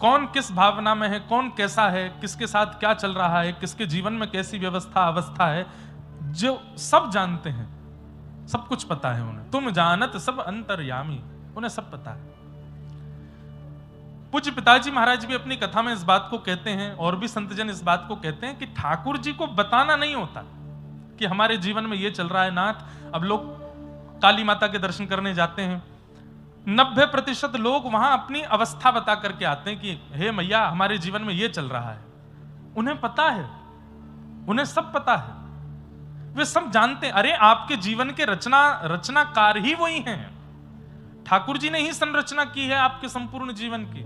कौन किस भावना में है, कौन कैसा है, किसके साथ क्या चल रहा है, किसके जीवन में कैसी व्यवस्था अवस्था है, जो सब जानते हैं, सब कुछ पता है उन्हें। तुम जानत सब अंतर्यामी, उन्हें सब पता है। पूज्य पिताजी महाराज भी अपनी कथा में इस बात को कहते हैं, और भी संतजन इस बात को कहते हैं कि ठाकुर जी को बताना नहीं होता कि हमारे जीवन में ये चल रहा है नाथ। अब लोग काली माता के दर्शन करने जाते हैं, 90% लोग वहां अपनी अवस्था बता करके आते हैं कि हे मैया हमारे जीवन में ये चल रहा है। उन्हें पता है, उन्हें सब पता है, वे सब जानते हैं। अरे आपके जीवन के रचनाकार ही वही हैं, ठाकुर जी ने ही संरचना की है आपके संपूर्ण जीवन की,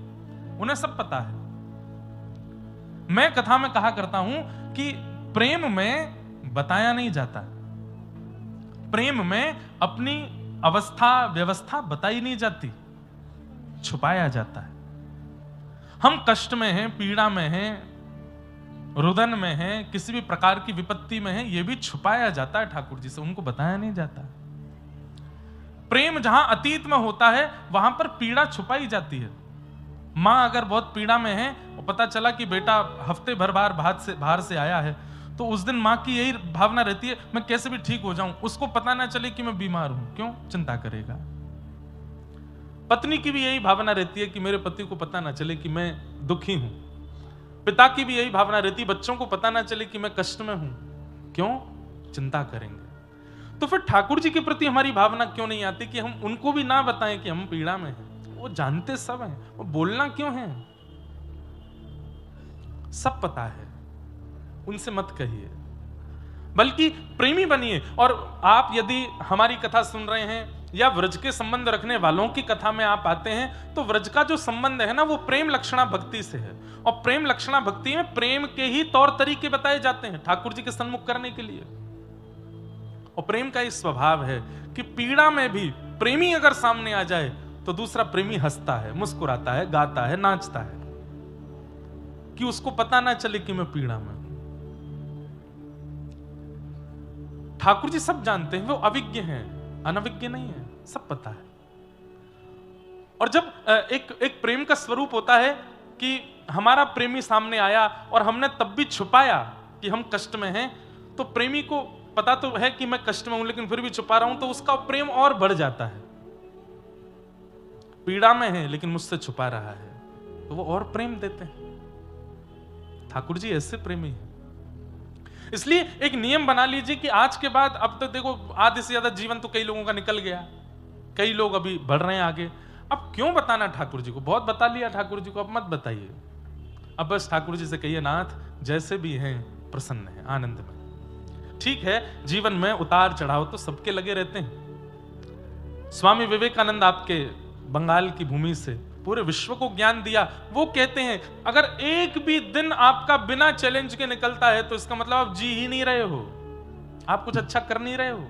उन्हें सब पता है। मैं कथा में कहा करता हूं कि प्रेम में बताया नहीं जाता, प्रेम में अपनी अवस्था व्यवस्था बताई नहीं जाती, छुपाया जाता है। हम कष्ट में हैं, पीड़ा में हैं, रुदन में हैं, किसी भी प्रकार की विपत्ति में हैं, यह भी छुपाया जाता है ठाकुर जी से, उनको बताया नहीं जाता। प्रेम जहां अतीत में होता है वहां पर पीड़ा छुपाई जाती है। मां अगर बहुत पीड़ा में है और पता चला कि बेटा हफ्ते भर बाहर से आया है, तो उस दिन मां की यही भावना रहती है मैं कैसे भी ठीक हो जाऊं, उसको पता ना चले कि मैं बीमार हूं। क्यों? चिंता करेगा। पत्नी की भी यही भावना रहती है कि मेरे पति को पता ना चले कि मैं दुखी हूं। पिता की भी यही भावना रहती है बच्चों को पता ना चले कि मैं कष्ट में हूं। क्यों? चिंता करेंगे। तो फिर ठाकुर जी के प्रति हमारी भावना क्यों नहीं आती कि हम उनको भी ना बताएं कि हम पीड़ा में हैं? वो जानते सब हैं, वो बोलना क्यों है? सब पता है, उनसे मत कहिए, बल्कि प्रेमी बनिए। और आप यदि हमारी कथा सुन रहे हैं या व्रज के संबंध रखने वालों की कथा में आप आते हैं, तो व्रज का जो संबंध है ना, वो प्रेम लक्षणा भक्ति से है। और प्रेम लक्षणा भक्ति में प्रेम के ही तौर तरीके बताए जाते हैं ठाकुर जी के सन्मुख करने के लिए। और प्रेम का ही स्वभाव है कि पीड़ा में भी प्रेमी अगर सामने आ जाए तो दूसरा प्रेमी हंसता है, मुस्कुराता है, गाता है, नाचता है, कि उसको पता ना चले कि मैं पीड़ा में हूं। ठाकुर जी सब जानते हैं, वो अविज्ञ हैं, अनविज्ञ नहीं है, सब पता है। और जब एक प्रेम का स्वरूप होता है कि हमारा प्रेमी सामने आया और हमने तब भी छुपाया कि हम कष्ट में हैं, तो प्रेमी को पता तो है कि मैं कष्ट में हूं लेकिन फिर भी छुपा रहा हूं, तो उसका प्रेम और बढ़ जाता है। पीड़ा में है लेकिन मुझसे छुपा रहा है, तो वो और प्रेम देते हैं। ठाकुर जी ऐसे प्रेमी हैं। इसलिए एक नियम बना लीजिए कि आज के बाद, अब तो देखो आधे से ज्यादा जीवन तो कई लोगों का निकल गया, कई लोग अभी बढ़ रहे हैं आगे, अब क्यों बताना ठाकुर जी को? बहुत बता लिया ठाकुर जी को, अब मत बताइए। अब बस ठाकुर जी से कहिए नाथ जैसे भी हैं प्रसन्न हैं, आनंद में। ठीक है, जीवन में उतार चढ़ाव तो सबके लगे रहते हैं। स्वामी विवेकानंद आपके बंगाल की भूमि से पूरे विश्व को ज्ञान दिया। वो कहते हैं अगर एक भी दिन आपका बिना चैलेंज के निकलता है तो इसका मतलब आप जी ही नहीं रहे हो, आप कुछ अच्छा कर नहीं रहे हो।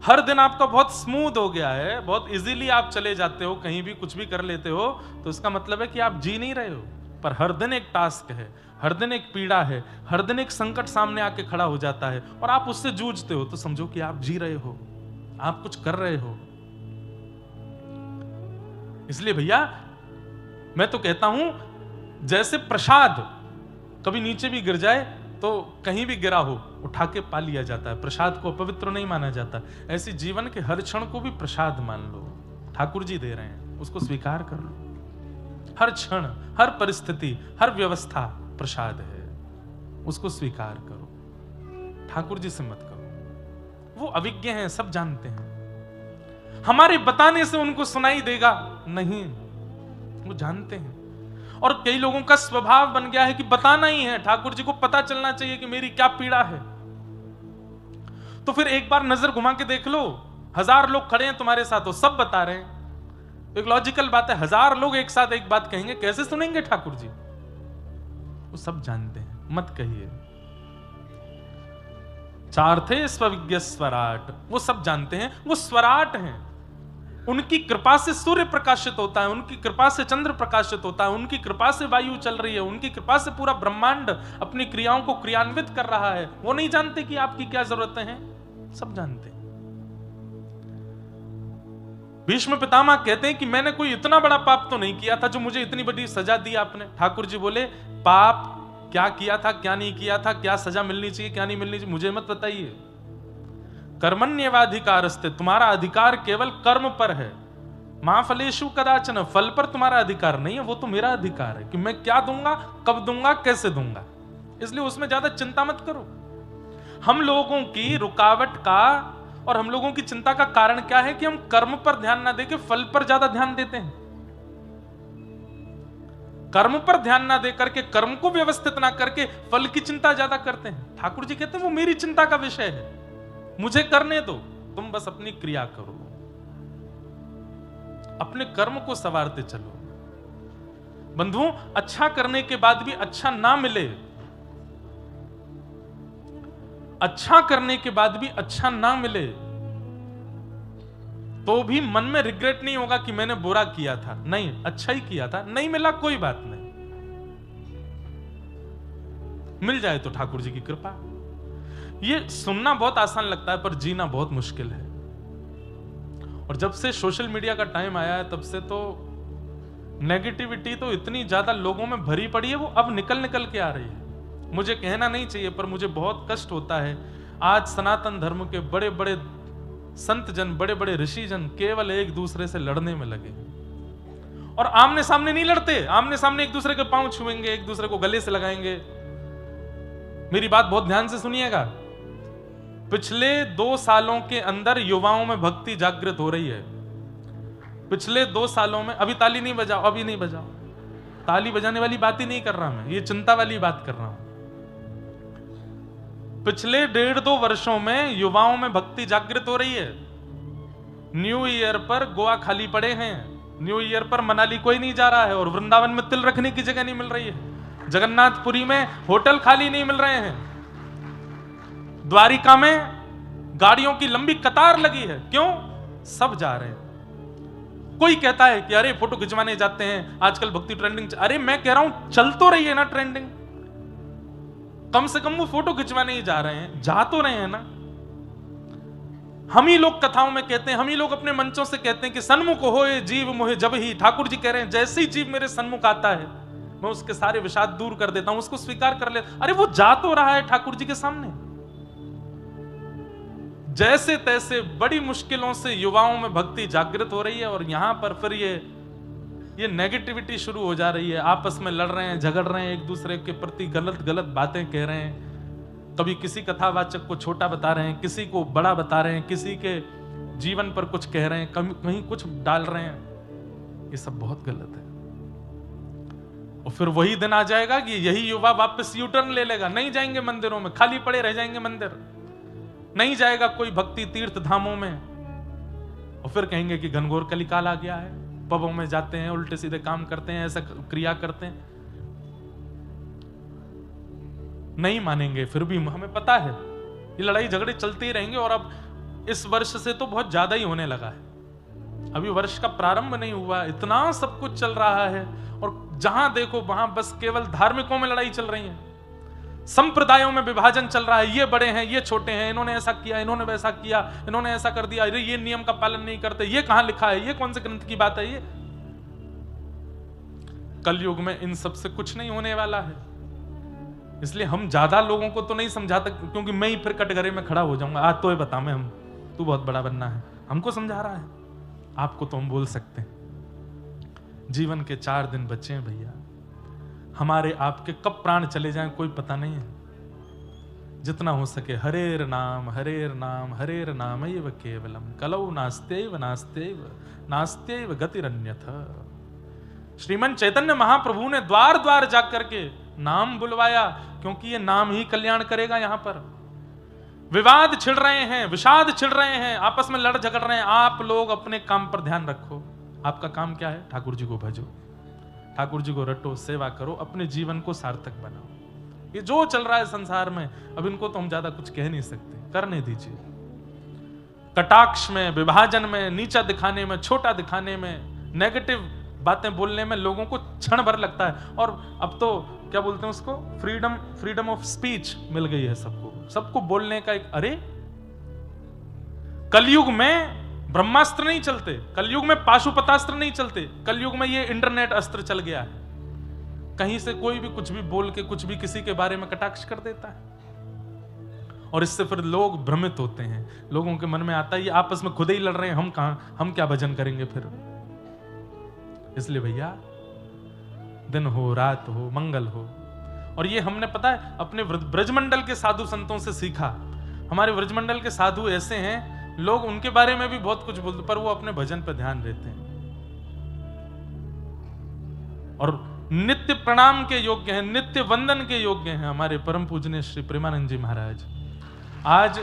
हर दिन आपका बहुत स्मूथ हो गया है, बहुत इजीली आप चले जाते हो, कहीं भी कुछ भी कर लेते हो, तो इसका मतलब है कि आप जी नहीं रहे हो। पर हर दिन एक टास्क है, हर दिन एक पीड़ा है, हर दिन एक संकट सामने आके खड़ा हो जाता है और आप उससे जूझते हो, तो समझो कि आप जी रहे हो, आप कुछ कर रहे हो। इसलिए भैया मैं तो कहता हूं, जैसे प्रसाद कभी नीचे भी गिर जाए तो कहीं भी गिरा हो उठा के पा लिया जाता है, प्रसाद को अपवित्र नहीं माना जाता, ऐसे जीवन के हर क्षण को भी प्रसाद मान लो। ठाकुर जी दे रहे हैं, उसको स्वीकार कर लो। हर क्षण, हर परिस्थिति, हर व्यवस्था प्रसाद है, उसको स्वीकार करो। ठाकुर जी से मत करो, वो अविज्ञ हैं, सब जानते हैं। हमारे बताने से उनको सुनाई देगा नहीं, वो जानते हैं। और कई लोगों का स्वभाव बन गया है कि बताना ही है, ठाकुर जी को पता चलना चाहिए कि मेरी क्या पीड़ा है। तो फिर एक बार नजर घुमा के देख लो, 1000 लोग खड़े हैं तुम्हारे साथ, वो सब बता रहे हैं। एक लॉजिकल बात है, 1000 लोग एक साथ एक बात कहेंगे, कैसे सुनेंगे ठाकुर जी? वो सब जानते हैं, मत कहिए। चार्थे स्वविज्ञ स्वराट, वो सब जानते हैं, वो स्वराट हैं। उनकी कृपा से सूर्य प्रकाशित होता है, उनकी कृपा से चंद्र प्रकाशित होता है, उनकी कृपा से वायु चल रही है, उनकी कृपा से पूरा ब्रह्मांड अपनी क्रियाओं को क्रियान्वित कर रहा है। वो नहीं जानते कि आपकी क्या जरूरतें हैं? सब जानते हैं। भीष्म पितामह कहते हैं कि मैंने कोई इतना बड़ा पाप तो नहीं किया था जो मुझे इतनी बड़ी सजा दी आपने। ठाकुर जी बोले, पाप क्या किया था, क्या नहीं किया था, क्या सजा मिलनी चाहिए, क्या नहीं मिलनी चाहिए, मुझे मत बताइए। कर्मण्येवाधिकारस्ते, तुम्हारा अधिकार केवल कर्म पर है। मां फलेषु कदाचन, फल पर तुम्हारा अधिकार नहीं है, वो तो मेरा अधिकार है कि मैं क्या दूंगा, कब दूंगा, कैसे दूंगा। इसलिए उसमें ज्यादा चिंता मत करो। हम लोगों की रुकावट का और हम लोगों की चिंता का कारण क्या है कि हम कर्म पर ध्यान ना देके फल पर ज्यादा ध्यान देते हैं। कर्म पर ध्यान ना दे करके, कर्म को व्यवस्थित ना करके फल की चिंता ज्यादा करते हैं। ठाकुर जी कहते हैं वो मेरी चिंता का विषय है, मुझे करने दो, तुम बस अपनी क्रिया करो, अपने कर्म को संवारते चलो। बंधुओं, अच्छा करने के बाद भी अच्छा ना मिले, अच्छा करने के बाद भी अच्छा ना मिले, तो भी मन में रिग्रेट नहीं होगा कि मैंने बुरा किया था। नहीं, अच्छा ही किया था, नहीं मिला कोई बात नहीं, मिल जाए तो ठाकुर जी की कृपा। ये सुनना बहुत आसान लगता है पर जीना बहुत मुश्किल है। और जब से सोशल मीडिया का टाइम आया है तब से तो नेगेटिविटी तो इतनी ज्यादा लोगों में भरी पड़ी है, वो अब निकल निकल के आ रही है। मुझे कहना नहीं चाहिए पर मुझे बहुत कष्ट होता है। आज सनातन धर्म के बड़े बड़े संत जन, बड़े बड़े ऋषि जन केवल एक दूसरे से लड़ने में लगे, और आमने सामने नहीं लड़ते। आमने सामने एक दूसरे के पांव छुएंगे, एक दूसरे को गले से लगाएंगे। मेरी बात बहुत ध्यान से सुनिएगा। पिछले 2 सालों के अंदर युवाओं में भक्ति जागृत हो रही है। पिछले 2 सालों में, अभी ताली नहीं बजाओ, अभी नहीं बजाओ, ताली बजाने वाली बात ही नहीं कर रहा मैं, ये चिंता वाली बात कर रहा हूं। पिछले 1.5-2 वर्षों में युवाओं में भक्ति जागृत हो रही है। न्यू ईयर पर गोवा खाली पड़े हैं, न्यू ईयर पर मनाली कोई नहीं जा रहा है, और वृंदावन में तिल रखने की जगह नहीं मिल रही है, जगन्नाथपुरी में होटल खाली नहीं मिल रहे हैं, द्वारिका में गाड़ियों की लंबी कतार लगी है। क्यों? सब जा रहे हैं। कोई कहता है कि अरे फोटो खिंचवाने जाते हैं, आजकल भक्ति ट्रेंडिंग। अरे मैं कह रहा हूं चल तो रही है ना ट्रेंडिंग, कम से कम वो फोटो खिंचवाने ही जा रहे हैं, जा तो रहे हैं ना। हम ही लोग कथाओं में कहते हैं, हम ही लोग अपने मंचों से कहते हैं कि सन्मुख होए जीव मोहे जब ही। ठाकुर जी कह रहे हैं जैसे ही जीव मेरे सन्मुख आता है मैं उसके सारे विषाद दूर कर देता हूं, उसको स्वीकार कर लेता। अरे वो जा तो रहा है ठाकुर जी के सामने। जैसे तैसे बड़ी मुश्किलों से युवाओं में भक्ति जागृत हो रही है, और यहां पर फिर ये नेगेटिविटी शुरू हो जा रही है। आपस में लड़ रहे हैं, झगड़ रहे हैं, एक दूसरे के प्रति गलत गलत बातें कह रहे हैं। कभी किसी कथावाचक को छोटा बता रहे हैं, किसी को बड़ा बता रहे हैं, किसी के जीवन पर कुछ कह रहे हैं, कहीं कुछ डाल रहे हैं। ये सब बहुत गलत है। और फिर वही दिन आ जाएगा कि यही युवा वापस यू टर्न ले लेगा, नहीं जाएंगे मंदिरों में, खाली पड़े रह जाएंगे मंदिर, नहीं जाएगा कोई भक्ति तीर्थ धामों में, और फिर कहेंगे कि घनघोर कलिकाल आ गया है। पबों में जाते हैं, उल्टे सीधे काम करते हैं, ऐसा क्रिया करते हैं। नहीं मानेंगे, फिर भी हमें पता है ये लड़ाई झगड़े चलते ही रहेंगे। और अब इस वर्ष से तो बहुत ज्यादा ही होने लगा है। अभी वर्ष का प्रारंभ नहीं हुआ, इतना सब कुछ चल रहा है, और जहां देखो वहां बस केवल धार्मिकों में लड़ाई चल रही है, संप्रदायों में विभाजन चल रहा है। ये बड़े हैं, ये छोटे हैं, इन्होंने ऐसा किया, इन्होंने वैसा किया, इन्होंने ऐसा कर दिया, अरे ये नियम का पालन नहीं करते, ये कहां लिखा है, ये कौन से ग्रंथ की बात है। ये कलयुग में इन सब से कुछ नहीं होने वाला है। इसलिए हम ज्यादा लोगों को तो नहीं समझाते, क्योंकि मैं ही फिर कटघरे में खड़ा हो जाऊंगा। आज तो ये बता, मैं हम तू बहुत बड़ा बनना है, हमको समझा रहा है, आपको तो हम बोल सकते हैं। जीवन के 4 दिन बचे हैं भैया, हमारे आपके कब प्राण चले जाएं कोई पता नहीं है। जितना हो सके हरेर नाम हरेर नाम हरेर नाम एव केवलम कलौ नास्त्यैव नास्त्यैव नास्त्यैव गतिरन्यथा। श्रीमन चैतन्य महाप्रभु ने द्वार द्वार जाकर के नाम बुलवाया, क्योंकि ये नाम ही कल्याण करेगा। यहां पर विवाद छिड़ रहे हैं, विषाद छिड़ रहे हैं, आपस में लड़ झगड़ रहे हैं। आप लोग अपने काम पर ध्यान रखो। आपका काम क्या है? ठाकुर जी को भजो, ठाकुर जी को रटो, सेवा करो, अपने जीवन को सार्थक बनाओ। ये जो चल रहा है संसार में, अब इनको तो हम ज्यादा कुछ कह नहीं सकते, करने दीजिए। कटाक्ष में, विभाजन में, नीचा दिखाने में, छोटा दिखाने में, नेगेटिव बातें बोलने में लोगों को क्षण भर लगता है। और अब तो क्या बोलते हैं उसको, फ्रीडम ऑफ स्पीच मिल गई है सबको, सबको बोलने का एक। अरे कलयुग में ब्रह्मास्त्र नहीं चलते, कलयुग में पाशुपतास्त्र नहीं चलते, कलयुग में ये इंटरनेट अस्त्र चल गया है। कहीं से कोई भी कुछ भी बोल के कुछ भी किसी के बारे में कटाक्ष कर देता है, और इससे फिर लोग भ्रमित होते हैं। लोगों के मन में आता है ये आपस में खुद ही लड़ रहे हैं, हम क्या भजन करेंगे फिर। इसलिए भैया दिन हो रात हो मंगल हो, और ये हमने पता है अपने ब्रजमंडल के साधु संतों से सीखा। हमारे ब्रजमंडल के साधु ऐसे हैं, लोग उनके बारे में भी बहुत कुछ बोलते, पर वो अपने भजन पर ध्यान देते हैं और नित्य प्रणाम के योग्य हैं, नित्य वंदन के योग्य हैं हमारे परम पूजनीय श्री प्रेमानंद जी महाराज। आज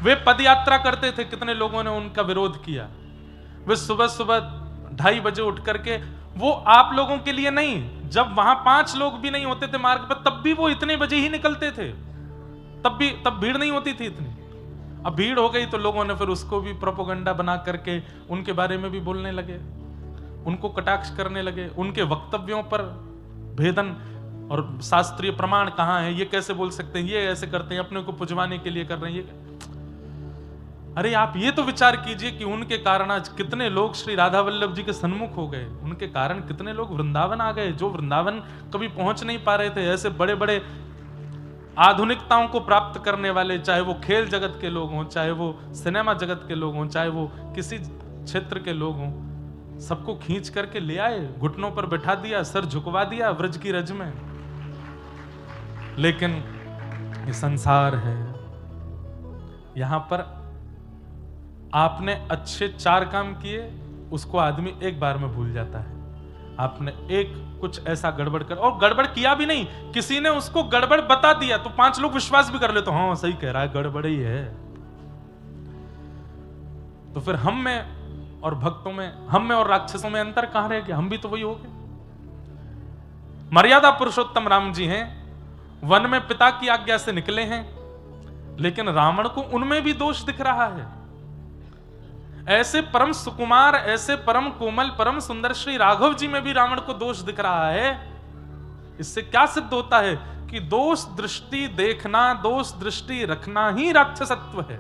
वे पद यात्रा करते थे, कितने लोगों ने उनका विरोध किया। वे सुबह सुबह 2:30 बजे उठ करके, वो आप लोगों के लिए नहीं, जब वहां 5 लोग भी नहीं होते थे मार्ग पर, तब भी वो इतने बजे ही निकलते थे। तब भीड़ नहीं होती थी इतनी। अब भीड़ हो गई तो लोगों ने फिर उसको भी प्रोपेगेंडा बना करके उनके बारे में भी बोलने लगे, उनको कटाक्ष करने लगे, उनके वक्तव्यों पर भेदन और शास्त्रीय प्रमाण कहां है, ये कैसे बोल सकते हैं, ये ऐसे करते हैं, अपने को पुजवाने के लिए कर रहे हैं ये। अरे आप ये तो विचार कीजिए कि उनके कारण आज कितने लोग श्री राधा वल्लभ जी के सन्मुख हो गए, उनके कारण कितने लोग वृंदावन आ गए, जो वृंदावन कभी पहुंच नहीं पा रहे थे। ऐसे बड़े बड़े आधुनिकताओं को प्राप्त करने वाले, चाहे वो खेल जगत के लोग हों, चाहे वो सिनेमा जगत के लोग हों, चाहे वो किसी क्षेत्र के लोग हों, सबको खींच करके ले आए, घुटनों पर बैठा दिया, सर झुकवा दिया व्रज की रज में। लेकिन ये संसार है, यहां पर आपने अच्छे 4 काम किए, उसको आदमी एक बार में भूल जाता है। आपने एक कुछ ऐसा गड़बड़ कर, और गड़बड़ किया भी नहीं, किसी ने उसको गड़बड़ बता दिया तो 5 लोग विश्वास भी कर ले, तो हाँ सही कह रहा है, गड़बड़ ही है। तो फिर हम में और भक्तों में, हम में और राक्षसों में अंतर कहां रह गया? हम भी तो वही हो गए। मर्यादा पुरुषोत्तम राम जी हैं, वन में पिता की आज्ञा से निकले हैं, लेकिन रावण को उनमें भी दोष दिख रहा है। ऐसे परम सुकुमार, ऐसे परम कोमल, परम सुंदर श्री राघव जी में भी रावण को दोष दिख रहा है। इससे क्या सिद्ध होता है कि दोष दृष्टि देखना, दोष दृष्टि रखना ही राक्षसत्व है।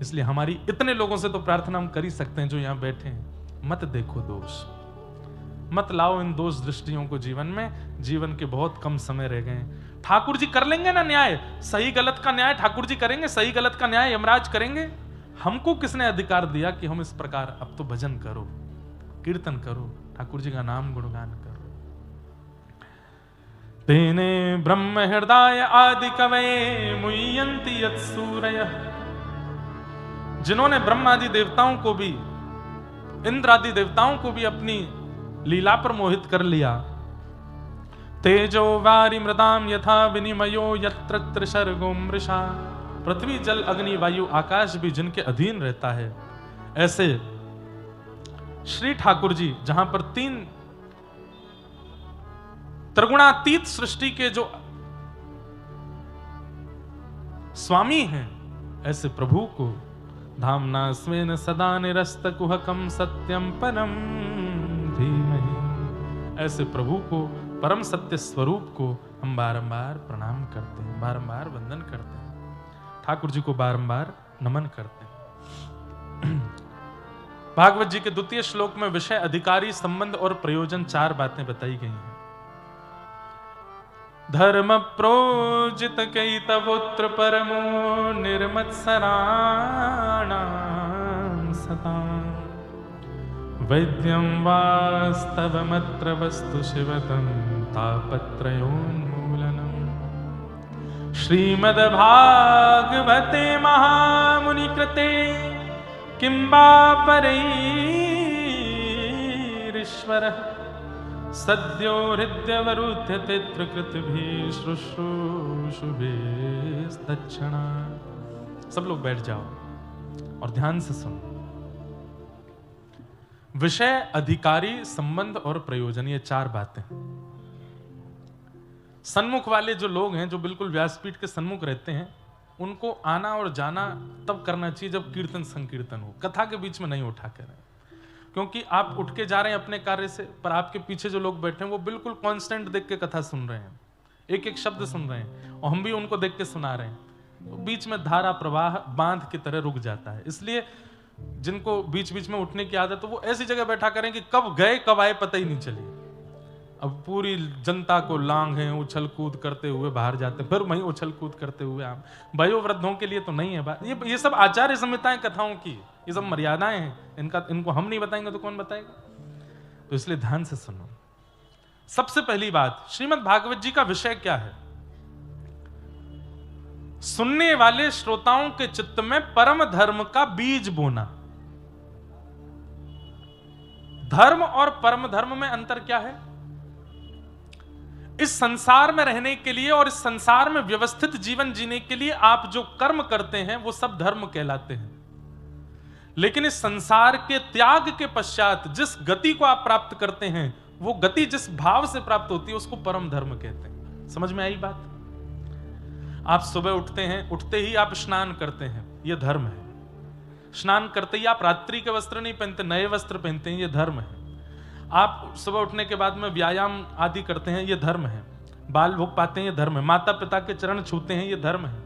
इसलिए हमारी इतने लोगों से तो प्रार्थना हम कर ही सकते हैं जो यहां बैठे हैं, मत देखो दोष, मत लाओ इन दोष दृष्टियों को जीवन में। जीवन के बहुत कम समय रह गए। ठाकुर जी कर लेंगे ना न्याय, सही गलत का न्याय ठाकुर जी करेंगे, सही गलत का न्याय यमराज करेंगे। हमको किसने अधिकार दिया कि हम इस प्रकार, अब तो भजन करो, कीर्तन करो, ठाकुर जी का नाम गुणगान करो। तेने ब्रह्म हृदय आदि कवये मुह्यन्ति यत् सूरयः, जिन्होंने ब्रह्म आदि देवताओं को भी, इंद्र आदि देवताओं को भी अपनी लीला पर मोहित कर लिया। तेजो वारि मृदाम यथा विनिमयो यत्र त्रिशर्गो मृषा, पृथ्वी जल अग्नि वायु आकाश भी जिनके अधीन रहता है, ऐसे श्री ठाकुर जी जहां पर 3 त्रिगुणातीत सृष्टि के जो स्वामी हैं, ऐसे प्रभु को धामना स्वेन सदा निरस्त कुहकम सत्यम परम धीमहि, ऐसे प्रभु को, परम सत्य स्वरूप को हम बारंबार प्रणाम करते हैं, बारंबार वंदन करते हैं, ठाकुर जी को बारंबार नमन करते हैं। भागवत जी के 2 श्लोक में विषय, अधिकारी, संबंध और प्रयोजन 4 बातें बताई गई हैं। धर्म प्रोजित कई तवोत्र परमो निर्मत्सराणां सदा, वैद्यं वास्तवमत्र वस्तु शिवतं तापत्रयोन्मूलनम्। श्रीमद्भागवते महामुनि कृते किं वा परैरीश्वरः, सद्यो हृदयवरुध्यते त्रिकृतिभिः शुश्रूषुभिस्तत्क्षणा। सब लोग बैठ जाओ और ध्यान से सुनो। विषय, अधिकारी, संबंध और प्रयोजन, ये 4 बातें। सन्मुख वाले जो लोग हैं, जो बिल्कुल व्यासपीठ के सन्मुख रहते हैं, उनको आना और जाना तब करना चाहिए जब कीर्तन संकीर्तन हो, कथा के बीच में नहीं उठा कर। क्योंकि आप उठ के जा रहे हैं अपने कार्य से, पर आपके पीछे जो लोग बैठे हैं वो बिल्कुल कांस्टेंट देख के कथा सुन रहे हैं, एक एक शब्द सुन रहे हैं, और हम भी उनको देख के सुना रहे हैं। बीच में धारा प्रवाह बांध की तरह रुक जाता है। इसलिए जिनको बीच बीच में उठने की आदत है वो ऐसी जगह बैठा करें कि कब गए कब आए पता ही नहीं चली। अब पूरी जनता को लांग है, उछल कूद करते हुए बाहर जाते, फिर वहीं उछल कूद करते हुए आम। वयोवृद्धों के लिए तो नहीं है बात। ये सब आचार्य संहिताएं कथाओं की, ये सब मर्यादाएं हैं, इनको हम नहीं बताएंगे तो कौन बताएगा। तो इसलिए ध्यान से सुनो। सबसे पहली बात, श्रीमद् भागवत जी का विषय क्या है? सुनने वाले श्रोताओं के चित्त में परम धर्म का बीज बोना। धर्म और परम धर्म में अंतर क्या है? इस संसार में रहने के लिए और इस संसार में व्यवस्थित जीवन जीने के लिए आप जो कर्म करते हैं वो सब धर्म कहलाते हैं। लेकिन इस संसार के त्याग के पश्चात जिस गति को आप प्राप्त करते हैं, वो गति जिस भाव से प्राप्त होती है उसको परम धर्म कहते हैं। समझ में आई बात? आप सुबह उठते हैं, उठते ही आप स्नान करते हैं, यह धर्म है। स्नान करते ही आप रात्रि के वस्त्र नहीं पहनते, नए वस्त्र पहनते हैं, यह धर्म है। आप सुबह उठने के बाद में व्यायाम आदि करते हैं, यह धर्म है। बाल भोग पाते हैं, यह धर्म है। माता पिता के चरण छूते हैं, यह धर्म है।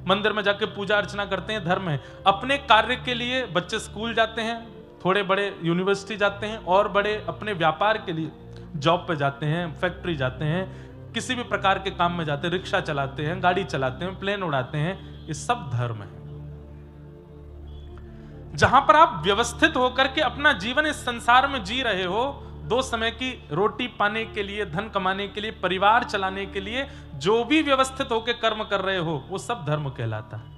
मंदिर में जाके पूजा अर्चना करते हैं, धर्म है। अपने कार्य के लिए बच्चे स्कूल जाते हैं, थोड़े बड़े यूनिवर्सिटी जाते हैं, और बड़े अपने व्यापार के लिए जॉब पे जाते हैं, फैक्ट्री जाते हैं, किसी भी प्रकार के काम में जाते हैं, रिक्शा चलाते हैं, गाड़ी चलाते हैं, प्लेन उड़ाते हैं, ये सब धर्म है। जहां पर आप व्यवस्थित होकर के अपना जीवन इस संसार में जी रहे हो, दो समय की रोटी पाने के लिए, धन कमाने के लिए, परिवार चलाने के लिए जो भी व्यवस्थित होकर कर्म कर रहे हो, वो सब धर्म कहलाता है।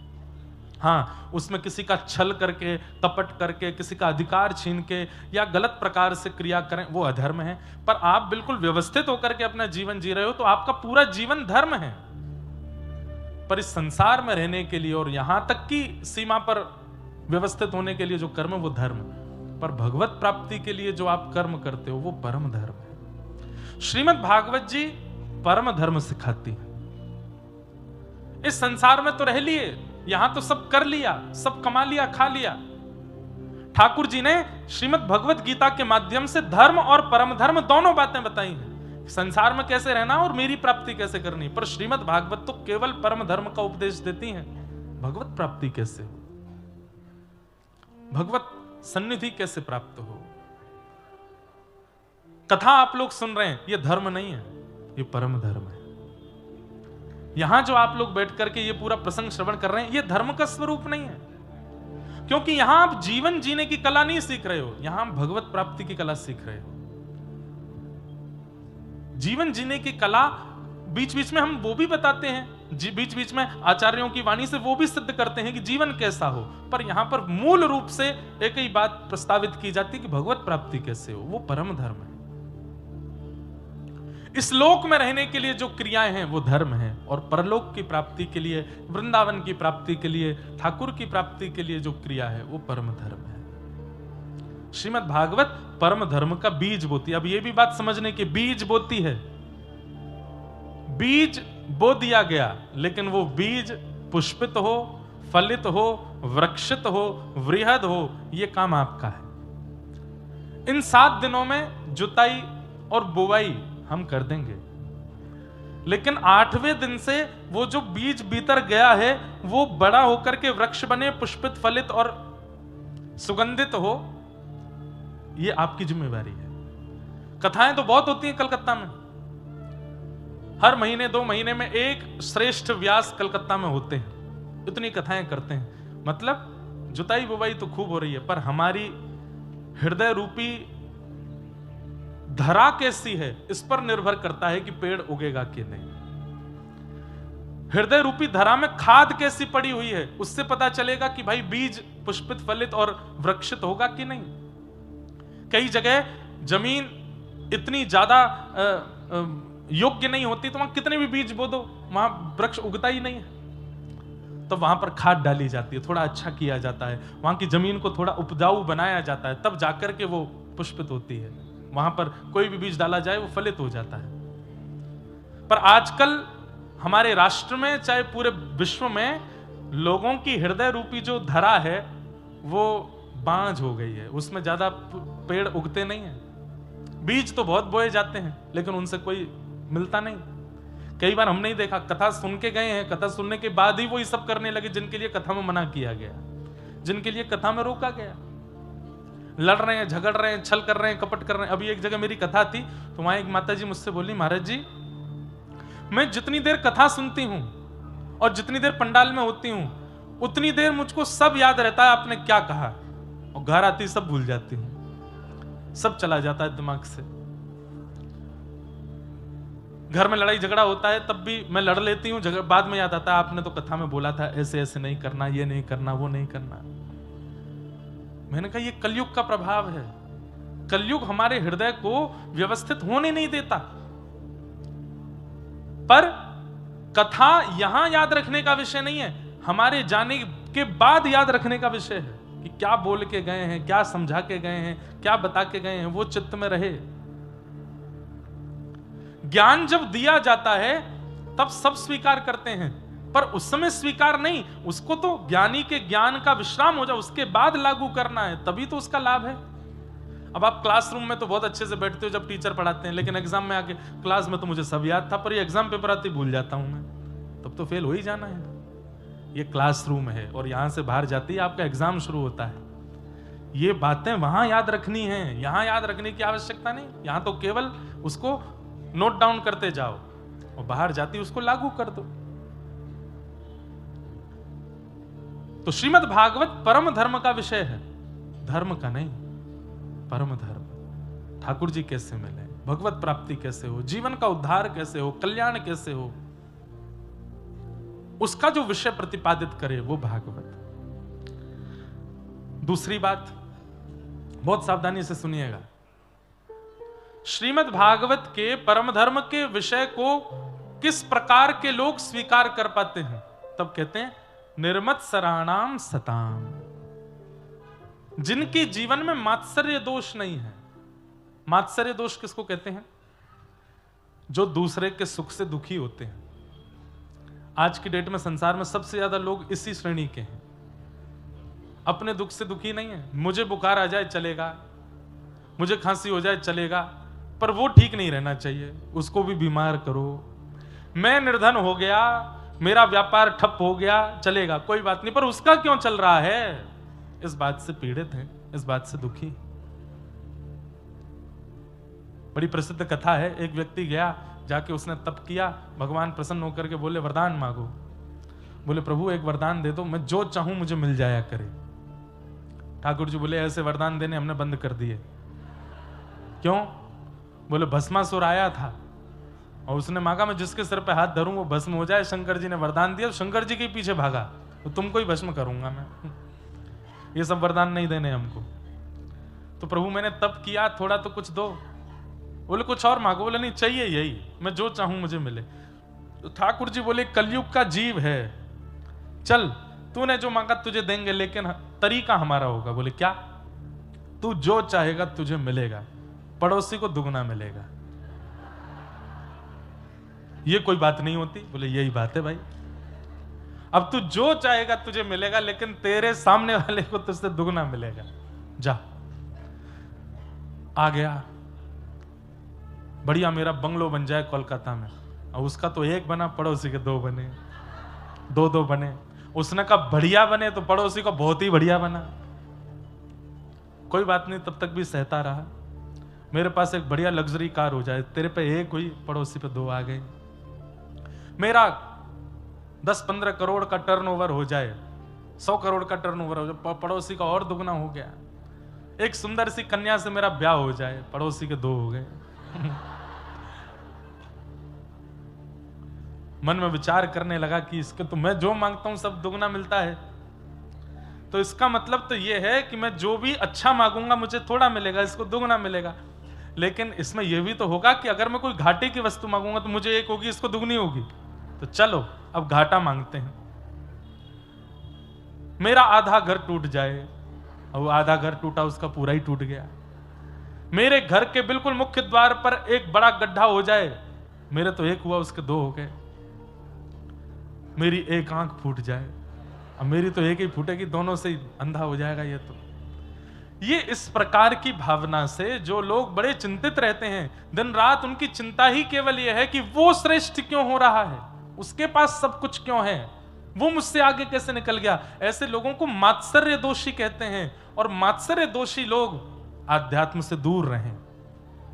हाँ, उसमें किसी का छल करके, कपट करके, किसी का अधिकार छीन के या गलत प्रकार से क्रिया करें, वो अधर्म है। पर आप बिल्कुल व्यवस्थित होकर के अपना जीवन जी रहे हो तो आपका पूरा जीवन धर्म है। पर इस संसार में रहने के लिए और यहां तक की सीमा पर व्यवस्थित होने के लिए जो कर्म है वो धर्म, पर भगवत प्राप्ति के लिए जो आप कर्म करते हो वो परम धर्म है। श्रीमद् भागवत जी परम धर्म सिखाती है। इस संसार में तो रह लिए, यहां तो सब कर लिया, सब कमा लिया, खा लिया। ठाकुर जी ने श्रीमद् भगवत गीता के माध्यम से धर्म और परम धर्म दोनों बातें बताई हैं, संसार में कैसे रहना और मेरी प्राप्ति कैसे करनी। पर श्रीमद् भागवत तो केवल परम धर्म का उपदेश देती हैं। भगवत प्राप्ति कैसे हो, भगवत सन्निधि कैसे प्राप्त हो। कथा आप लोग सुन रहे हैं, यह धर्म नहीं है, यह परम धर्म है। यहां जो आप लोग बैठ करके ये पूरा प्रसंग श्रवण कर रहे हैं, ये धर्म का स्वरूप नहीं है, क्योंकि यहां आप जीवन जीने की कला नहीं सीख रहे हो, यहां आप भगवत प्राप्ति की कला सीख रहे हो। जीवन जीने की कला बीच बीच में हम वो भी बताते हैं, बीच बीच में आचार्यों की वाणी से वो भी सिद्ध करते हैं कि जीवन कैसा हो, पर यहां पर मूल रूप से एक ही बात प्रस्तावित की जाती है कि भगवत प्राप्ति कैसे हो, वो परम धर्म है। इस लोक में रहने के लिए जो क्रियाएं हैं वो धर्म है, और परलोक की प्राप्ति के लिए, वृंदावन की प्राप्ति के लिए, ठाकुर की प्राप्ति के लिए जो क्रिया है वो परम धर्म है। श्रीमद् भागवत परम धर्म का बीज बोती है। अब ये भी बात समझने की, बीज बोती है, बीज बो दिया गया, लेकिन वो बीज पुष्पित हो, फलित हो, वृक्षित हो, वृहद हो, ये काम आपका है। इन 7 दिनों में जुताई और बुवाई हम कर देंगे, लेकिन 8वें दिन से वो जो बीज भीतर गया है वो बड़ा होकर के वृक्ष बने, पुष्पित, फलित और सुगंधित हो, ये आपकी जिम्मेवारी है। कथाएं तो बहुत होती हैं कलकत्ता में, हर महीने 2 महीने में एक श्रेष्ठ व्यास कलकत्ता में होते हैं, इतनी कथाएं करते हैं। मतलब जुताई बुवाई तो खूब हो रही है, पर हमारी हृदय रूपी धरा कैसी है इस पर निर्भर करता है कि पेड़ उगेगा कि नहीं। हृदय रूपी धरा में खाद कैसी पड़ी हुई है उससे पता चलेगा कि भाई बीज पुष्पित, फलित और वृक्षित होगा कि नहीं। कई जगह जमीन इतनी ज्यादा योग्य नहीं होती तो वहां कितने भी बीज बो दो, वहां वृक्ष उगता ही नहीं है। तो वहां पर खाद डाली जाती है, थोड़ा अच्छा किया जाता है, वहां की जमीन को थोड़ा उपजाऊ बनाया जाता है, तब जाकर के वो पुष्पित होती है। वहां पर कोई भी बीज डाला जाए वो फलित हो जाता है। पर आजकल हमारे राष्ट्र में, चाहे पूरे विश्व में, लोगों की हृदय रूपी जो धरा है वो बांझ हो गई है, उसमें ज्यादा पेड़ उगते नहीं है। बीज तो बहुत बोए जाते हैं लेकिन उनसे कोई मिलता नहीं। कई बार हमने ही देखा, कथा सुन के गए हैं, कथा सुनने के बाद ही वो ये सब करने लगे जिनके लिए कथा में मना किया गया, जिनके लिए कथा में रोका गया। लड़ रहे हैं, झगड़ रहे हैं, छल कर रहे हैं, कपट कर रहे हैं। अभी एक जगह मेरी कथा थी तो वहां एक माता जी मुझसे बोली, महाराज जी मैं जितनी देर कथा सुनती हूं और जितनी देर पंडाल में होती हूं उतनी देर मुझको सब याद रहता है आपने क्या कहा, और घर आती सब भूल जाती हूं, सब चला जाता है दिमाग से। घर में लड़ाई झगड़ा होता है तब भी मैं लड़ लेती हूँ, बाद में याद आता है आपने तो कथा में बोला था ऐसे ऐसे नहीं करना, ये नहीं करना, वो नहीं करना। मैंने कहा ये कलयुग का प्रभाव है। कलयुग हमारे हृदय को व्यवस्थित होने नहीं देता। पर कथा यहां याद रखने का विषय नहीं है, हमारे जाने के बाद याद रखने का विषय है कि क्या बोल के गए हैं, क्या समझा के गए हैं, क्या बता के गए हैं, वो चित्त में रहे। ज्ञान जब दिया जाता है तब सब स्वीकार करते हैं, पर उस समय स्वीकार नहीं, उसको तो ज्ञानी के ज्ञान का विश्राम हो जाए उसके बाद लागू करना है, तभी तो उसका लाभ है। अब आप क्लासरूम में तो बहुत अच्छे से बैठते हो जब टीचर पढ़ाते हैं, लेकिन एग्जाम में आके क्लास में तो मुझे सब याद था पर ये एग्जाम पेपर आते भूल जाता हूं मैं, तब तो फेल हो ही जाना है। ये क्लासरूम है और यहां से बाहर जाते ही आपका एग्जाम शुरू होता है। ये बातें वहां याद रखनी है, यहां याद रखने की आवश्यकता नहीं। यहां तो केवल उसको नोट डाउन करते जाओ और बाहर जाती उसको लागू कर दो। तो श्रीमद् भागवत परम धर्म का विषय है, धर्म का नहीं, परम धर्म। ठाकुर जी कैसे मिले, भगवत प्राप्ति कैसे हो, जीवन का उद्धार कैसे हो, कल्याण कैसे हो, उसका जो विषय प्रतिपादित करे वो भागवत। दूसरी बात बहुत सावधानी से सुनिएगा, श्रीमद् भागवत के परम धर्म के विषय को किस प्रकार के लोग स्वीकार कर पाते हैं, तब कहते हैं निर्मत्सराणाम सताम, जिनके जीवन में मात्सर्य दोष नहीं है। मात्सर्य दोष किसको कहते हैं? जो दूसरे के सुख से दुखी होते हैं। आज की डेट में संसार में सबसे ज्यादा लोग इसी श्रेणी के हैं, अपने दुख से दुखी नहीं है। मुझे बुखार आ जाए चलेगा, मुझे खांसी हो जाए चलेगा, पर वो ठीक नहीं रहना चाहिए, उसको भी बीमार करो। मैं निर्धन हो गया, मेरा व्यापार ठप हो गया, चलेगा, कोई बात नहीं, पर उसका क्यों चल रहा है, इस बात से पीड़ित है, इस बात से दुखी। बड़ी प्रसिद्ध कथा है, एक व्यक्ति गया, जाके उसने तप किया, भगवान प्रसन्न होकर के बोले वरदान मांगो। बोले प्रभु एक वरदान दे दो, मैं जो चाहूं मुझे मिल जाया करे। ठाकुर जी बोले ऐसे वरदान देने हमने बंद कर दिए। क्यों? बोले भस्मासुर आया था और उसने मांगा मैं जिसके सिर पे हाथ धरूं वो भस्म हो जाए। शंकर जी ने वरदान दिया, शंकर जी के पीछे भागा, तो तुमको ही भस्म करूंगा मैं। ये सब वरदान नहीं देने हमको। तो प्रभु मैंने तप किया, थोड़ा तो कुछ दो। बोले कुछ और मांगो। बोले नहीं चाहिए यही, मैं जो चाहूं मुझे मिले। तो ठाकुर जी बोले कलयुग का जीव है, चल तूने जो मांगा तुझे देंगे, लेकिन तरीका हमारा होगा। बोले क्या? तू जो चाहेगा तुझे मिलेगा, पड़ोसी को दुगना मिलेगा। ये कोई बात नहीं होती। बोले यही बात है भाई, अब तू जो चाहेगा तुझे मिलेगा, लेकिन तेरे सामने वाले को तुझसे दुगना मिलेगा। जा। आ गया, बढ़िया मेरा बंगलो बन जाए कोलकाता में, और उसका तो एक बना, पड़ोसी के दो बने, दो दो बने। उसने कहा बढ़िया बने तो पड़ोसी को बहुत ही बढ़िया बना। कोई बात नहीं, तब तक भी सहता रहा। मेरे पास एक बढ़िया लग्जरी कार हो जाए, तेरे पे एक हुई, पड़ोसी पे दो आ गए। मेरा 10-15 करोड़ का टर्नओवर हो जाए, 100 करोड़ का टर्नओवर हो जाए, पड़ोसी का और दुगना हो गया। एक सुंदर सी कन्या से मेरा ब्याह हो जाए, पड़ोसी के दो हो गए। मन में विचार करने लगा कि इसके तो मैं जो मांगता हूं सब दुगना मिलता है, तो इसका मतलब तो यह है कि मैं जो भी अच्छा मांगूंगा मुझे थोड़ा मिलेगा, इसको दुगना मिलेगा। लेकिन इसमें यह भी तो होगा कि अगर मैं कोई घाटे की वस्तु मांगूंगा तो मुझे एक होगी, इसको दुगनी होगी। तो चलो अब घाटा मांगते हैं। मेरा आधा घर टूट जाए, और वो आधा घर टूटा उसका पूरा ही टूट गया। मेरे घर के बिल्कुल मुख्य द्वार पर एक बड़ा गड्ढा हो जाए, मेरे तो एक हुआ उसके दो हो गए। मेरी एक आंख फूट जाए, अब मेरी तो एक ही फूटेगी, दोनों से ही अंधा हो जाएगा। ये इस प्रकार की भावना से जो लोग बड़े चिंतित रहते हैं, दिन रात उनकी चिंता ही केवल यह है कि वो श्रेष्ठ क्यों हो रहा है, उसके पास सब कुछ क्यों है, वो मुझसे आगे कैसे निकल गया। ऐसे लोगों को मात्सर्य दोषी कहते हैं। और मात्सर्य दोषी लोग आध्यात्म से दूर रहें,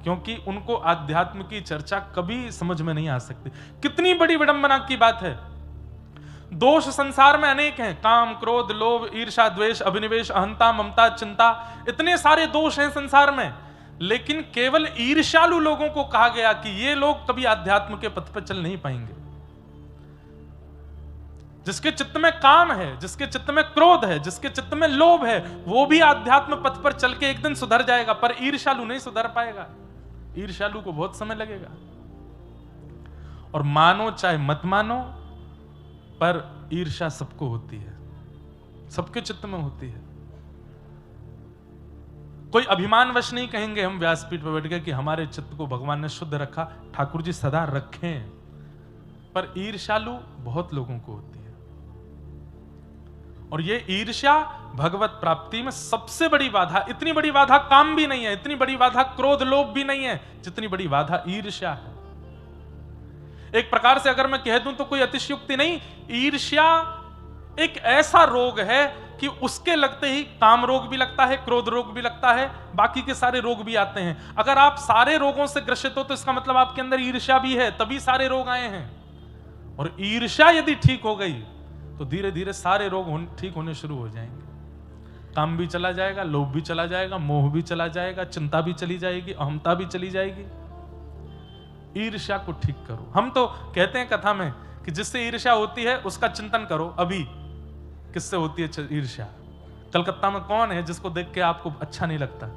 क्योंकि उनको आध्यात्म की चर्चा कभी समझ में नहीं आ सकती। कितनी बड़ी विडंबना की बात है। दोष संसार में अनेक हैं, काम, क्रोध, लोभ, ईर्ष्या, द्वेष, अभिनिवेश, अहंता, ममता, चिंता, इतने सारे दोष हैं संसार में। लेकिन केवल ईर्ष्यालु लोगों को कहा गया कि ये लोग कभी आध्यात्म के पथ पर चल नहीं पाएंगे। जिसके चित्त में काम है, जिसके चित्त में क्रोध है, जिसके चित्त में लोभ है, वो भी आध्यात्म पथ पर चल के एक दिन सुधर जाएगा, पर ईर्ष्यालु नहीं सुधर पाएगा। ईर्ष्यालु को बहुत समय लगेगा। और मानो चाहे मत मानो, पर ईर्ष्या सबको होती है, सबके चित्त में होती है। कोई अभिमानवश नहीं कहेंगे हम व्यासपीठ पर बैठ गए कि हमारे चित्त को भगवान ने शुद्ध रखा। ठाकुर जी सदा रखें, पर ईर्ष्यालु बहुत लोगों को होती है। और ये ईर्ष्या भगवत प्राप्ति में सबसे बड़ी बाधा। इतनी बड़ी बाधा काम भी नहीं है, इतनी बड़ी बाधा क्रोध, लोभ भी नहीं है, जितनी बड़ी बाधा ईर्ष्या है। एक प्रकार से अगर मैं कह दूं तो कोई अतिशयोक्ति नहीं, ईर्ष्या एक ऐसा रोग है कि उसके लगते ही काम रोग भी लगता है, क्रोध रोग भी लगता है, बाकी के सारे रोग भी आते हैं। अगर आप सारे रोगों से ग्रसित हो तो इसका मतलब आपके अंदर ईर्ष्या भी है, तभी सारे रोग आए हैं। और ईर्ष्या यदि ठीक हो गई तो धीरे धीरे सारे रोग ठीक होने शुरू हो जाएंगे। काम भी चला जाएगा, लोभ भी चला जाएगा, मोह भी चला जाएगा, चिंता भी चली जाएगी, अहमता भी चली जाएगी। ईर्ष्या को ठीक करो। हम तो कहते हैं कथा में कि जिससे ईर्ष्या होती है उसका चिंतन करो। अभी किससे होती है ईर्ष्या? कलकत्ता में कौन है जिसको देख के आपको अच्छा नहीं लगता?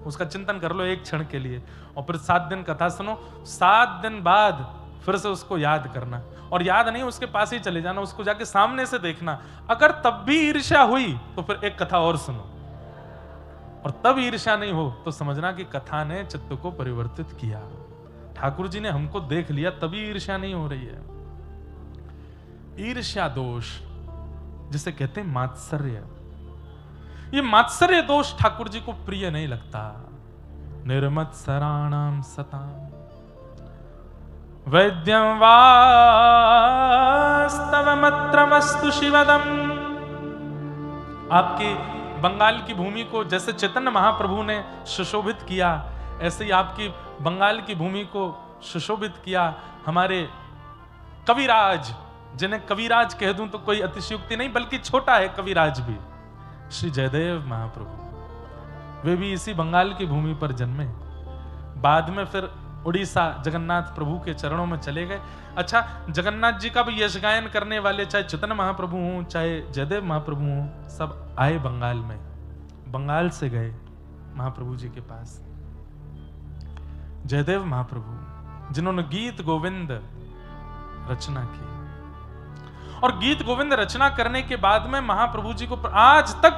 उसका चिंतन कर लो एक क्षण के लिए, और फिर 7 दिन कथा सुनो। 7 दिन बाद फिर से उसको याद करना, और याद नहीं उसके पास ही चले जाना, उसको जाके सामने से देखना। अगर तब भी ईर्ष्या हुई तो फिर एक कथा और सुनो, और तब ईर्ष्या नहीं हो तो समझना कि कथा ने चित्त को परिवर्तित किया। ठाकुर जी ने हमको देख लिया, तभी ईर्ष्या नहीं हो रही है। ईर्ष्या दोष जिसे कहते हैं मात्सर्य, ये मात्सर्य दोष ठाकुर जी को प्रिय नहीं लगता। निर्मत्सराणाम सताम वैद्यं वास्तवमत्रमस्तु शिवदम। आपकी बंगाल की भूमि को जैसे चैतन्य महाप्रभु ने सुशोभित किया, ऐसे ही आपकी बंगाल की भूमि को सुशोभित किया हमारे कविराज, जिन्हें कविराज कह दूं तो कोई अतिशयोक्ति नहीं, बल्कि छोटा है कविराज भी, श्री जयदेव महाप्रभु। वे भी इसी बंगाल की भूमि पर जन्मे, बाद में फिर उड़ीसा जगन्नाथ प्रभु के चरणों में चले गए। अच्छा, जगन्नाथ जी का भी यश गायन करने वाले चाहे चैतन्य महाप्रभु हों चाहे जयदेव महाप्रभु हों, सब आए बंगाल में, बंगाल से गए महाप्रभु जी के पास। जयदेव महाप्रभु जिन्होंने गीत गोविंद रचना की, और गीत गोविंद रचना करने के बाद में महाप्रभु जी को आज तक,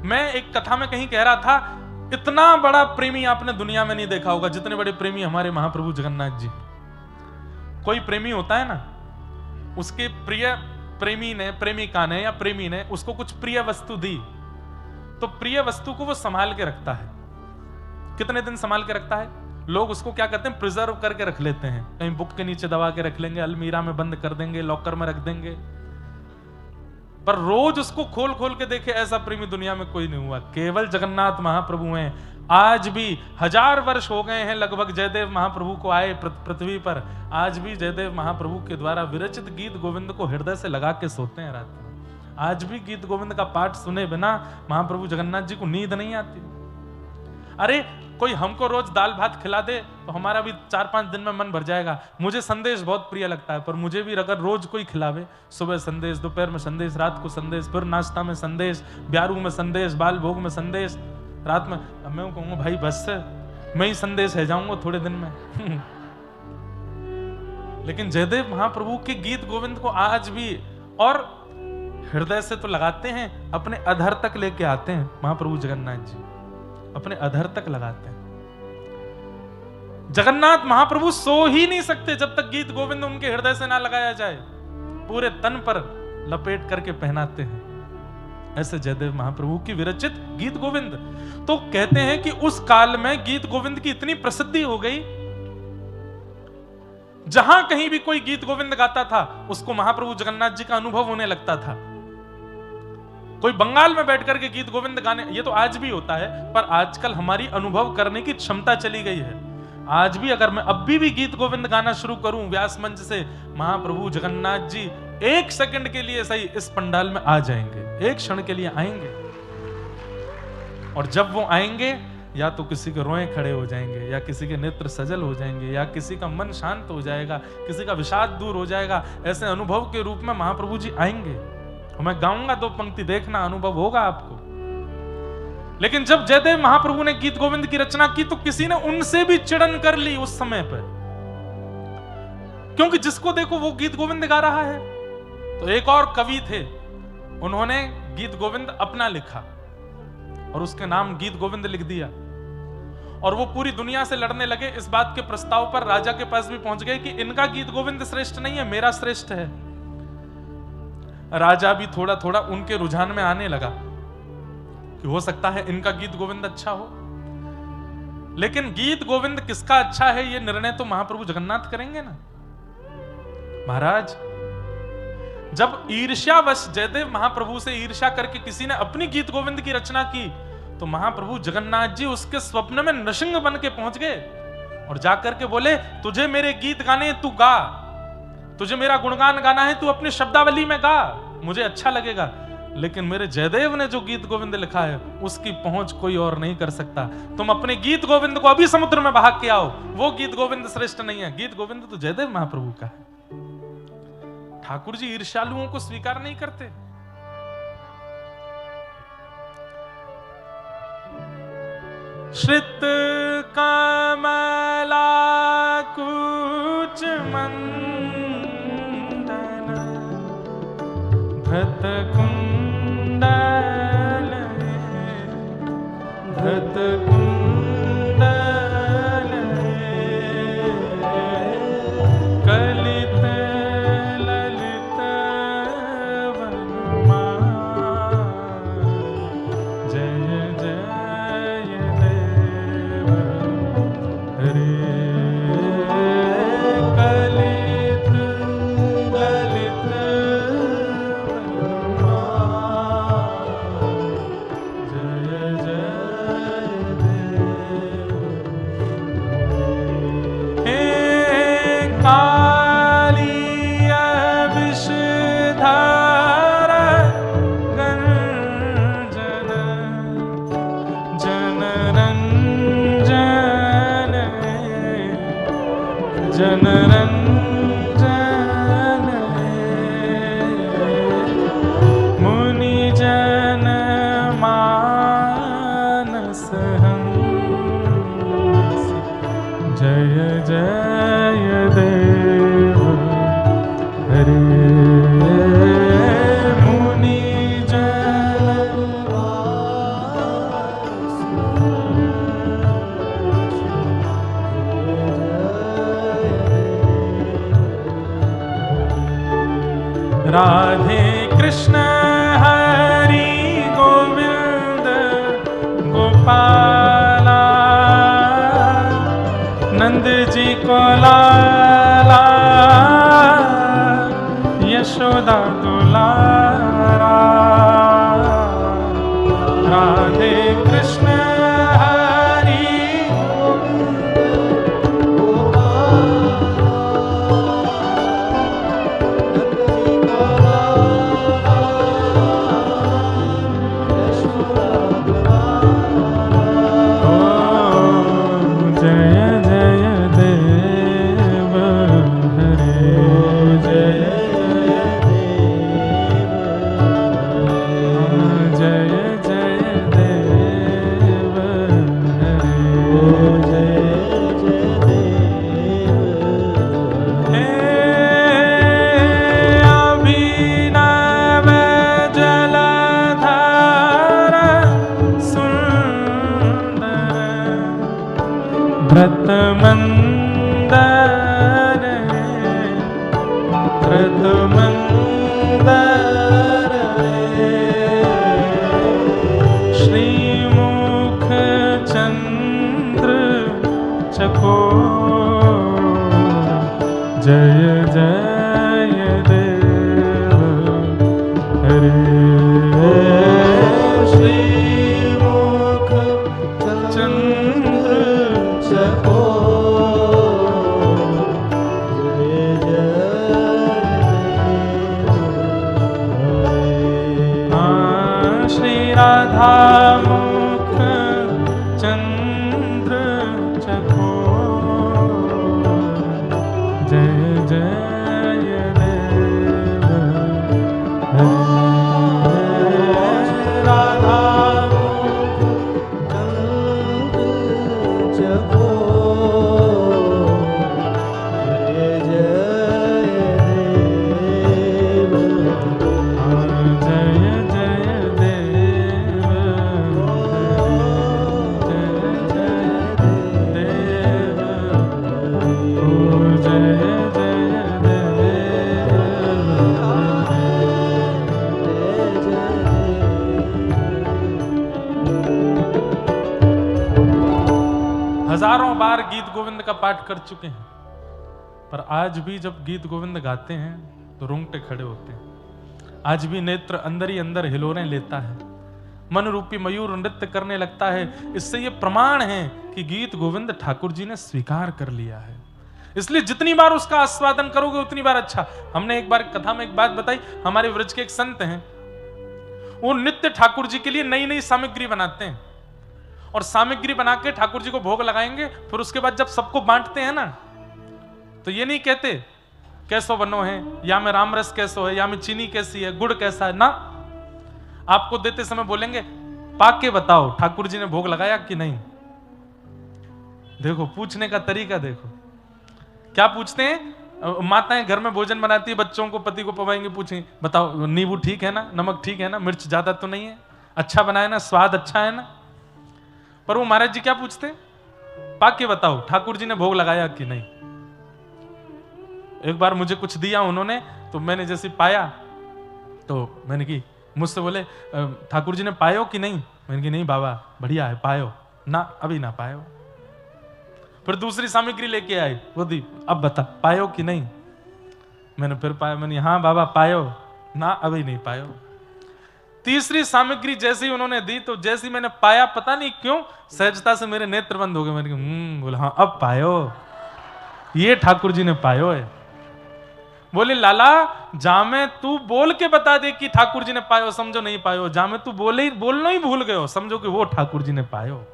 मैं एक कथा में कहीं कह रहा था, इतना बड़ा प्रेमी आपने दुनिया में नहीं देखा होगा जितने बड़े प्रेमी हमारे महाप्रभु जगन्नाथ जी। कोई प्रेमी होता है ना, उसके प्रिय प्रेमी ने, प्रेमिका ने या प्रेमी ने उसको कुछ प्रिय वस्तु दी, तो प्रिय वस्तु को वो संभाल के रखता है। कितने दिन संभाल के रखता है? लोग उसको क्या करते हैं, प्रिजर्व करके रख लेते हैं, कहीं बुक के नीचे दबा के रख लेंगे, अलमीरा में बंद कर देंगे, लॉकर में रख देंगे, पर रोज उसको खोल खोल के देखे ऐसा प्रेमी दुनिया में कोई नहीं हुआ। केवल जगन्नाथ महाप्रभु हैं। आज भी 1000 वर्ष हो गए हैं लगभग जयदेव महाप्रभु को आए पृथ्वी पर, आज भी जयदेव महाप्रभु के द्वारा विरचित गीत गोविंद को हृदय से लगा के सोते हैं रात में। आज भी गीत गोविंद का पाठ सुने बिना महाप्रभु जगन्नाथ जी को नींद नहीं आती। अरे कोई हमको रोज दाल भात खिला दे तो हमारा भी 4-5 दिन में मन भर जाएगा। मुझे संदेश बहुत प्रिय लगता है, पर मुझे भी अगर रोज कोई खिलावे, सुबह संदेश, दोपहर में संदेश, रात को संदेश, फिर नाश्ता में संदेश, ब्यारू में संदेश, बाल भोग में संदेश, रात में, अब मैं कहूंगा भाई बस मैं ही संदेश है जाऊंगा थोड़े दिन में। लेकिन जयदेव महाप्रभु के गीत गोविंद को आज भी, और हृदय से तो लगाते हैं, अपने अधर तक लेके आते हैं महाप्रभु जगन्नाथ जी, अपने अधर तक लगाते हैं। जगन्नाथ महाप्रभु सो ही नहीं सकते जब तक गीत गोविंद उनके हृदय से ना लगाया जाए, पूरे तन पर लपेट करके पहनाते हैं। ऐसे जयदेव महाप्रभु की विरचित गीत गोविंद। तो कहते हैं कि उस काल में गीत गोविंद की इतनी प्रसिद्धि हो गई, जहां कहीं भी कोई गीत गोविंद गाता था उसको महाप्रभु जगन्नाथ जी का अनुभव होने लगता था। कोई बंगाल में बैठ करके गीत गोविंद गाने, ये तो आज भी होता है, पर आजकल हमारी अनुभव करने की क्षमता चली गई है। आज भी अगर मैं अब भी गीत गोविंद गाना शुरू करूं व्यास मंच से, महाप्रभु जगन्नाथ जी एक सेकंड के लिए सही इस पंडाल में आ जाएंगे, एक क्षण के लिए आएंगे। और जब वो आएंगे, या तो किसी के रोए खड़े हो जाएंगे, या किसी के नेत्र सजल हो जाएंगे, या किसी का मन शांत हो जाएगा, किसी का विषाद दूर हो जाएगा। ऐसे अनुभव के रूप में महाप्रभु जी आएंगे। और मैं गाऊंगा 2 पंक्ति, देखना अनुभव होगा आपको। लेकिन जब जयदेव महाप्रभु ने गीत गोविंद की रचना की तो किसी ने उनसे भी चिड़न कर ली उस समय पर, क्योंकि जिसको देखो वो गीत गोविंद गा रहा है। तो एक और कवि थे, उन्होंने गीत गोविंद अपना लिखा और उसके नाम गीत गोविंद लिख दिया। और वो पूरी दुनिया से लड़ने लगे इस बात के प्रस्ताव पर, राजा के पास भी पहुंच गए कि इनका गीत गोविंद श्रेष्ठ नहीं है, मेरा श्रेष्ठ है। राजा भी थोड़ा थोड़ा उनके रुझान में आने लगा कि हो सकता है इनका गीत गोविंद अच्छा हो। लेकिन गीत गोविंद किसका अच्छा है ये निर्णय तो महाप्रभु जगन्नाथ करेंगे ना। महाराज, जब ईर्ष्यावश जयदेव महाप्रभु से ईर्ष्या करके किसी ने अपनी गीत गोविंद की रचना की, तो महाप्रभु जगन्नाथ जी उसके स्वप्न में नृसिंह बन के पहुंच गए और जाकर के बोले, तुझे मेरे गीत गाने, तू गा, तुझे मेरा गुणगान गाना है, तू अपनी शब्दावली में गा, मुझे अच्छा लगेगा। लेकिन मेरे जयदेव ने जो गीत गोविंद लिखा है उसकी पहुंच कोई और नहीं कर सकता। तुम अपने गीत गोविंद को अभी समुद्र में बहा के आओ, वो गीत गोविंद श्रेष्ठ नहीं है। गीत गोविंद तो जयदेव महाप्रभु का है। ठाकुर जी ईर्ष्यालुओं को स्वीकार नहीं करते। श्रित कमला कुच मंदन धत कुंडल धत कुंडल कलित ललित वनमाल जय जय देव हरे। कलित ललित राधे कृष्ण हरि गोविंद गोपाला नंद जी को लाला यशोदा दुलारा। राधे कृष्ण व्रत मंदर व्रत मंदर जय जय देव हरे श्री मुख चंद्र चकोर जय जय श्री राधा मुख चंद्र चकोर जय जय देव राधा हजारों बार गीत गोविंद का पाठ कर चुके हैं, पर आज भी जब गीत गोविंद गाते हैं तो रोंगटे खड़े होते हैं। आज भी नेत्र अंदर ही अंदर हिलोरें लेता है, मन रूपी मयूर नृत्य करने लगता है। इससे ये प्रमाण है कि गीत गोविंद ठाकुर जी ने स्वीकार कर लिया है। इसलिए जितनी बार उसका आस्वादन करोगे उतनी बार अच्छा। हमने एक बार कथा में एक बात बताई, हमारे व्रज के एक संत हैं, वो नित्य ठाकुर जी के लिए नई नई सामग्री बनाते हैं और सामग्री बना के ठाकुर जी को भोग लगाएंगे। फिर उसके बाद जब सबको बांटते हैं ना, तो ये नहीं कहते कैसो बनो है, या में राम रस कैसो है, या में चीनी कैसी है, गुड़ कैसा है ना। आपको देते समय बोलेंगे पाके बताओ ठाकुर जी ने भोग लगाया कि नहीं। देखो पूछने का तरीका देखो, क्या पूछते हैं। माताएं घर में भोजन बनाती है, बच्चों को पति को पवाएंगे, पूछेंगे बताओ नींबू ठीक है ना, नमक ठीक है ना, मिर्च ज्यादा तो नहीं है, अच्छा बनाया ना, स्वाद अच्छा है ना। पर वो महाराज जी क्या पूछते हैं, पाके बताओ ठाकुर जी ने भोग लगाया कि नहीं। एक बार मुझे कुछ दिया उन्होंने, तो मैंने जैसे पाया तो मैंने की, मुझसे बोले ठाकुर जी ने पायो कि नहीं। मैंने की नहीं बाबा बढ़िया है, पायो ना, अभी ना पायो। फिर दूसरी सामग्री लेके आए, वो दी, अब बता पायो कि नहीं। मैंने फिर पाया, मैंने हाँ बाबा पायो ना, अभी नहीं पायो। तीसरी सामग्री जैसे ही उन्होंने दी, तो जैसे ही मैंने पाया, पता नहीं क्यों सहजता से मेरे नेत्र बंद हो गए। मैंने कहा बोला हाँ अब पायो, ये ठाकुर जी ने पायो है। बोले लाला जामे तू बोल के बता दे कि ठाकुर जी ने पायो, समझो नहीं पायो। जामे तू बोलना ही भूल गए हो, समझो कि वो ठाकुर जी ने पायो।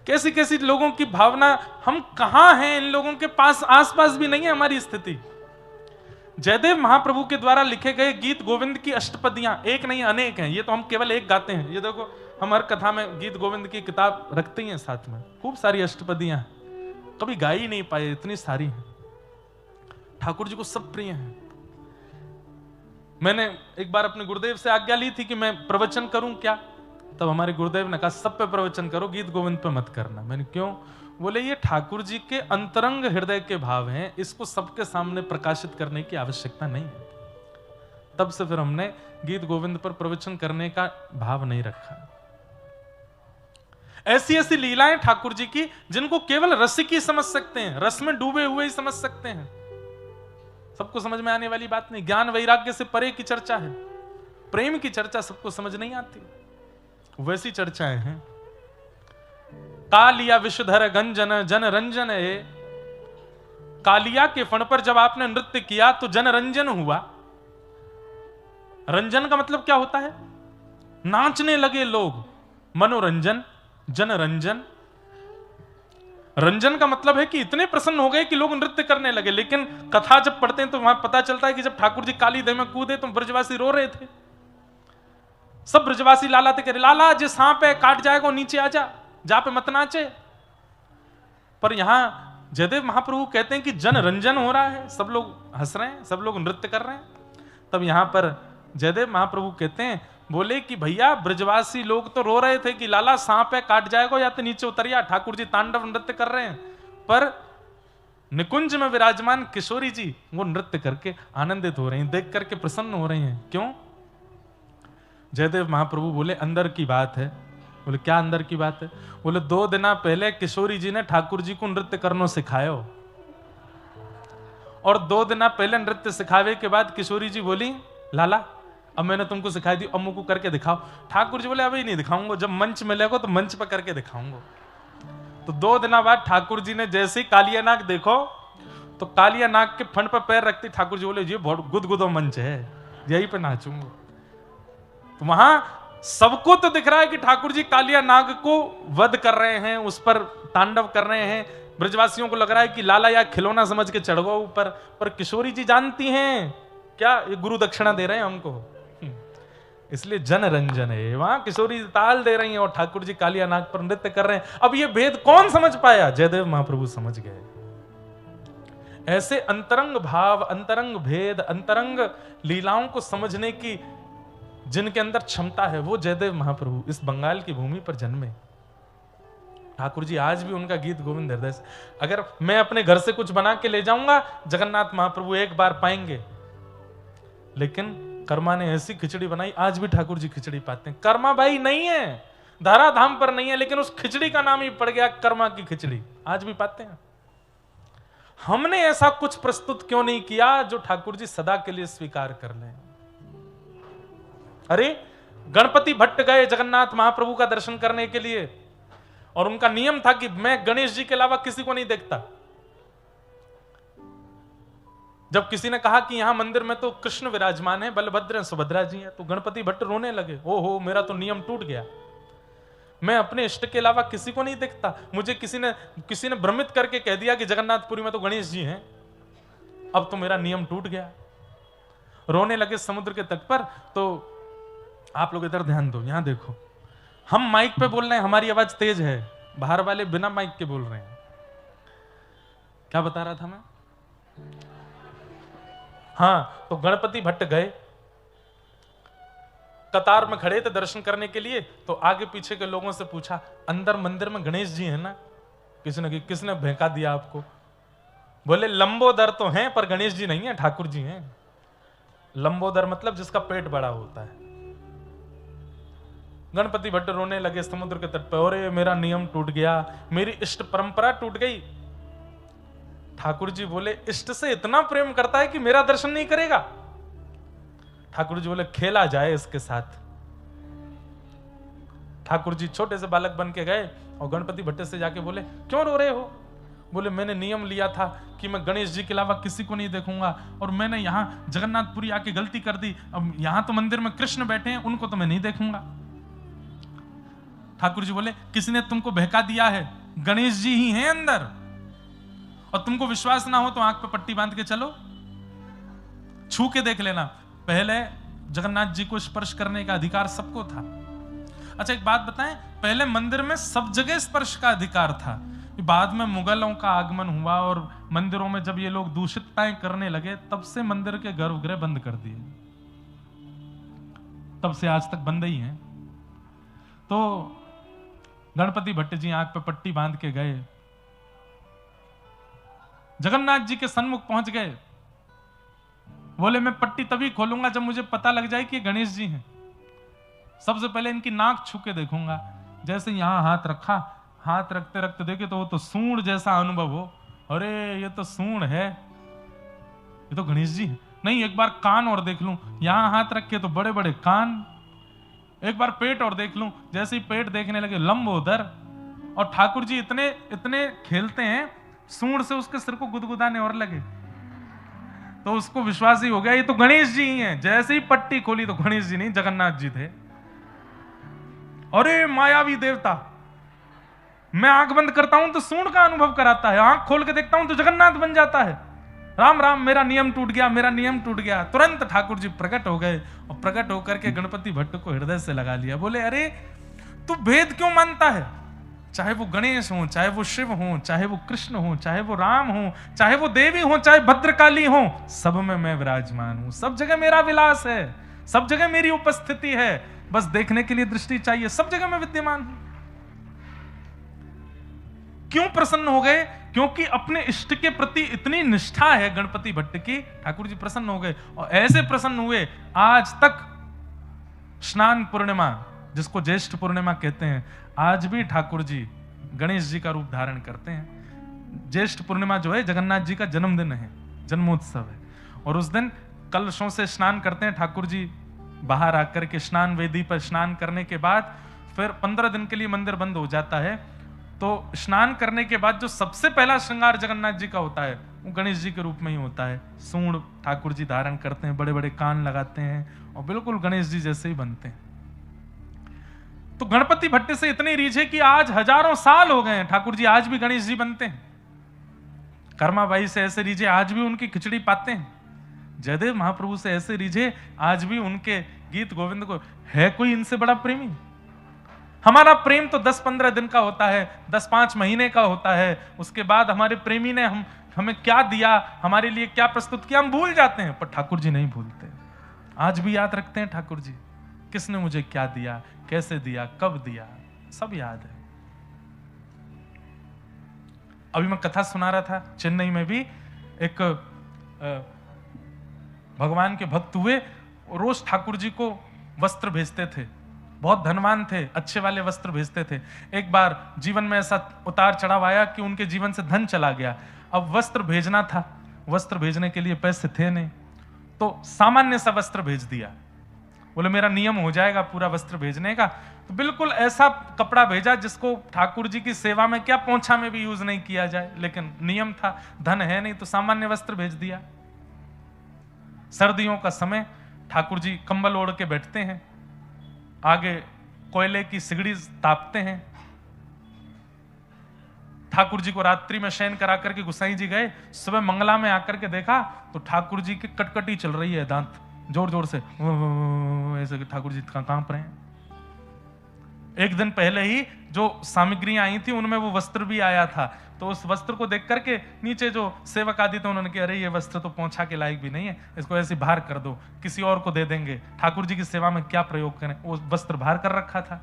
कैसी कैसी लोगों की भावना, हम कहां हैं, इन लोगों के पास आसपास भी नहीं है हमारी स्थिति। जयदेव महाप्रभु के द्वारा लिखे गए गीत गोविंद की अष्टपदियां एक नहीं अनेक हैं। ये तो हम केवल एक गाते हैं। ये देखो हम हर कथा में गीत गोविंद की किताब रखते हैं साथ में, खूब सारी अष्टपदियां, कभी गा ही नहीं पाए, इतनी सारी हैं। ठाकुर जी को सब प्रिय हैं। मैंने एक बार अपने गुरुदेव से आज्ञा ली थी कि मैं प्रवचन करूं क्या, तब हमारे गुरुदेव ने कहा सब पे प्रवचन करो, गीत गोविंद पे मत करना। मैंने क्यों? बोले ये ठाकुर जी के अंतरंग हृदय के भाव हैं, इसको सबके सामने प्रकाशित करने की आवश्यकता नहीं है। तब से फिर हमने गीत गोविंद पर प्रवचन करने का भाव नहीं रखा। ऐसी ऐसी लीलाएं ठाकुर जी की जिनको केवल रसिक ही समझ सकते हैं, रस में डूबे हुए ही समझ सकते हैं। सबको समझ में आने वाली बात नहीं। ज्ञान वैराग्य से परे की चर्चा है, प्रेम की चर्चा सबको समझ नहीं आती। वैसी चर्चाएं हैं। कालिया विषधर गंजन जन रंजन है। कालिया के फण पर जब आपने नृत्य किया तो जन रंजन हुआ। रंजन का मतलब क्या होता है? नाचने लगे लोग, मनोरंजन, जन रंजन। रंजन का मतलब है कि इतने प्रसन्न हो गए कि लोग नृत्य करने लगे। लेकिन कथा जब पढ़ते हैं तो वहां पता चलता है कि जब ठाकुर जी काली देह में कूदे तो ब्रजवासी रो रहे थे। सब ब्रजवासी लालाते करे, लाला जे सांप है काट जाएगा, नीचे आ जा, जा पे मत नाचे। पर यहां जयदेव महाप्रभु कहते हैं कि जन रंजन हो रहा है, सब लोग हंस रहे हैं, सब लोग नृत्य कर रहे हैं। तब यहां पर जयदेव महाप्रभु कहते हैं, बोले कि भैया ब्रजवासी लोग तो रो रहे थे कि लाला सांप है काट जाएगा या तो नीचे उतरिया, ठाकुर जी तांडव नृत्य कर रहे हैं। पर निकुंज में विराजमान किशोरी जी वो नृत्य करके आनंदित हो रही हैं, देख करके प्रसन्न हो रही हैं। क्यों? जयदेव महाप्रभु बोले अंदर की बात है, बोले क्या अंदर की बात है? बोले 2 दिन पहले किशोरी जी ने ठाकुर जी को नृत्य करनो सिखायो, और 2 दिन पहले नृत्य सिखावे के बाद किशोरी जी बोली लाला अब मैंने तुमको सिखाई दी, अब मुझको करके दिखाओ। ठाकुर जी बोले अभी नहीं दिखाऊंगा, जब मंच मिलेगा तो मंच पर करके दिखाऊंगा। तो 2 दिन बाद ठाकुर जी ने जैसे ही कालिया नाग देखो तो कालिया नाग के फंड पर पैर रखते ठाकुर जी बोले ये बहुत गुदगुदो मंच है, यही पे नाचूंगा। तो वहां सबको तो दिख रहा है कि ठाकुर जी कालिया नाग को वध कर रहे हैं, उस पर तांडव कर रहे हैं। ब्रजवासियों को लग रहा है कि लाला या खिलौना समझ के चढ़ गो ऊपर, पर किशोरी जी जानती हैं क्या ये गुरु दक्षिणा दे रहे हैं हमको, इसलिए जन रंजन है। वहां किशोरी ताल दे रही हैं और ठाकुर जी कालिया नाग पर नृत्य कर रहे हैं। अब ये भेद कौन समझ पाया? जयदेव महाप्रभु समझ गए। ऐसे अंतरंग भाव, अंतरंग भेद, अंतरंग लीलाओं को समझने की जिनके अंदर क्षमता है वो जयदेव महाप्रभु इस बंगाल की भूमि पर जन्मे। ठाकुर जी आज भी उनका गीत गोविंद हृदय से, अगर मैं अपने घर से कुछ बना के ले जाऊंगा जगन्नाथ महाप्रभु एक बार पाएंगे, लेकिन कर्मा ने ऐसी खिचड़ी बनाई, आज भी ठाकुर जी खिचड़ी पाते हैं। कर्मा भाई नहीं है, धारा धाम पर नहीं है, लेकिन उस खिचड़ी का नाम ही पड़ गया कर्मा की खिचड़ी, आज भी पाते हैं। हमने ऐसा कुछ प्रस्तुत क्यों नहीं किया जो ठाकुर जी सदा के लिए स्वीकार कर लें? अरे गणपति भट्ट गए जगन्नाथ महाप्रभु का दर्शन करने के लिए, और उनका नियम था कि मैं गणेश जी के अलावा किसी को नहीं देखता। जब किसी ने कहा कि यहां मंदिर में तो कृष्ण विराजमान है, बलभद्र सुभद्रा जी हैं, तो गणपति भट्ट रोने लगे, ओहो मेरा तो नियम टूट गया, मैं अपने इष्ट के अलावा किसी को नहीं देखता। मुझे किसी ने भ्रमित करके कह दिया कि जगन्नाथपुरी में तो गणेश जी हैं, अब तो मेरा नियम टूट गया। रोने लगे समुद्र के तट पर। तो आप लोग इधर ध्यान दो, यहां देखो, हम माइक पे बोल रहे हैं, हमारी आवाज तेज है, बाहर वाले बिना माइक के बोल रहे हैं। क्या बता रहा था मैं? हाँ, तो गणपति भट्ट गए, कतार में खड़े थे दर्शन करने के लिए, तो आगे पीछे के लोगों से पूछा अंदर मंदिर में गणेश जी है ना? किसने भेंका दिया आपको? बोले लंबोदर तो हैं पर गणेश जी नहीं है, ठाकुर जी हैं। लंबोदर मतलब जिसका पेट बड़ा होता है। गणपति भट्ट रोने लगे समुद्र के तट पर, अरे मेरा नियम टूट गया, मेरी इष्ट परंपरा टूट गई। ठाकुर जी बोले इष्ट से इतना प्रेम करता है कि मेरा दर्शन नहीं करेगा? ठाकुर जी बोले खेला जाए इसके साथ। ठाकुर जी छोटे से बालक बन के गए और गणपति भट्ट से जाके बोले क्यों रो रहे हो? बोले मैंने नियम लिया था कि मैं गणेश जी के अलावा किसी को नहीं देखूंगा, और मैंने यहां जगन्नाथपुरी आके गलती कर दी, अब यहां तो मंदिर में कृष्ण बैठे हैं, उनको तो मैं नहीं देखूंगा। ठाकुर जी बोले किसी ने तुमको बहका दिया है, गणेश जी ही हैं अंदर, और तुमको विश्वास ना हो तो आंख पे पट्टी बांध के चलो, छू के देख लेना। पहले जगन्नाथ जी को स्पर्श करने का अधिकार सबको था। अच्छा एक बात बताएं, पहले मंदिर में सब जगह स्पर्श का अधिकार था, बाद में मुगलों का आगमन हुआ और मंदिरों में जब ये लोग दूषितताएं करने लगे, तब से मंदिर के गर्भगृह बंद कर दिए, तब से आज तक बंद ही हैं। तो गणपति भट्ट जी आंख पे पट्टी बांध के गए, जगन्नाथ जी के सन्मुख पहुंच गए, बोले मैं पट्टी तभी खोलूंगा जब मुझे पता लग जाए कि ये गणेश जी हैं। सबसे पहले इनकी नाक छू के देखूंगा। जैसे यहां हाथ रखा, हाथ रखते रखते देखे तो वो तो सूंड जैसा अनुभव हो, अरे ये तो सूंड है, ये तो गणेश जी है। नहीं, एक बार कान और देख लूं, यहां हाथ रखे तो बड़े बड़े कान। एक बार पेट और देख लूं, जैसे ही पेट देखने लगे लंबोदर। और ठाकुर जी इतने इतने खेलते हैं, सूंड से उसके सिर को गुदगुदाने और लगे, तो उसको विश्वास ही हो गया ये तो गणेश जी ही हैं। जैसे ही पट्टी खोली तो गणेश जी नहीं, जगन्नाथ जी थे। अरे मायावी देवता, मैं आंख बंद करता हूं तो सूंड का अनुभव कराता है, आंख खोल के देखता हूं तो जगन्नाथ बन जाता है। राम राम, मेरा नियम टूट गया, मेरा नियम टूट गया। तुरंत ठाकुर जी प्रकट हो गए और प्रकट होकर के गणपति भट्ट को हृदय से लगा लिया। बोले अरे तू भेद क्यों मानता है? चाहे वो गणेश हो, चाहे वो शिव हो, चाहे वो कृष्ण हो, चाहे वो राम हो, चाहे वो देवी हो, चाहे भद्रकाली हो, सब में मैं विराजमान हूं, सब जगह मेरा विलास है, सब जगह मेरी उपस्थिति है, बस देखने के लिए दृष्टि चाहिए, सब जगह मैं विद्यमान हूं। क्यों प्रसन्न हो गए? क्योंकि अपने इष्ट के प्रति इतनी निष्ठा है गणपति भट्ट की, ठाकुर जी प्रसन्न हो गए। और ऐसे प्रसन्न हुए आज तक स्नान पूर्णिमा जिसको ज्येष्ठ पूर्णिमा कहते हैं, आज भी ठाकुर जी गणेश जी का रूप धारण करते हैं। ज्येष्ठ पूर्णिमा जो है जगन्नाथ जी का जन्मदिन है, जन्मोत्सव है, और उस दिन कलशों से स्नान करते हैं ठाकुर जी। बाहर आकर के स्नान वेदी पर स्नान करने के बाद फिर 15 दिन के लिए मंदिर बंद हो जाता है। तो स्नान करने के बाद जो सबसे पहला श्रृंगार जगन्नाथ जी का होता है वो गणेश जी के रूप में ही होता है। सूंड ठाकुर जी धारण करते हैं, बड़े बड़े कान लगाते हैं और बिल्कुल गणेश जी जैसे ही बनते हैं। तो गणपति भट्ट से इतनी रीझ है कि आज हजारों साल हो गए हैं, ठाकुर जी आज भी गणेश जी बनते हैं। कर्माबाई से ऐसे रीझे, आज भी उनकी खिचड़ी पाते हैं। जयदेव महाप्रभु से ऐसे रीझे, आज भी उनके गीत गोविंद को। है कोई इनसे बड़ा प्रेमी? हमारा प्रेम तो 10-15 दिन का होता है, 10-5 महीने का होता है। उसके बाद हमारे प्रेमी ने हमें क्या दिया, हमारे लिए क्या प्रस्तुत किया, हम भूल जाते हैं। पर ठाकुर जी नहीं भूलते, आज भी याद रखते हैं ठाकुर जी। किसने मुझे क्या दिया, कैसे दिया, कब दिया, सब याद है। अभी मैं कथा सुना रहा था, चेन्नई में भी एक भगवान के भक्त हुए, रोज ठाकुर जी को वस्त्र भेजते थे। बहुत धनवान थे, अच्छे वाले वस्त्र भेजते थे। एक बार जीवन में ऐसा उतार चढ़ाव आया कि उनके जीवन से धन चला गया। अब वस्त्र भेजना था, वस्त्र भेजने के लिए पैसे थे नहीं, तो सामान्य सा वस्त्र भेज दिया। बोले मेरा नियम हो जाएगा पूरा वस्त्र भेजने का। तो बिल्कुल ऐसा कपड़ा भेजा जिसको ठाकुर जी की सेवा में क्या पोंछा में भी यूज नहीं किया जाए, लेकिन नियम था, धन है नहीं तो सामान्य वस्त्र भेज दिया। सर्दियों का समय, ठाकुर जी कंबल ओढ़ के बैठते हैं, आगे कोयले की सिगड़ी तापते हैं। ठाकुर जी को रात्रि में शयन करा करके गुसाई जी गए। सुबह मंगला में आकर के देखा तो ठाकुर जी की कटकटी चल रही है, दांत जोर जोर से ऐसे ठाकुर जी कांप रहे हैं। एक दिन पहले ही जो सामग्रियां आई थी उनमें वो वस्त्र भी आया था। तो उस वस्त्र को देख करके नीचे जो सेवक आदि थे उन्होंने कहा, अरे ये वस्त्र तो पोंछा के लायक भी नहीं है, इसको ऐसे बाहर कर दो, किसी और को दे देंगे, ठाकुर जी की सेवा में क्या प्रयोग करें। वो वस्त्र बाहर कर रखा था।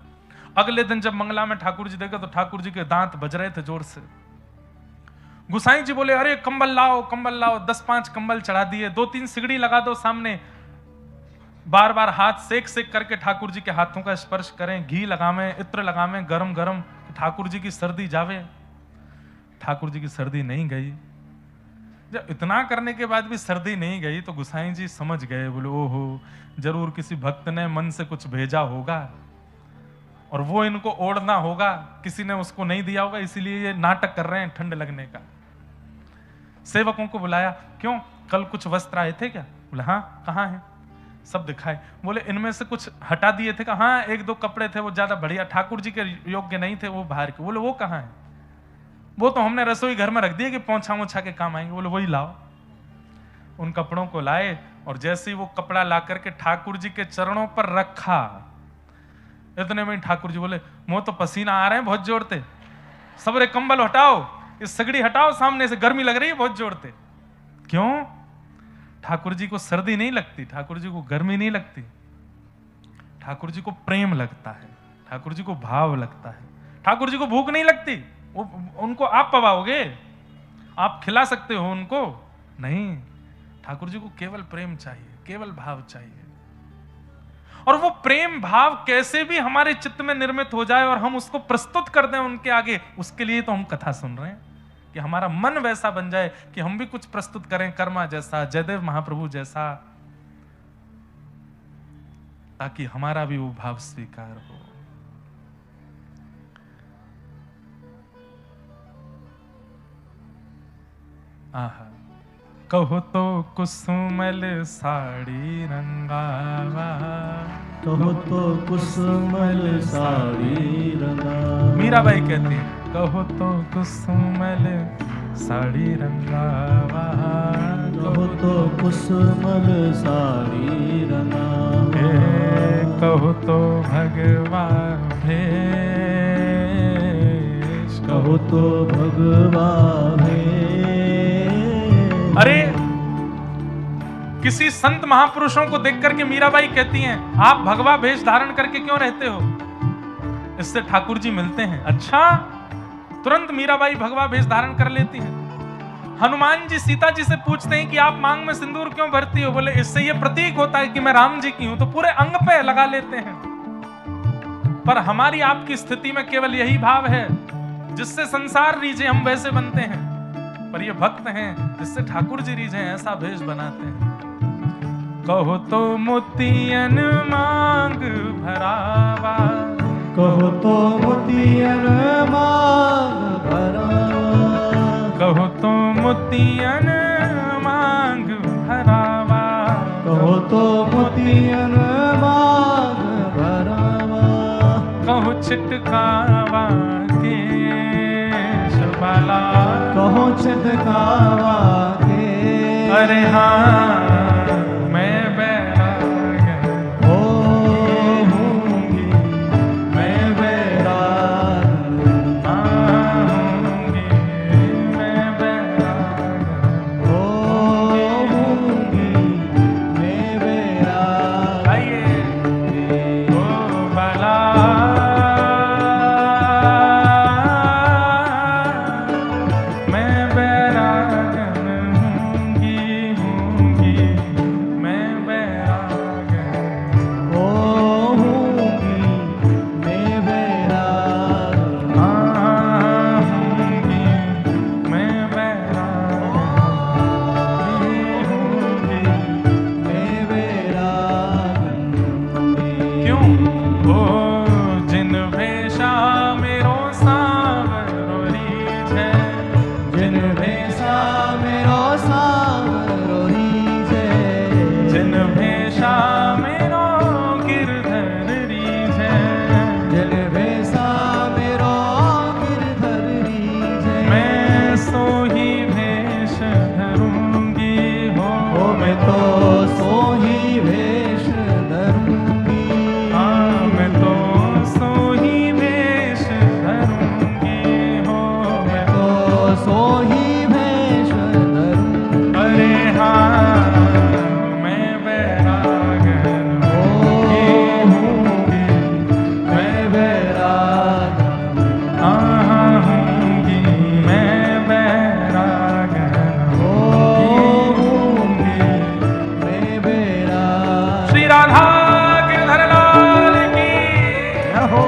अगले दिन जब मंगला में ठाकुर जी देखे तो ठाकुर जी के दांत बज रहे थे जोर से। गुसाई जी बोले, अरे कंबल लाओ, कंबल लाओ। 10-5 कंबल चढ़ा दिए, 2-3 सिगड़ी लगा दो सामने, बार बार हाथ सेक सेक करके ठाकुर जी के हाथों का स्पर्श करें, घी लगावें, इत्र लगावें गरम गरम, ठाकुर जी की सर्दी जावे। ठाकुर जी की सर्दी नहीं गई। जब इतना करने के बाद भी सर्दी नहीं गई तो गुसाई जी समझ गए, बोले ओहो जरूर किसी भक्त ने मन से कुछ भेजा होगा और वो इनको ओढ़ना होगा, किसी ने उसको नहीं दिया होगा, इसीलिए ये नाटक कर रहे हैं ठंड लगने का। सेवकों को बुलाया, क्यों कल कुछ वस्त्र आए थे क्या? बोले हाँ, कहाँ है? सब दिखाए। बोले इनमें से कुछ हटा दिए थे? हाँ 1-2 कपड़े थे वो ज्यादा बढ़िया ठाकुर जी के योग्य नहीं थे, वो बाहर के। बोले वो कहाँ है? वो तो हमने रसोई घर में रख दिए कि पोंछा मोछा के काम आएंगे। बोले वही लाओ। उन कपड़ों को लाए और जैसे ही वो कपड़ा ला करके ठाकुर जी के चरणों पर रखा, इतने में ठाकुर जी बोले मुंह तो पसीना आ रहे हैं बहुत जोरते, सबरे कंबल हटाओ, इस सगड़ी हटाओ सामने से, गर्मी लग रही है बहुत जोरते। क्यों? ठाकुर जी को सर्दी नहीं लगती, ठाकुर जी को गर्मी नहीं लगती, ठाकुर जी को प्रेम लगता है, ठाकुर जी को भाव लगता है, ठाकुर जी को भूख नहीं लगती। उनको आप पवाओगे, आप खिला सकते हो उनको? नहीं, ठाकुर जी को केवल प्रेम चाहिए, केवल भाव चाहिए। और वो प्रेम भाव कैसे भी हमारे चित्त में निर्मित हो जाए और हम उसको प्रस्तुत कर दें उनके आगे, उसके लिए तो हम कथा सुन रहे हैं कि हमारा मन वैसा बन जाए कि हम भी कुछ प्रस्तुत करें, कर्मा जैसा, जयदेव महाप्रभु जैसा, ताकि हमारा भी वो भाव स्वीकार हो। आहा, कहो तो कुसुमल साड़ी रंगावा, कहो तो कुसुमल साड़ी रंगावा। मीराबाई कहती है, कहो तो कुसुमल साड़ी रंगावा, कहो तो कुसुमल साड़ी रंगावा, कहो तो भगवा भेष, कहो तो भगवा भेष। अरे किसी संत महापुरुषों को देख करके मीराबाई कहती हैं, आप भगवा भेष धारण करके क्यों रहते हो? इससे ठाकुर जी मिलते हैं। अच्छा, तुरंत मीराबाई भगवा भेष धारण कर लेती हैं। हनुमान जी सीता जी से पूछते हैं कि आप मांग में सिंदूर क्यों भरती हो? बोले इससे ये प्रतीक होता है कि मैं राम जी की हूं, तो पूरे अंग पे लगा लेते हैं। पर हमारी आपकी स्थिति में केवल यही भाव है, जिससे संसार रीझे हम वैसे बनते हैं, पर ये भक्त हैं जिससे ठाकुर जी रीझे ऐसा भेष बनाते हैं। कहो तो मोतियन मांग भरावा, कहो तो मोतियन मांग भरावा, कहो तो मोतियन मांग भरावा, कहो तो मोतियन मांग भरावा, कहो छिटकावा केश बाला, कहो छिटकावा के। अरे हाँ मैं बैराग होऊंगी, मैं बैराग होंगी, मैं बैराग होऊंगी, मैं बैराग। आइए ओ बाला मैं बैरागन होंगी, होंगी मैं बैरागन होऊंगी, मैं बैराग होंगी, मैं बैरागन होंगी। मैं बैराग क्यों ओ जिन भेषा मेरो सावरो रीझ है, जिन भेषा मेरो सावरो रीझ है, जिन भेषा मेरो गिरधर रीझ है, जिन भेषा मेरो गिरधर रीझ है। मैं सोही भेष धरूंगी हो, मैं तो सोही भेष धरूंगी, हाँ मैं तो सोही भेष धरूंगी हो, मैं तो सोही भेष धरूंगी। अरे हाँ मैं बैरागन होंगी, मैं बैराग हाँ होंगी, मैं बैरागन होऊंगी, मैं बैराग। श्री राधा गिरधर लाल की जय हो।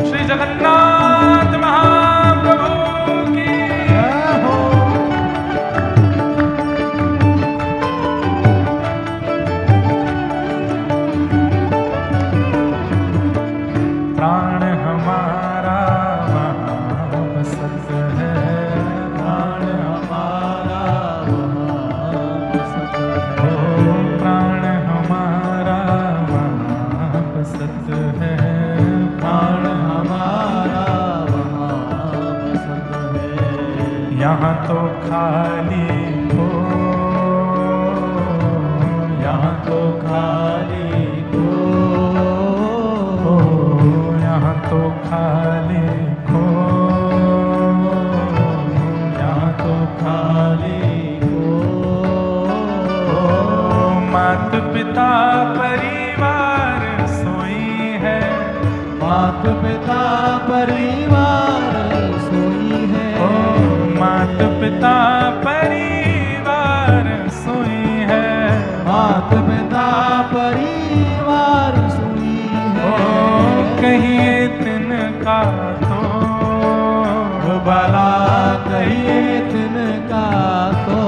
श्री जगन्नाथ महाप्रभु की जय हो। प्राण हमारा वहाँ बसत है, प्राण हमारा वहाँ बसत ओ है, प्राण हमारा वहाँ बसत है, प्राण हमारा वहाँ बसत है। यहाँ तो खाली हो, यहाँ तो खाली को, यहाँ तो खाली हो, यहाँ तो खाली को। मात पिता परिवार सोई है, मात पिता परिवार सोई है, मात पिता परिवार सोई है, मात पिता परिवार सोई है। कहिए तिनका तो भला कहिए तिनका तो,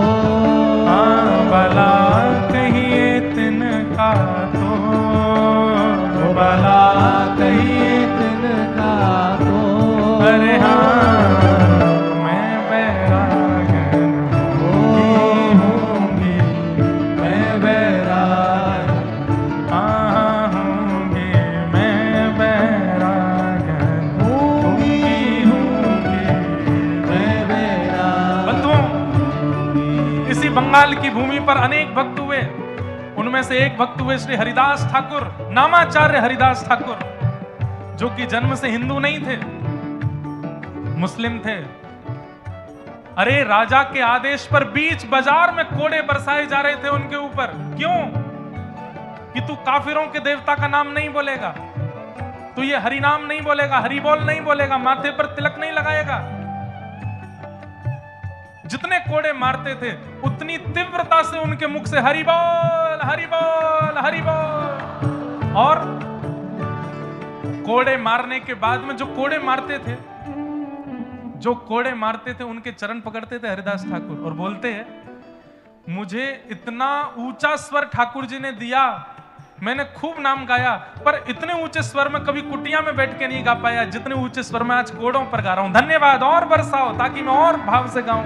हाँ भला कहिए तिनका तो, भला कहिए तिनका तो। अरे हाँ मैं बैरागन होऊंगी, मैं बैराग हाँ होंगी, मैं बैरागन होऊंगी, मैं बैराग। बंधुओं, इसी बंगाल की भूमि पर अनेक भक्त हुए। उनमें से एक भक्त हुए श्री हरिदास ठाकुर, नामाचार्य हरिदास ठाकुर, जो कि जन्म से हिंदू नहीं थे, मुस्लिम थे। अरे राजा के आदेश पर बीच बाजार में कोड़े बरसाए जा रहे थे उनके ऊपर। क्यों? कि तू काफिरों के देवता का नाम नहीं बोलेगा, तू ये हरि नाम नहीं बोलेगा, हरि बोल नहीं बोलेगा, माथे पर तिलक नहीं लगाएगा। जितने कोड़े मारते थे उतनी तीव्रता से उनके मुख से हरि बोल हरि बोल हरि बोल। और कोड़े मारने के बाद में जो कोड़े मारते थे उनके चरण पकड़ते थे हरिदास ठाकुर और बोलते हैं, मुझे इतना ऊंचा स्वर ठाकुर जी ने दिया, मैंने खूब नाम गाया, पर इतने ऊंचे स्वर में कभी कुटिया में बैठ के नहीं गा पाया जितने ऊंचे स्वर में आज कोड़ों पर गा रहा हूं। धन्यवाद, और बरसाओ ताकि मैं और भाव से गाऊं।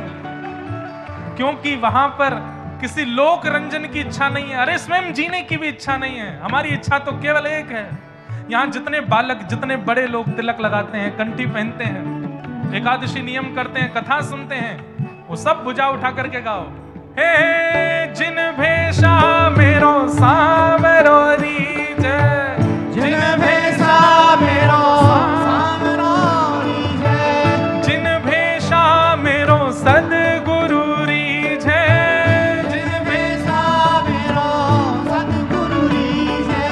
क्योंकि वहां पर किसी लोक रंजन की इच्छा नहीं है, अरे स्वयं जीने की भी इच्छा नहीं है। हमारी इच्छा तो केवल एक है। यहां जितने बालक, जितने बड़े लोग तिलक लगाते हैं, कंठी पहनते हैं, एकादशी नियम करते हैं, कथा सुनते हैं, वो सब भुजा उठा करके गाओ, हे जिन भेषा मेरो सावरो रीजे, जिन भेषा मेरो सावरो रीजे, जिन भेषा मेरो सद्गुरु रीजे, जिन भेषा मेरो सद्गुरु रीजे,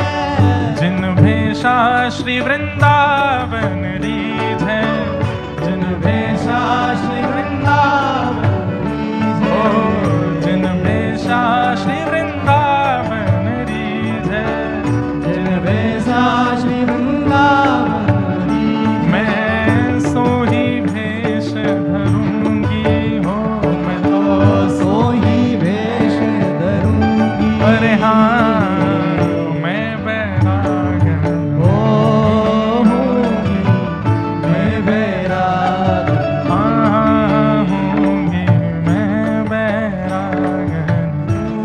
जिन भेषा श्री वृंदावन रीजे, जिन भेषा श्री वृंदावन जिन भेषा श्री वृंदावन रीजे, जिन भेषा श्री वृंदावन रीजे, मैं सो ही भेष धरूंगी हो, मैं तो सो ही भेष धरूंगी। अरे हाँ, मैं बैरागन होऊंगी, मैं बैरागन होंगी, मैं बैरागन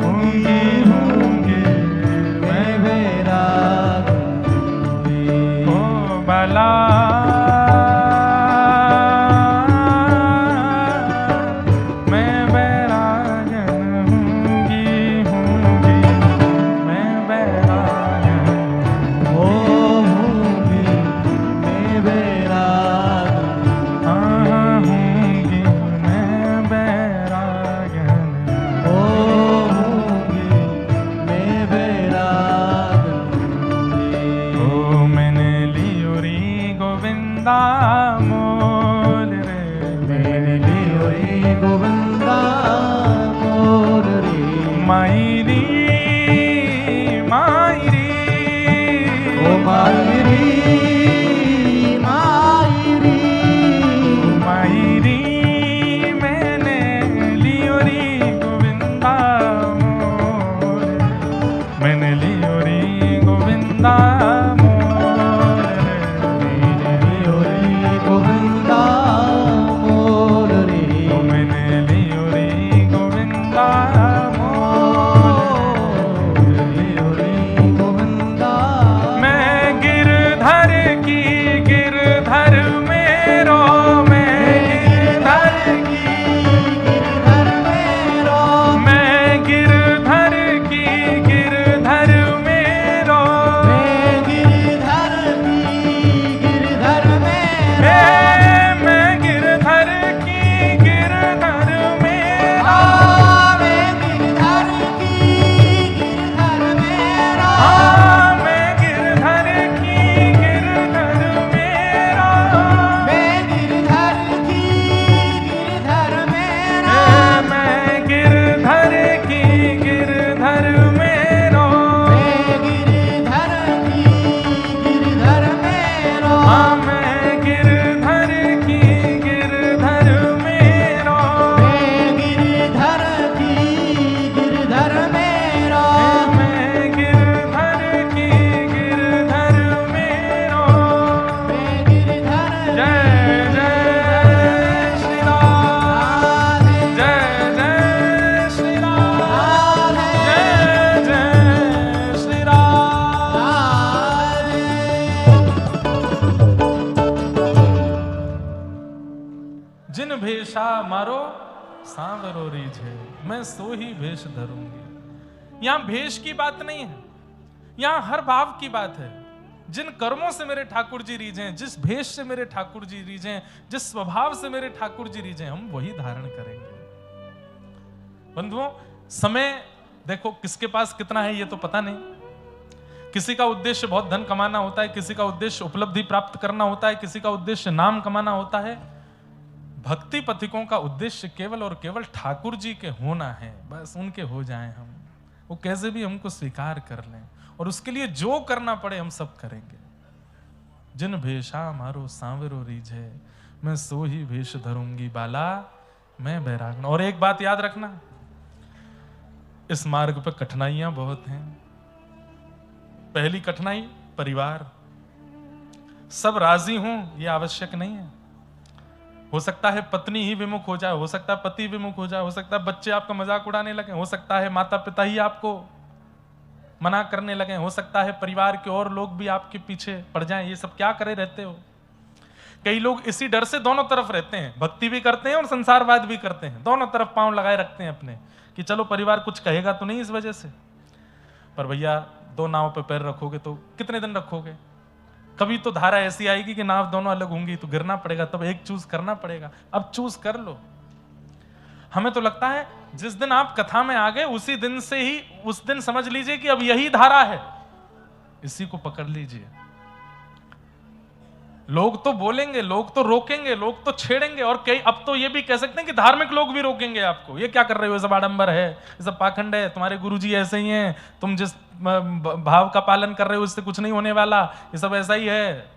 होंगी, मैं बैरागन ओ बाला मैं बैरागन होंगी, मैं बैरागन होऊंगी, मैं बैरागन होंगी, मैं बैरागन होऊंगी, मैं बैरागन ओ मैंने लियो री गोविंदा मोल रे, मेरे लिए गोविंदा मोर रे, मायरी मायरी ओ मायरी मायरी मायरी मैंने लियो री गोविंदा मोल, मैंने लियो री गोविंदा मोल रे, गोविंदा मोर रे, ओ मैंने लियो री गोविंदा लियो रे गोविंदा, मैं गिरधर की गिरधर मेरो, मैं गिरधर की गिरधर मेरो, मैं गिरधर की गिरधर मेरो, मैं गिरधर की गिरधर मेरो, मैं गिरधर की गिरधर मेरा, मैं गिरधर की गिरधर मेरो, मैं गिरधर की गिरधर मेरा, मैं गिरधर की गिरधर मेरो, मैं गिरधर की गिरधर मेरो, मैं गिरधर की गिरधर मेरो, मैं गिरधर की गिरधर मेरो, मैं गिरधर की गिरधर मेरो, मैं गिरधर की गिरधर मेरो। मैं गिरधर जय जय श्री राम, जय जय श्री राम, जय जय श्री राम। जिन भेषा मारो सांवरो रीझे, मैं सो ही भेष धरूंगी। यहां भेष की बात नहीं है, यहां हर भाव की बात है। जिन कर्मों से मेरे ठाकुर जी रीझें, जिस भेष से मेरे ठाकुर जी रीझें, जिस स्वभाव से मेरे ठाकुर जी रीझें, हम वही धारण करेंगे। बंधुओं, समय देखो किसके पास कितना है ये तो पता नहीं। किसी का उद्देश्य बहुत धन कमाना होता है, किसी का उद्देश्य उपलब्धि प्राप्त करना होता है, किसी का उद्देश्य नाम कमाना होता है। भक्ति पथिकों का उद्देश्य केवल और केवल ठाकुर जी के होना है, बस उनके हो जाएं हम, वो कैसे भी हमको स्वीकार कर लें, और उसके लिए जो करना पड़े हम सब करेंगे। जिन भेषा मारो सांवरो रीझे, मैं सो ही भेष धरूंगी बाला, मैं बैराग। और एक बात याद रखना, इस मार्ग पर कठिनाइयां बहुत हैं। पहली कठिनाई परिवार, सब राजी हों ये आवश्यक नहीं है। हो सकता है पत्नी ही विमुख हो जाए, हो सकता है पति विमुख हो जाए, हो सकता है बच्चे आपका मजाक उड़ाने लगे, हो सकता है माता पिता ही आपको मना करने लगे, हो सकता है परिवार के और लोग भी आपके पीछे पड़ जाएं। ये सब क्या करे रहते हो? कई लोग इसी डर से दोनों तरफ रहते हैं, भक्ति भी करते हैं और संसारवाद भी करते हैं, दोनों तरफ पांव लगाए रखते हैं अपने, कि चलो परिवार कुछ कहेगा तो नहीं इस वजह से। पर भैया, दो नाव पे पैर रखोगे तो कितने दिन रखोगे? कभी तो धारा ऐसी आएगी कि नाव दोनों अलग होंगी, तो गिरना पड़ेगा, तब एक चूज करना पड़ेगा। अब चूज कर लो। हमें तो लगता है जिस दिन आप कथा में आ गए उसी दिन से ही, उस दिन समझ लीजिए कि अब यही धारा है, इसी को पकड़ लीजिए। लोग तो बोलेंगे, लोग तो रोकेंगे, लोग तो छेड़ेंगे, और कई अब तो ये भी कह सकते हैं कि धार्मिक लोग भी रोकेंगे आपको। ये क्या कर रहे हो, ये सब आडंबर है, ये सब पाखंड है, तुम्हारे गुरुजी ऐसे ही हैं, तुम जिस भाव का पालन कर रहे हो इससे कुछ नहीं होने वाला, ये सब ऐसा ही है।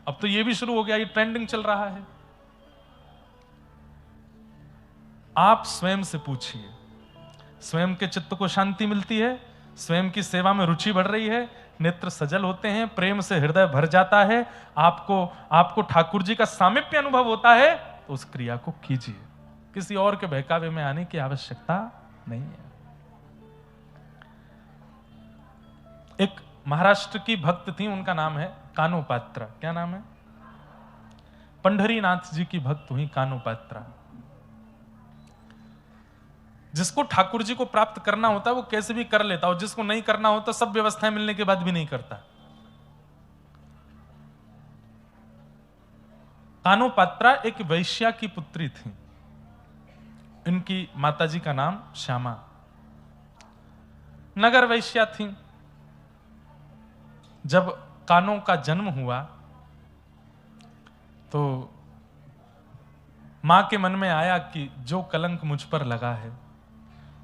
अब तो ये भी शुरू हो गया, ये ट्रेंडिंग चल रहा है। आप स्वयं से पूछिए, स्वयं के चित्त को शांति मिलती है, स्वयं की सेवा में रुचि बढ़ रही है, नेत्र सजल होते हैं, प्रेम से हृदय भर जाता है, आपको ठाकुर जी का सामीप्य अनुभव होता है, तो उस क्रिया को कीजिए। किसी और के बहकावे में आने की आवश्यकता नहीं है। एक महाराष्ट्र की भक्त थी, उनका नाम है कानोपात्रा। क्या नाम है? पंढरीनाथ जी की भक्त हुई कानोपात्रा। जिसको ठाकुर जी को प्राप्त करना होता है वो कैसे भी कर लेता, और जिसको नहीं करना होता सब व्यवस्थाएं मिलने के बाद भी नहीं करता। कानोपात्रा एक वैश्या की पुत्री थी। इनकी माताजी का नाम श्यामा, नगर वैश्या थी। जब कानों का जन्म हुआ तो मां के मन में आया कि जो कलंक मुझ पर लगा है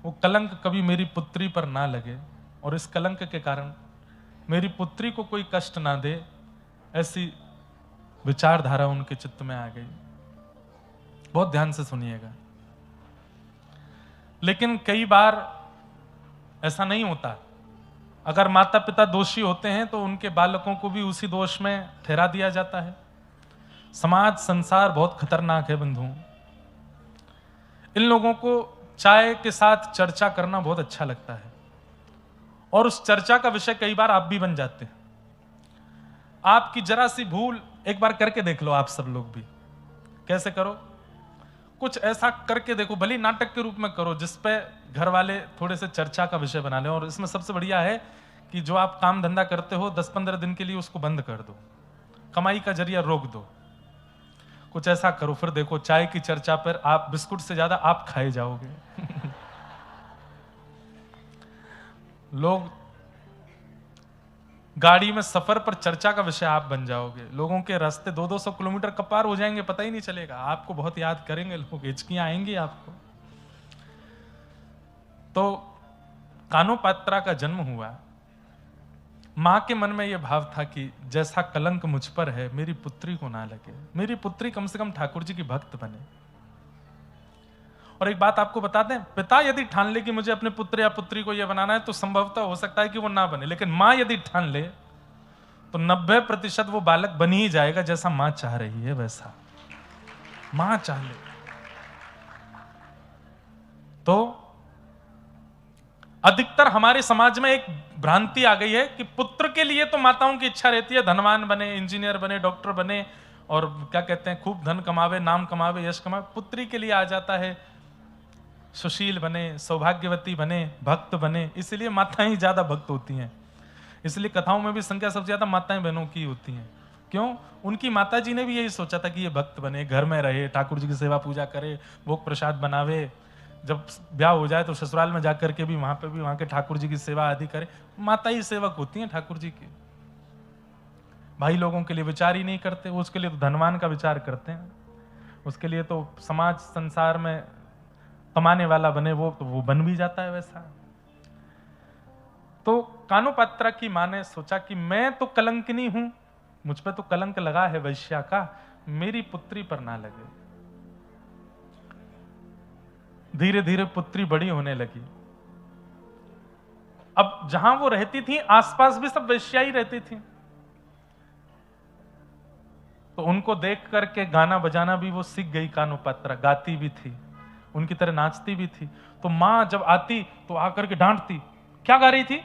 वो कलंक कभी मेरी पुत्री पर ना लगे, और इस कलंक के कारण मेरी पुत्री को कोई कष्ट ना दे, ऐसी विचारधारा उनके चित्त में आ गई। बहुत ध्यान से सुनिएगा। लेकिन कई बार ऐसा नहीं होता। अगर माता पिता दोषी होते हैं तो उनके बालकों को भी उसी दोष में ठहरा दिया जाता है। समाज, संसार बहुत खतरनाक है बंधुओं। इन लोगों को चाय के साथ चर्चा करना बहुत अच्छा लगता है, और उस चर्चा का विषय कई बार आप भी बन जाते हैं। आपकी जरा सी भूल एक बार करके देख लो, आप सब लोग भी। कैसे करो? कुछ ऐसा करके देखो, भली नाटक के रूप में करो जिसपे घर वाले थोड़े से चर्चा का विषय बना लें। और इसमें सबसे बढ़िया है कि जो आप काम धंधा करते हो 10-15 दिन के लिए उसको बंद कर दो, कमाई का जरिया रोक दो। कुछ ऐसा करो, फिर देखो चाय की चर्चा पर आप बिस्कुट से ज्यादा आप खाए जाओगे। लोग गाड़ी में सफर पर चर्चा का विषय आप बन जाओगे। लोगों के रास्ते 200-200 किलोमीटर कपार हो जाएंगे, पता ही नहीं चलेगा। आपको बहुत याद करेंगे लोग, हिचकियां आएंगी आपको। तो कानोपात्रा का जन्म हुआ। मां के मन में यह भाव था कि जैसा कलंक मुझ पर है मेरी पुत्री को ना लगे, मेरी पुत्री कम से कम ठाकुर जी की भक्त बने। और एक बात आपको बता दें, पिता यदि ठान ले कि मुझे अपने पुत्र या पुत्री को यह बनाना है तो संभवतः हो सकता है कि वो ना बने, लेकिन मां यदि ठान ले तो 90% वो बालक बन ही जाएगा, जैसा मां चाह रही है वैसा। मां चाह ले तो अधिकतर हमारे समाज में एक भ्रांति आ गई है कि पुत्र के लिए तो माताओं की इच्छा रहती है धनवान बने, इंजीनियर बने, डॉक्टर बने, और क्या कहते हैं खूब धन कमावे, नाम कमावे, यश कमावे। पुत्री के लिए आ जाता है सुशील बने, सौभाग्यवती बने, भक्त बने। इसलिए माताएं ही ज्यादा भक्त होती हैं। इसलिए कथाओं में भी संख्या सबसे ज्यादा माताएं बहनों की होती हैं। क्यों? उनकी माता जी ने भी यही सोचा था कि ये भक्त बने, घर में रहे, ठाकुर जी की सेवा पूजा करे, भोग प्रसाद बनावे, जब ब्याह हो जाए तो ससुराल में जाकर के भी वहां के ठाकुर जी की सेवा आदि करे। माता ही सेवक होती हैं ठाकुर जी की। भाई लोगों के लिए विचार ही नहीं करते, उसके लिए तो धनवान का विचार करते हैं, उसके लिए तो समाज संसार में कमाने वाला बने, वो बन भी जाता है वैसा। तो कानुपात्रा की मां ने सोचा कि मैं तो कलंकिनी हूं, मुझ पे तो कलंक लगा है वैश्या का, मेरी पुत्री पर ना लगे। धीरे धीरे पुत्री बड़ी होने लगी। अब जहां वो रहती थी आसपास भी सब वैश्या ही रहती थी, तो उनको देख करके गाना बजाना भी वो सीख गई। कानुपात्रा गाती भी थी, उनकी तरह नाचती भी थी। तो मां जब आती तो आकर के डांटती, क्या गा रही थी?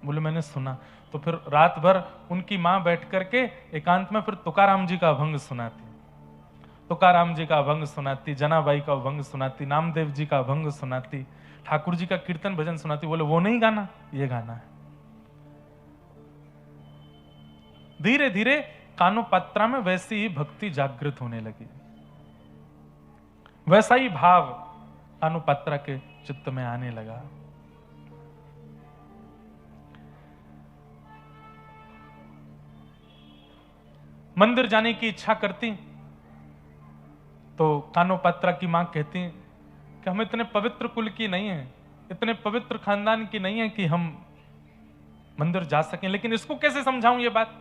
बोले मैंने सुना। तो फिर रात भर उनकी मां बैठ करके एकांत में फिर तुकाराम जी का अभंग सुनाती, तुकाराम जी का अभंग सुनाती, जनाबाई का अभंग सुनाती, नामदेव जी का अभंग सुनाती, ठाकुर जी का कीर्तन भजन सुनाती। बोले वो नहीं गाना, ये गाना है। धीरे धीरे कानुपात्रा में वैसी ही भक्ति जागृत होने लगी, वैसा ही भाव कानुपात्रा के चित्त में आने लगा। मंदिर जाने की इच्छा करती तो कानुपात्रा की मां कहती कि हम इतने पवित्र कुल की नहीं है, इतने पवित्र खानदान की नहीं है कि हम मंदिर जा सकें। लेकिन इसको कैसे समझाऊं ये बात?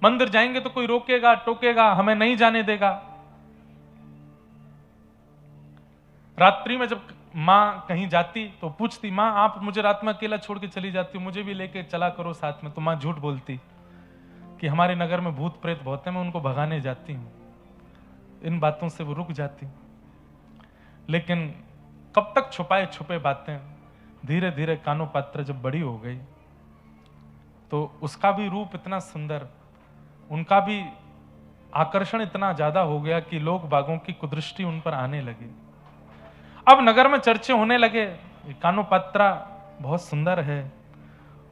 मंदिर जाएंगे तो कोई रोकेगा टोकेगा, हमें नहीं जाने देगा। रात्रि में जब मां कहीं जाती तो पूछती, मां आप मुझे रात में अकेला छोड़ के चली जाती हो, मुझे भी लेके चला करो साथ में। तो मां झूठ बोलती कि हमारे नगर में भूत प्रेत बहुत है, मैं उनको भगाने जाती हूं। इन बातों से वो रुक जाती। लेकिन कब तक छुपाए छुपे बातें। धीरे धीरे कानुपात्रा जब बड़ी हो गई तो उसका भी रूप इतना सुंदर, उनका भी आकर्षण इतना ज्यादा हो गया कि लोग बागों की कुदृष्टि उन पर आने लगी। अब नगर में चर्चे होने लगे, कानुपात्रा बहुत सुंदर है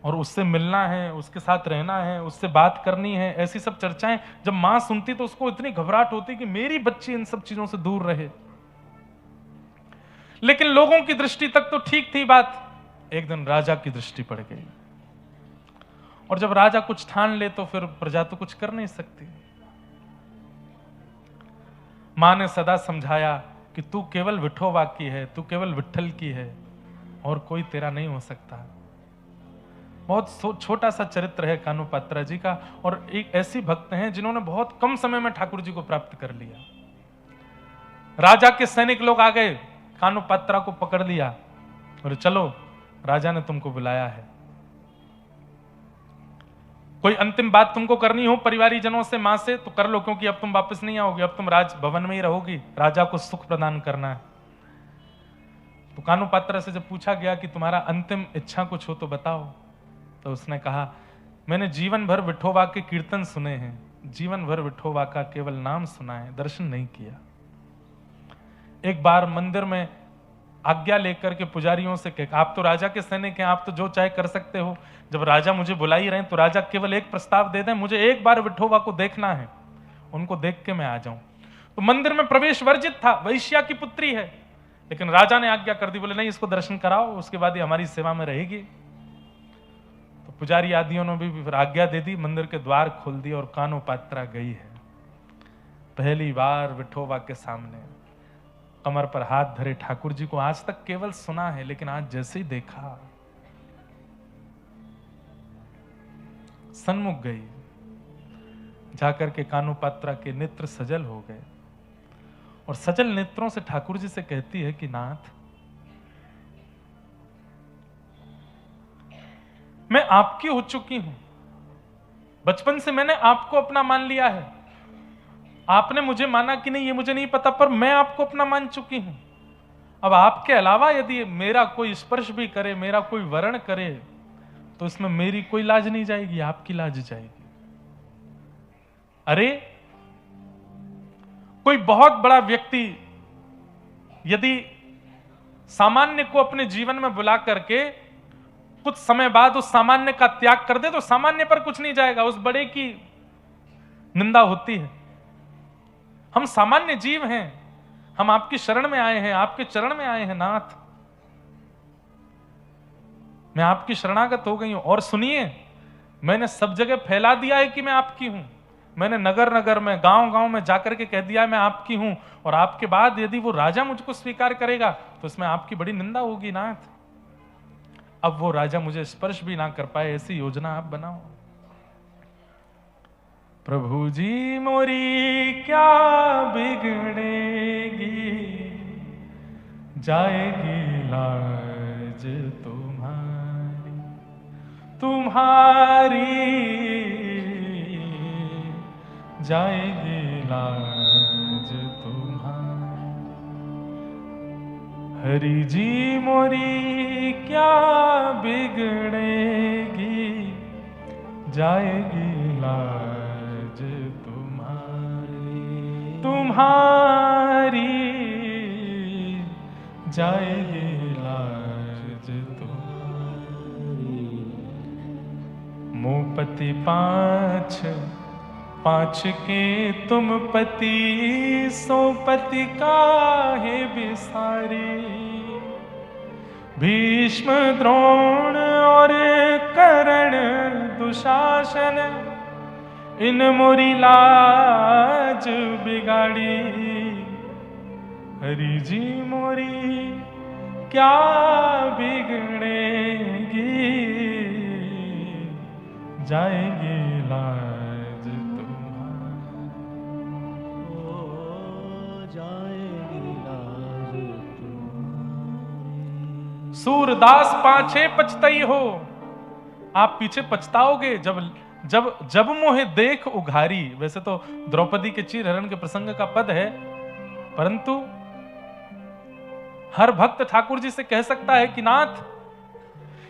और उससे मिलना है, उसके साथ रहना है, उससे बात करनी है, ऐसी सब चर्चाएं जब मां सुनती तो उसको इतनी घबराहट होती कि मेरी बच्ची इन सब चीजों से दूर रहे। लेकिन लोगों की दृष्टि तक तो ठीक थी बात। एक दिन राजा की दृष्टि पड़ गई, और जब राजा कुछ ठान ले तो फिर प्रजा तो कुछ कर नहीं सकती। मां ने सदा समझाया कि तू केवल विठोबा की है, तू केवल विठ्ठल की है, और कोई तेरा नहीं हो सकता। बहुत छोटा सा चरित्र है कानुपात्रा जी का, और एक ऐसी भक्त हैं जिन्होंने बहुत कम समय में ठाकुर जी को प्राप्त कर लिया। राजा के सैनिक लोग आ गए, कानुपात्रा को पकड़ लिया, बोले चलो राजा ने तुमको बुलाया है, कोई अंतिम बात तुमको करनी हो परिवारी जनों से, मां से, तो कर लो, क्योंकि अब तुम वापस नहीं आओगे, अब तुम राज भवन में ही रहोगी, राजा को सुख प्रदान करना है। तो कानुपात्रा से जब पूछा गया कि तुम्हारा अंतिम इच्छा कुछ हो तो बताओ, तो उसने कहा मैंने जीवन भर विठोबा के कीर्तन सुने हैं, जीवन भर विठोबा का केवल नाम सुना है, दर्शन नहीं किया। एक बार मंदिर में आज्ञा लेकर के पुजारियों से कहा, आप तो राजा के सैनिक हैं, आप तो जो चाहे कर सकते हो, जब राजा मुझे बुला ही रहे हैं तो राजा केवल एक प्रस्ताव दे दें, मुझे एक बार विठोबा को देखना है, उनको देख के मैं आ जाऊं। तो मंदिर में प्रवेश वर्जित था, वैश्या की पुत्री है, लेकिन राजा ने आज्ञा कर दी, बोले नहीं इसको दर्शन कराओ, उसके बाद ही हमारी सेवा में रहेगी। तो पुजारी आदियों ने भी फिर आज्ञा दे दी, मंदिर के द्वार खोल दिए और कानुपात्रा गई है पहली बार विठोबा के सामने, कमर पर हाथ धरे ठाकुर जी को आज तक केवल सुना है, लेकिन आज जैसे ही देखा सन्मुख गई, जाकर के कानुपात्रा के नेत्र सजल हो गए, और सजल नेत्रों से ठाकुर जी से कहती है कि नाथ मैं आपकी हो चुकी हूं, बचपन से मैंने आपको अपना मान लिया है, आपने मुझे माना कि नहीं ये मुझे नहीं पता, पर मैं आपको अपना मान चुकी हूं। अब आपके अलावा यदि मेरा कोई स्पर्श भी करे, मेरा कोई वर्ण करे, तो इसमें मेरी कोई लाज नहीं जाएगी, आपकी लाज जाएगी। अरे कोई बहुत बड़ा व्यक्ति यदि सामान्य को अपने जीवन में बुला करके कुछ समय बाद उस सामान्य का त्याग कर दे तो सामान्य पर कुछ नहीं जाएगा, उस बड़े की निंदा होती है। हम सामान्य जीव हैं, हम आपकी शरण में आए हैं, आपके चरण में आए हैं नाथ। मैं आपकी शरणागत हो गई हूं। और सुनिए, मैंने सब जगह फैला दिया है कि मैं आपकी हूं। मैंने नगर नगर में, गांव गांव में जाकर के कह दिया है मैं आपकी हूं। और आपके बाद यदि वो राजा मुझको स्वीकार करेगा तो इसमें आपकी बड़ी निंदा होगी नाथ। अब वो राजा मुझे स्पर्श भी ना कर पाए, ऐसी योजना आप बनाओ। प्रभु जी मोरी क्या बिगड़ेगी, जाएगी लाज तुम्हारी, तुम्हारी जाएगी लाज तुम्हारी। हरि जी मोरी क्या बिगड़ेगी, जाएगी लाज तुम्हारी, तुम्हारी जाएगी लाज तुम्हारी। मुपति पाँच पाँच के तुम पति, सो पति काहे बिसारी। भीष्म द्रोण और कर्ण दुशासन, इन मोरी लाज बिगाड़ी। हरि जी मोरी क्या बिगड़ेगी, जाएगी लाज तुम्हारी, जाएगी लाज तुम्हारी। सूरदास पाछे पछतई हो, आप पीछे पछताओगे जब जब जब मोहे देख उघारी। वैसे तो द्रौपदी के चीर हरण के प्रसंग का पद है, परंतु हर भक्त ठाकुर जी से कह सकता है कि नाथ,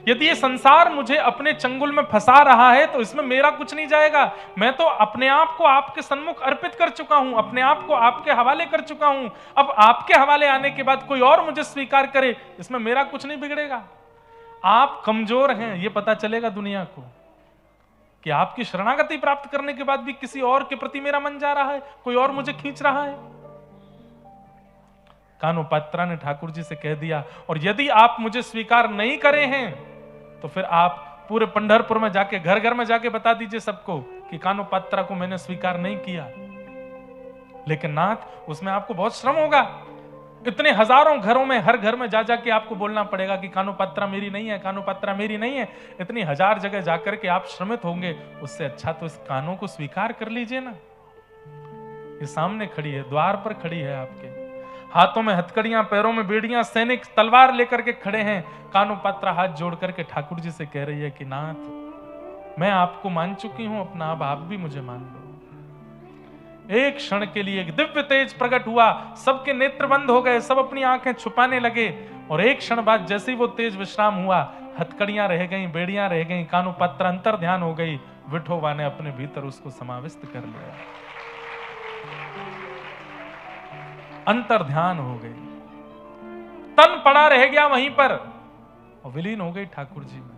यदि ये संसार मुझे अपने चंगुल में फंसा रहा है तो इसमें मेरा कुछ नहीं जाएगा। मैं तो अपने आप को आपके सन्मुख अर्पित कर चुका हूं, अपने आप को आपके हवाले कर चुका हूं। अब आपके हवाले आने के बाद कोई और मुझे स्वीकार करे, इसमें मेरा कुछ नहीं बिगड़ेगा। आप कमजोर हैं, ये पता चलेगा दुनिया को कि आपकी शरणागति प्राप्त करने के बाद भी किसी और के प्रति मेरा मन जा रहा है, कोई और मुझे खींच रहा है। कानोपात्रा ने ठाकुर जी से कह दिया, और यदि आप मुझे स्वीकार नहीं करे हैं तो फिर आप पूरे पंढरपुर में जाके, घर घर में जाके बता दीजिए सबको कि कानोपात्रा को मैंने स्वीकार नहीं किया। लेकिन नाथ, उसमें आपको बहुत श्रम होगा। इतने हजारों घरों में, हर घर में जा जाके आपको बोलना पड़ेगा कि कानोपात्रा मेरी नहीं है, कानोपात्रा मेरी नहीं है। इतनी हजार जगह जाकर के आप श्रमित होंगे, उससे अच्छा तो इस कानों को स्वीकार कर लीजिए ना। ये सामने खड़ी है, द्वार पर खड़ी है आपके, हाथों में हथकड़ियां, पैरों में बेड़ियां, सैनिक तलवार लेकर के खड़े हैं। कानोपात्रा हाथ जोड़ करके ठाकुर जी से कह रही है कि नाथ, मैं आपको मान चुकी हूं अपना, अब आप भी मुझे मान लो। एक क्षण के लिए एक दिव्य तेज प्रकट हुआ, सबके नेत्र बंद हो गए, सब अपनी आंखें छुपाने लगे। और एक क्षण बाद जैसे ही वो तेज विश्राम हुआ, हथकड़ियां रह गईं, बेड़ियां रह गईं, कानोपात्रा अंतर ध्यान हो गई। विठोबा ने अपने भीतर उसको समाविष्ट कर लिया, अंतर ध्यान हो गई, तन पड़ा रह गया वहीं पर और विलीन हो गई ठाकुर जी में।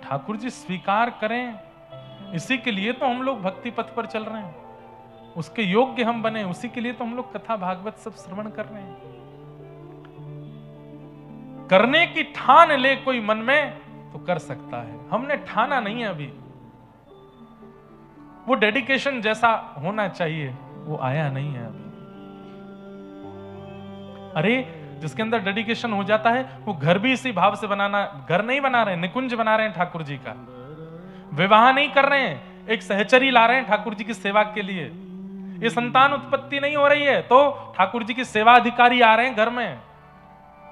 ठाकुर जी स्वीकार करें, इसी के लिए तो हम लोग भक्ति पथ पर चल रहे हैं, उसके योग्य हम बने, उसी के लिए तो हम लोग कथा भागवत सब श्रवण कर रहे हैं। करने की ठान ले कोई मन में तो कर सकता है, हमने ठाना नहीं है अभी। वो डेडिकेशन जैसा होना चाहिए वो आया नहीं है अभी। अरे जिसके अंदर डेडिकेशन हो जाता है वो घर भी इसी भाव से बनाना, घर नहीं बना रहे, निकुंज बना रहे हैं ठाकुर जी का, विवाह नहीं कर रहे हैं, एक सहचरी ला रहे हैं ठाकुर जी की सेवा के लिए। ये संतान उत्पत्ति नहीं हो रही है तो ठाकुर जी की सेवा अधिकारी आ रहे हैं घर में,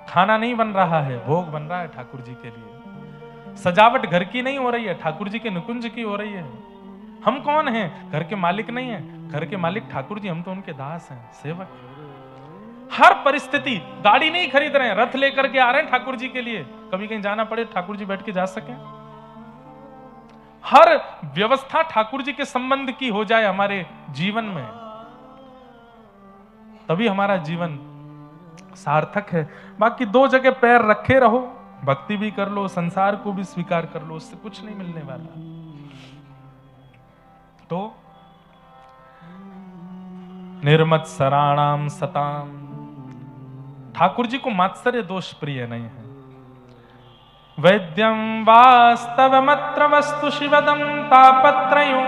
खाना नहीं बन रहा है, भोग बन रहा है ठाकुर जी के लिए। सजावट घर की नहीं हो रही है, ठाकुर जी के निकुंज की हो रही है। हम कौन हैं? घर के मालिक नहीं है, घर के मालिक ठाकुर जी, हम तो उनके दास हैं, सेवक। हर परिस्थिति, गाड़ी नहीं खरीद रहे हैं, रथ लेकर के आ रहे हैं ठाकुर जी के लिए, कभी कहीं जाना पड़े ठाकुर जी बैठ के जा सके। हर व्यवस्था ठाकुर जी के संबंध की हो जाए हमारे जीवन में, तभी हमारा जीवन सार्थक है। बाकी दो जगह पैर रखे रहो, भक्ति भी कर लो, संसार को भी स्वीकार कर लो, उससे कुछ नहीं मिलने वाला। तो निर्मत्सराणाम सताम, ठाकुर जी को मात्सर्य दोष प्रिय नहीं है। वैद्यम वास्तवमत्र वस्तु शिवदम तापत्रयोन्मूलनम।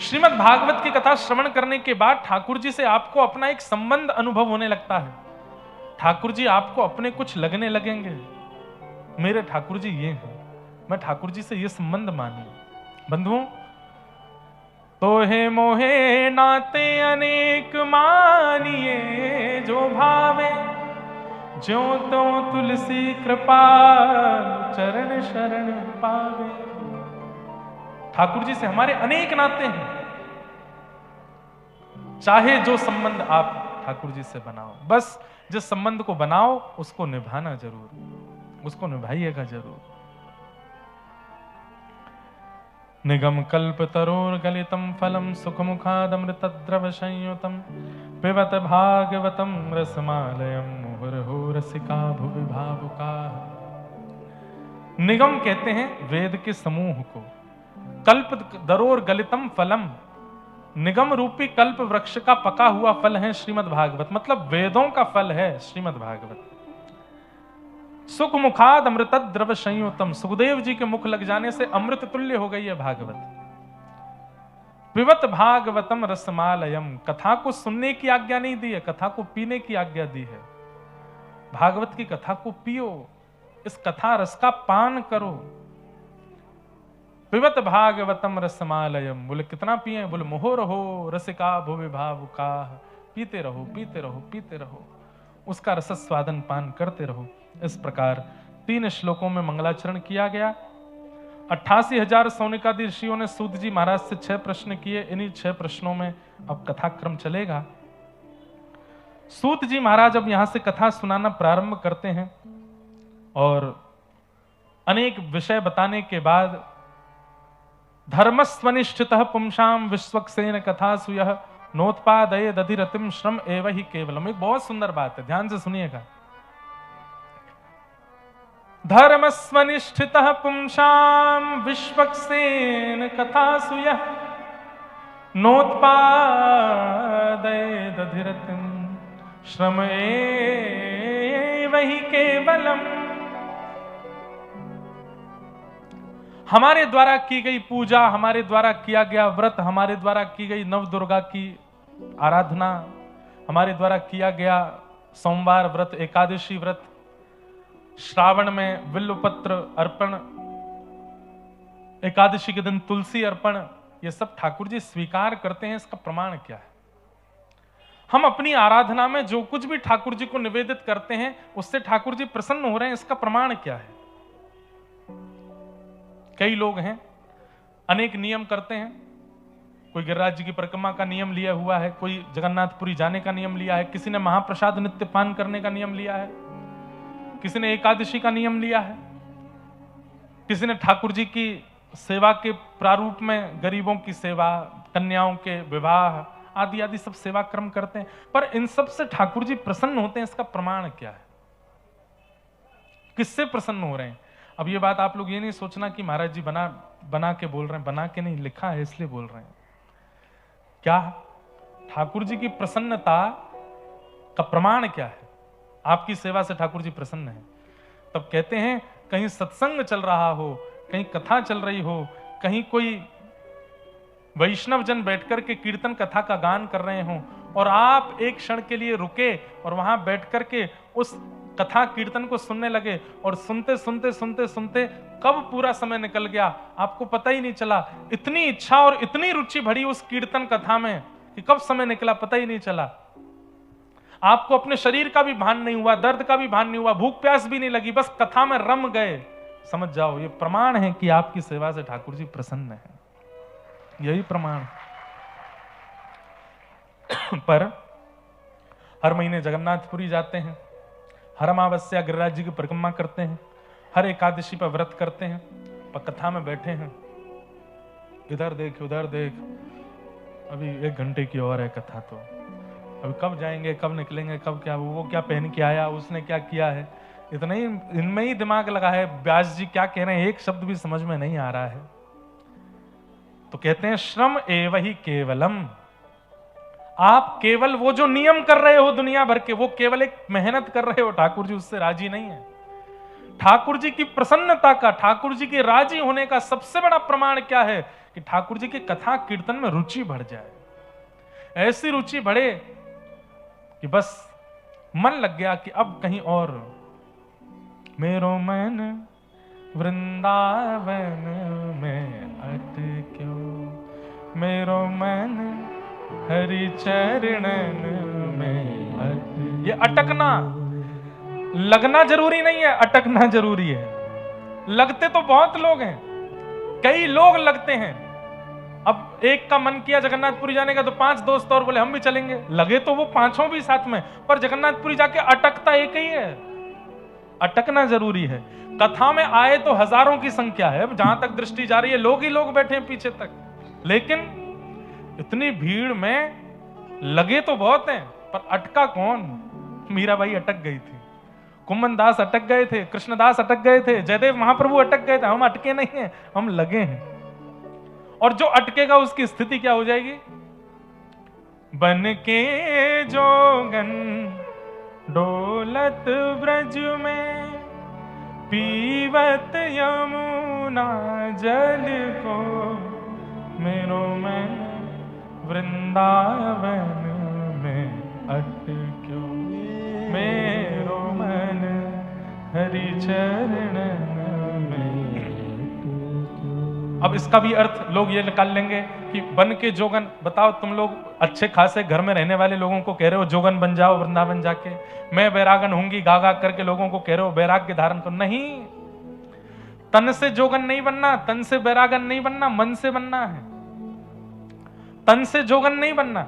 श्रीमद् भागवत की कथा श्रवण करने के बाद ठाकुर जी से आपको अपना एक संबंध अनुभव होने लगता है। ठाकुर जी आपको अपने कुछ लगने लगेंगे। मेरे ठाकुर जी ये हैं, मैं ठाकुर जी से ये संबंध मानूं। बंधुओं, तो हे मोहे नाते अनेक मानिए, जो भावे ज्यों तो तुलसी कृपा चरण शरण पावे। ठाकुर जी से हमारे अनेक नाते हैं, चाहे जो संबंध आप ठाकुर जी से बनाओ, बस जिस संबंध को बनाओ उसको निभाना जरूर, उसको निभाइएगा जरूर। निगम कल्प तरोर गलितम फलम सुखमुखादमृत द्रव संयुतम पिबत भागवतम रसमालयम मुहुर्हो रसिका भुवि भावुका। निगम कहते हैं वेद के समूह को, कल्प दरोर गलितम फलम, निगम रूपी कल्प वृक्ष का पका हुआ फल है श्रीमद् भागवत, मतलब वेदों का फल है श्रीमद् भागवत। सुख मुखाद अमृत द्रव संयुतम, सुखदेव जी के मुख लग जाने से अमृत तुल्य हो गई है भागवत। पिबत भागवतम रसमालयम, कथा को सुनने की आज्ञा नहीं दी है, कथा को पीने की आज्ञा दी है। भागवत की कथा को पियो, इस कथा रस का पान करो। पिबत भागवतम रसमालयम, बोले कितना पिए, बोले मोहर हो रसिका भुवि भावुका, पीते रहो पीते रहो पीते रहो, उसका रस स्वादन पान करते रहो। इस प्रकार 3 श्लोकों में मंगलाचरण किया गया। 88,000 सौनिकादि ऋषियों ने सूत जी महाराज से 6 प्रश्न किए। इन्हीं 6 प्रश्नों में अब कथाक्रम चलेगा। सूत जी महाराज अब यहां से कथा सुनाना प्रारंभ करते हैं और अनेक विषय बताने के बाद धर्मस्वनिष्ठितः पुंसाम विश्वक्सेन कथासु यः नोत्पादये दधिरतिम श्रम एव ही केवलम। एक बहुत सुंदर बात है, ध्यान से सुनिएगा। धर्मस्वनिष्ठितः पुंसाम विश्वक्सेन कथासु यः नोत्पादये दधिरतिम श्रम एव ही केवलम। हमारे द्वारा की गई पूजा, हमारे द्वारा किया गया व्रत, हमारे द्वारा की गई नव दुर्गा की आराधना, हमारे द्वारा किया गया सोमवार व्रत, एकादशी व्रत, श्रावण में बिल्वपत्र अर्पण, एकादशी के दिन तुलसी अर्पण, ये सब ठाकुर जी स्वीकार करते हैं। इसका प्रमाण क्या है? हम अपनी आराधना में जो कुछ भी ठाकुर जी को निवेदित करते हैं उससे ठाकुर जी प्रसन्न हो रहे हैं, इसका प्रमाण क्या है? कई लोग हैं अनेक नियम करते हैं, कोई गिरिराज जी की परिक्रमा का नियम लिया हुआ है, कोई जगन्नाथपुरी जाने का नियम लिया है, किसी ने महाप्रसाद नित्य पान करने का नियम लिया है, किसी ने एकादशी का नियम लिया है, किसी ने ठाकुर जी की सेवा के प्रारूप में गरीबों की सेवा, कन्याओं के विवाह आदि आदि सब सेवा क्रम करते हैं। पर इन सब से ठाकुर जी प्रसन्न होते हैं, इसका प्रमाण क्या है? किससे प्रसन्न हो रहे हैं? अब ये बात आप लोग ये नहीं सोचना कि महाराज जी बना के बोल रहे हैं, बना के नहीं, लिखा है इसलिए बोल रहे हैं। क्या ठाकुर जी की प्रसन्नता का प्रमाण क्या है? आपकी सेवा से ठाकुर जी प्रसन्न है। तब कहते हैं कहीं सत्संग चल रहा हो, कहीं कथा चल रही हो, कहीं कोई वैष्णव जन बैठकर के कीर्तन कथा का गान कर रहे हो और आप एक क्षण के लिए रुके और वहां बैठकर के उस कथा कीर्तन को सुनने लगे और सुनते सुनते सुनते सुनते कब पूरा समय निकल गया आपको पता ही नहीं चला। इतनी इच्छा और इतनी रुचि भरी उस कीर्तन कथा में कि कब समय निकला पता ही नहीं चला। आपको अपने शरीर का भी भान नहीं हुआ, दर्द का भी भान नहीं हुआ, भूख प्यास भी नहीं लगी, बस कथा में रम गए। समझ जाओ ये प्रमाण है कि आपकी सेवा से ठाकुर जी प्रसन्न है, यही प्रमाण। पर हर महीने जगन्नाथपुरी जाते हैं, हर अमावस्या गिरिराज जी की परिक्रमा करते हैं, हर एकादशी पर व्रत करते हैं, पर कथा में बैठे हैं, इधर देख उधर देख, अभी 1 घंटे की और है कथा, तो अभी कब जाएंगे, कब निकलेंगे, कब क्या, वो क्या पहन के आया, उसने क्या किया है, इतना ही इनमें ही दिमाग लगा है। व्यास जी क्या कह रहे हैं, एक शब्द भी समझ में नहीं आ रहा है। तो कहते हैं श्रम एव ही केवलम, आप केवल वो जो नियम कर रहे हो दुनिया भर के, वो केवल एक मेहनत कर रहे हो, ठाकुर जी उससे राजी नहीं है। ठाकुर जी की प्रसन्नता का, ठाकुर जी के राजी होने का सबसे बड़ा प्रमाण क्या है कि ठाकुर जी की कथा कीर्तन में रुचि बढ़ जाए। ऐसी रुचि बढ़े कि बस मन लग गया कि अब कहीं और, मेरो मन वृंदावन में अटक्यो, मेरो मन हरि चरणन में अटक्यो। ये अटकना, लगना जरूरी नहीं है, अटकना जरूरी है। लगते तो बहुत लोग हैं, कई लोग लगते हैं। अब एक का मन किया जगन्नाथपुरी जाने का, तो 5 दोस्त और बोले हम भी चलेंगे, लगे तो वो 5 भी साथ में, पर जगन्नाथपुरी जाके अटकता एक ही है। अटकना जरूरी है। कथा में आए तो हजारों की संख्या है, जहां तक दृष्टि जा रही है लोग ही लोग बैठे हैं पीछे तक, लेकिन इतनी भीड़ में लगे तो बहुत हैं, पर अटका कौन? मीराबाई अटक गई थी, कुम्मन दास अटक गए थे, कृष्णदास अटक गए थे, जयदेव महाप्रभु अटक गए थे। हम अटके नहीं हैं, हम लगे हैं। और जो अटकेगा उसकी स्थिति क्या हो जाएगी? बन के जोगन डोलत ब्रज में, पीवत यमुना जल को, मेरो मन वृंदावन में अटक्यो, मेरो मन हरि चरणन में। अब इसका भी अर्थ लोग ये निकाल लेंगे कि बन के जोगन, बताओ तुम लोग अच्छे खासे घर में रहने वाले लोगों को कह रहे हो जोगन बन जाओ वृंदावन जाके, मैं बैरागन होंगी गा गा करके लोगों को कह रहे हो बैराग्य धारण करो। नहीं, तन से जोगन नहीं बनना, तन से बैरागन नहीं बनना, मन से बनना है। तन से जोगन नहीं बनना।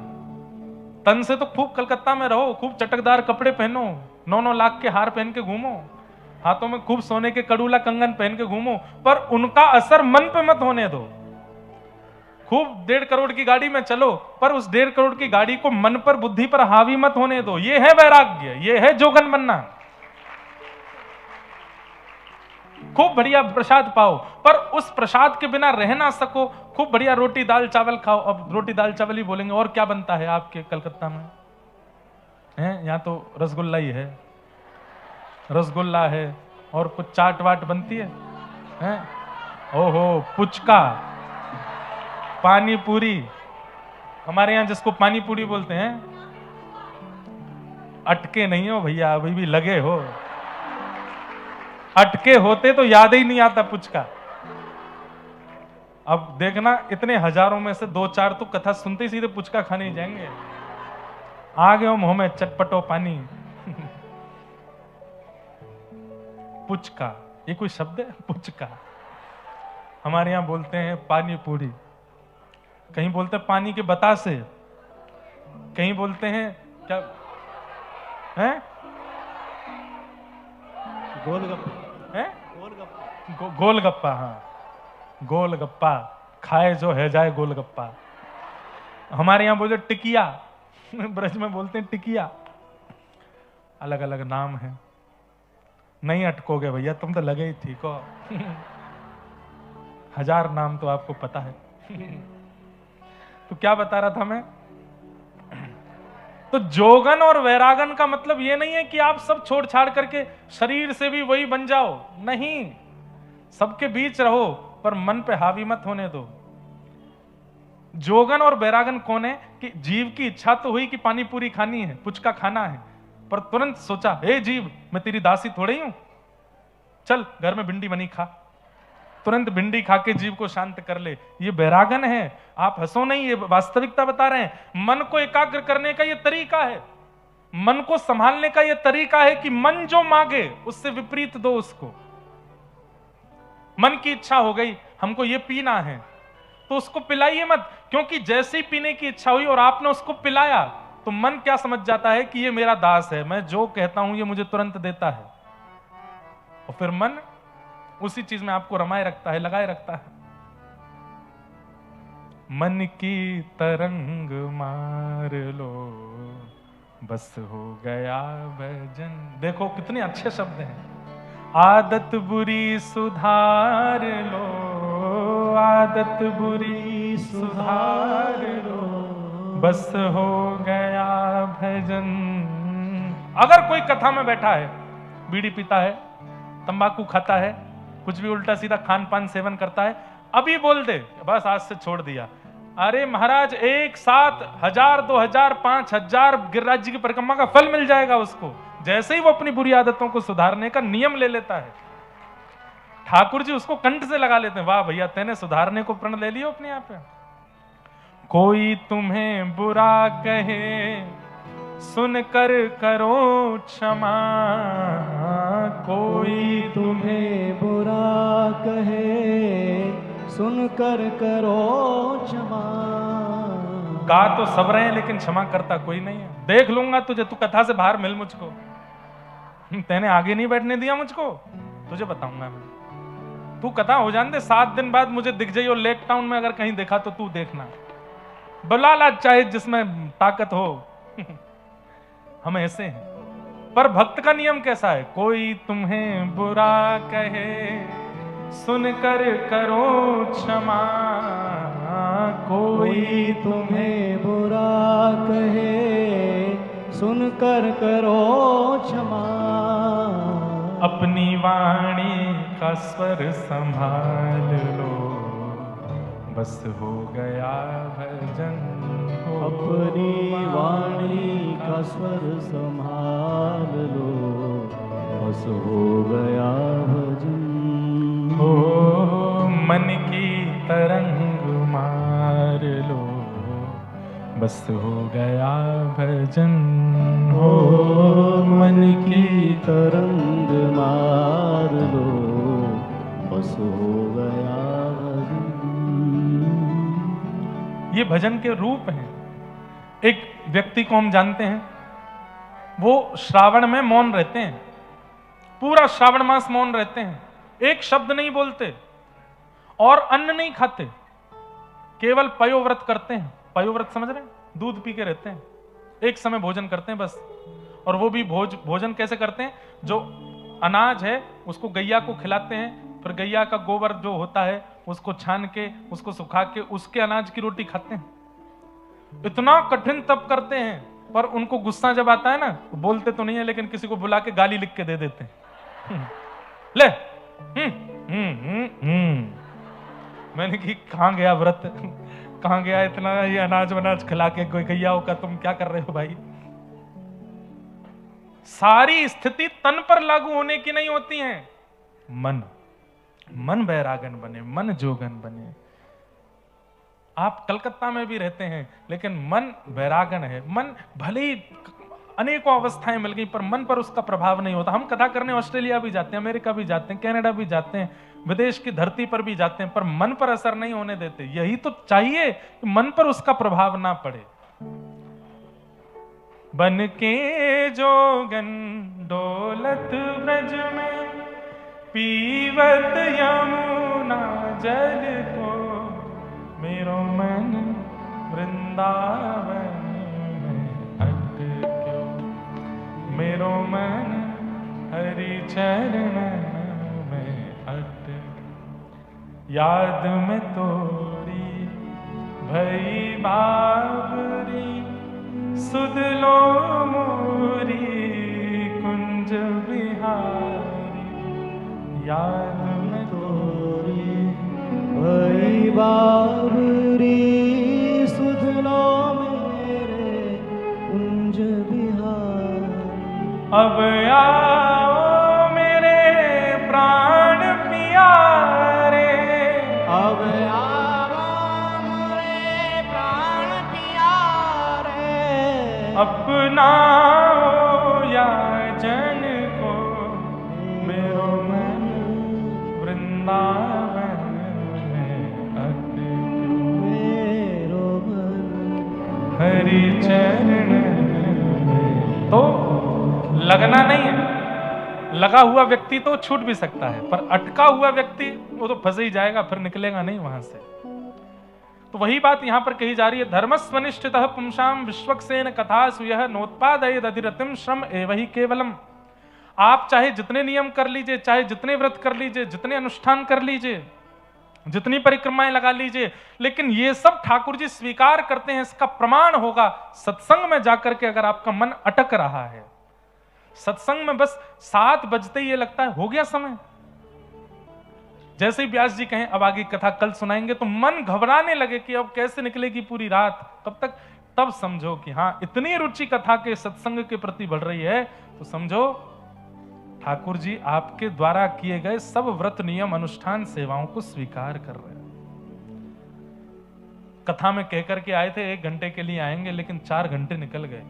तन से तो खूब कलकत्ता में रहो, खूब चटकदार कपड़े पहनो, 9-9 लाख के हार पहन के घूमो, हाथों में खूब सोने के कड़ूला कंगन पहन के घूमो, पर उनका असर मन पे मत होने दो। खूब 1.5 करोड़ की गाड़ी में चलो, पर उस 1.5 करोड़ की गाड़ी को मन पर, बुद्धि पर हावी मत होने दो। ये है वैराग्य, ये है जोगन बनना। खूब बढ़िया प्रसाद पाओ, पर उस प्रसाद के बिना रह ना सको। खूब बढ़िया रोटी दाल चावल खाओ। अब रोटी दाल चावल ही बोलेंगे, और क्या बनता है आपके कलकत्ता में? हैं, यहाँ तो रसगुल्ला ही है, रसगुल्ला है, और कुछ चाट वाट बनती है, हैं? ओहो, पुचका, पानी पूरी, हमारे यहाँ जिसको पानी पूरी बोलते हैं। अटके नहीं हो भैया, अभी भी लगे हो। अटके होते तो याद ही नहीं आता पुचका। अब देखना, इतने हजारों में से 2-4 तो कथा सुनते ही सीधे पुचका खाने ही जाएंगे। आ गए हो मुंह में चटपटो पानी। पुचका, ये कोई शब्द है? पुचका। हमारे यहां बोलते हैं पानी पूरी, कहीं बोलते हैं पानी के बतासे, कहीं बोलते हैं क्या हैं? गोलगप्पा हैं? गोलगप्पा गोलगप्पा। हाँ, गोलगप्पा खाए जो है जाए गोलगप्पा। हमारे यहां बोलते टिकिया, ब्रज में बोलते हैं टिकिया। अलग अलग नाम है। नहीं अटकोगे भैया, तुम तो लगे ही ठीक हो। 1000 नाम तो आपको पता है। तो क्या बता रहा था मैं? तो जोगन और वैरागन का मतलब ये नहीं है कि आप सब छोड़ छाड़ करके शरीर से भी वही बन जाओ। नहीं, सबके बीच रहो, पर मन पे हावी मत होने दो। जोगन और वैरागन कौन है कि जीव की इच्छा तो हुई कि पानी पूरी खानी है, पुचका खाना है, पर तुरंत सोचा, हे जीव, मैं तेरी दासी थोड़ी हूं, चल घर में भिंडी बनी खा। तुरंत भिंडी खा के जीव को शांत कर ले। ये वैरागन है। आप हंसो नहीं, ये वास्तविकता बता रहे हैं। मन को एकाग्र करने का ये तरीका है, मन को संभालने का ये तरीका है कि मन जो मांगे उससे विपरीत दो उसको। मन की इच्छा हो गई हमको ये पीना है, तो उसको पिलाइए मत, क्योंकि जैसे ही पीने की इच्छा हुई और आपने उसको पिलाया तो मन क्या समझ जाता है कि ये मेरा दास है, मैं जो कहता हूं ये मुझे तुरंत देता है, और फिर मन उसी चीज में आपको रमाए रखता है, लगाए रखता है। मन की तरंग मार लो बस हो गया भजन। देखो कितने अच्छे शब्द हैं। आदत बुरी सुधार लो, आदत बुरी सुधार लो, बस हो गया भजन। अगर कोई कथा में बैठा है, बीड़ी पीता है, तंबाकू खाता है, कुछ भी उल्टा सीधा खान पान सेवन करता है, अभी बोल दे बस आज से छोड़ दिया, अरे महाराज एक साथ 1000, 2000, 5000 गिरिराज जी की परिक्रमा का फल मिल जाएगा उसको, जैसे ही वो अपनी बुरी आदतों को सुधारने का नियम ले लेता है। ठाकुर जी उसको कंठ से लगा लेते हैं, वाह भैया तेने सुधारने को प्रण ले लियो अपने आप पे। कोई तुम्हें बुरा कहे सुनकर करो क्षमा, कोई तुम्हें बुरा कहे सुनकर करो क्षमा। गा तो सब रहे हैं लेकिन क्षमा करता कोई नहीं है। देख लूंगा तुझे, तू कथा से बाहर मिल मुझको, तेने आगे नहीं बैठने दिया मुझको, तुझे बताऊंगा मैं। तू कथा हो जाने दे, 7 दिन बाद मुझे दिख जाइयो लेक टाउन में, अगर कहीं देखा तो तू देखना, बुला ला चाहे जिसमें ताकत हो। हम ऐसे हैं। पर भक्त का नियम कैसा है? कोई तुम्हें बुरा कहे सुनकर करो क्षमा, कोई तुम्हें बुरा कहे सुनकर करो क्षमा। अपनी वाणी का स्वर संभाल लो, बस हो गया भजन। अपनी वाणी का स्वर संभाल लो, बस हो गया भजन। हो मन की तरंग मार लो, बस हो गया भजन। हो मन की तरंग मार लो, बस हो गया भजन। ये भजन के रूप हैं। एक व्यक्ति को हम जानते हैं, वो श्रावण में मौन रहते हैं, पूरा श्रावण मास मौन रहते हैं, एक शब्द नहीं बोलते और अन्न नहीं खाते, केवल पयोव्रत करते हैं। पयोव्रत समझ रहे हैं? दूध पी के रहते हैं, एक समय भोजन करते हैं बस। और वो भी भोजन कैसे करते हैं? जो अनाज है उसको गैया को खिलाते हैं, फिर गैया का गोबर जो होता है उसको छान के, उसको सुखा के, उसके अनाज की रोटी खाते हैं। इतना कठिन तप करते हैं, पर उनको गुस्सा जब आता है ना, बोलते तो नहीं है लेकिन किसी को बुला के गाली लिख के दे देते हैं। ले मैंने कि कहां गया व्रत, कहां गया इतना ये अनाज वनाज खिला के गैया का, तुम क्या कर रहे हो भाई? सारी स्थिति तन पर लागू होने की नहीं होती है। मन बैरागन बने, मन जोगन बने। आप कलकत्ता में भी रहते हैं लेकिन मन बैरागन है। मन भले ही अनेकों अवस्थाएं मिल गई पर मन पर उसका प्रभाव नहीं होता। हम कथा करने ऑस्ट्रेलिया भी जाते हैं, अमेरिका भी जाते हैं, कनाडा भी जाते हैं, विदेश की धरती पर भी जाते हैं, पर मन पर असर नहीं होने देते। यही तो चाहिए कि मन पर उसका प्रभाव ना पड़े। बन के जोगन डोलत ब्रज में, पीवत यमुना जल को, मेरो मन वृंदावन में अटक्यो, मेरो मन हरि चरण में अटक्यो। याद में तोरी भई बाबरी, सुध लो मोरी कुंज बिहारी। याद में तोरी भई बाबरी, सुध लो मेरे कुंज बिहारी। अब आओ मेरे प्राण प्यारे, अब आओ मेरे प्राण प्यारे। अपनाओ या जन को, मेरो मन वृंदावन में अटक्यो, मेरो मन हरि चरण में। तो लगना नहीं है, लगा हुआ व्यक्ति तो छूट भी सकता है, पर अटका हुआ व्यक्ति वो तो फंस ही जाएगा, फिर निकलेगा नहीं वहां से। तो वही बात यहां पर कही जा रही है, धर्मस्वनिष्ठितः पुंसाम विश्वक्सेन कथासु यह नोत्पादयेद अधिरतिम श्रम एवहि केवलम। आप चाहे जितने नियम कर लीजिए, चाहे जितने व्रत कर लीजिए, जितने अनुष्ठान कर लीजिए, जितनी परिक्रमाएं लगा लीजिए, लेकिन ये सब ठाकुर जी स्वीकार करते हैं। इसका प्रमाण होगा सत्संग में जाकर के अगर आपका मन अटक रहा है, सत्संग में बस 7 बजते ही ये लगता है हो गया समय, जैसे ही व्यास जी कहें अब आगे कथा कल सुनाएंगे, तो मन घबराने लगे कि अब कैसे निकलेगी पूरी रात, कब तक, तब समझो कि हाँ इतनी रुचि कथा के सत्संग के प्रति बढ़ रही है, तो समझो ठाकुर जी आपके द्वारा किए गए सब व्रत नियम अनुष्ठान सेवाओं को स्वीकार कर रहे हैं। कथा में कहकर के आए थे 1 घंटे के लिए आएंगे, लेकिन 4 घंटे निकल गए,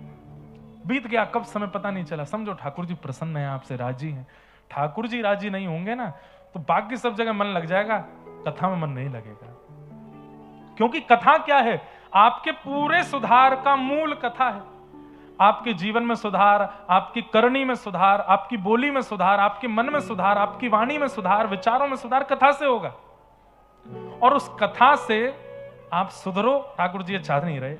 बीत गया, कब समय पता नहीं चला। समझो ठाकुर जी प्रसन्न है आपसे, राजी हैं। ठाकुर जी राजी नहीं होंगे ना तो बाकी सब जगह मन लग जाएगा, कथा में मन नहीं लगेगा। क्योंकि कथा क्या है, आपके पूरे सुधार का मूल कथा है। आपके जीवन में सुधार, आपकी करनी में सुधार, आपकी बोली में सुधार, आपके मन में सुधार, आपकी वाणी में सुधार, विचारों में सुधार कथा से होगा। और उस कथा से आप सुधरो, ठाकुर जी ये चाह नहीं रहे।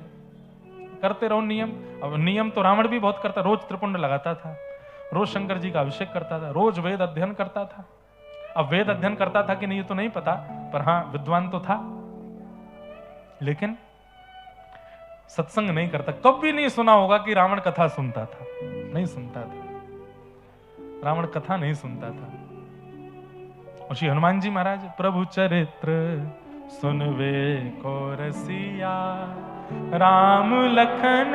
करते रहो नियम। अब नियम तो रावण भी बहुत करता, रोज त्रिपुंड लगाता था, रोज शंकर जी का अभिषेक करता था, रोज वेद अध्ययन करता था। अब वेद अध्ययन करता था कि नहीं ये तो नहीं पता, पर हां विद्वान तो था, लेकिन सत्संग नहीं करता। कभी नहीं सुना होगा कि रावण कथा सुनता था, नहीं सुनता था, रावण कथा नहीं सुनता था। और श्री हनुमान जी महाराज, प्रभु चरित्र सुनवे को रसिया, राम लखन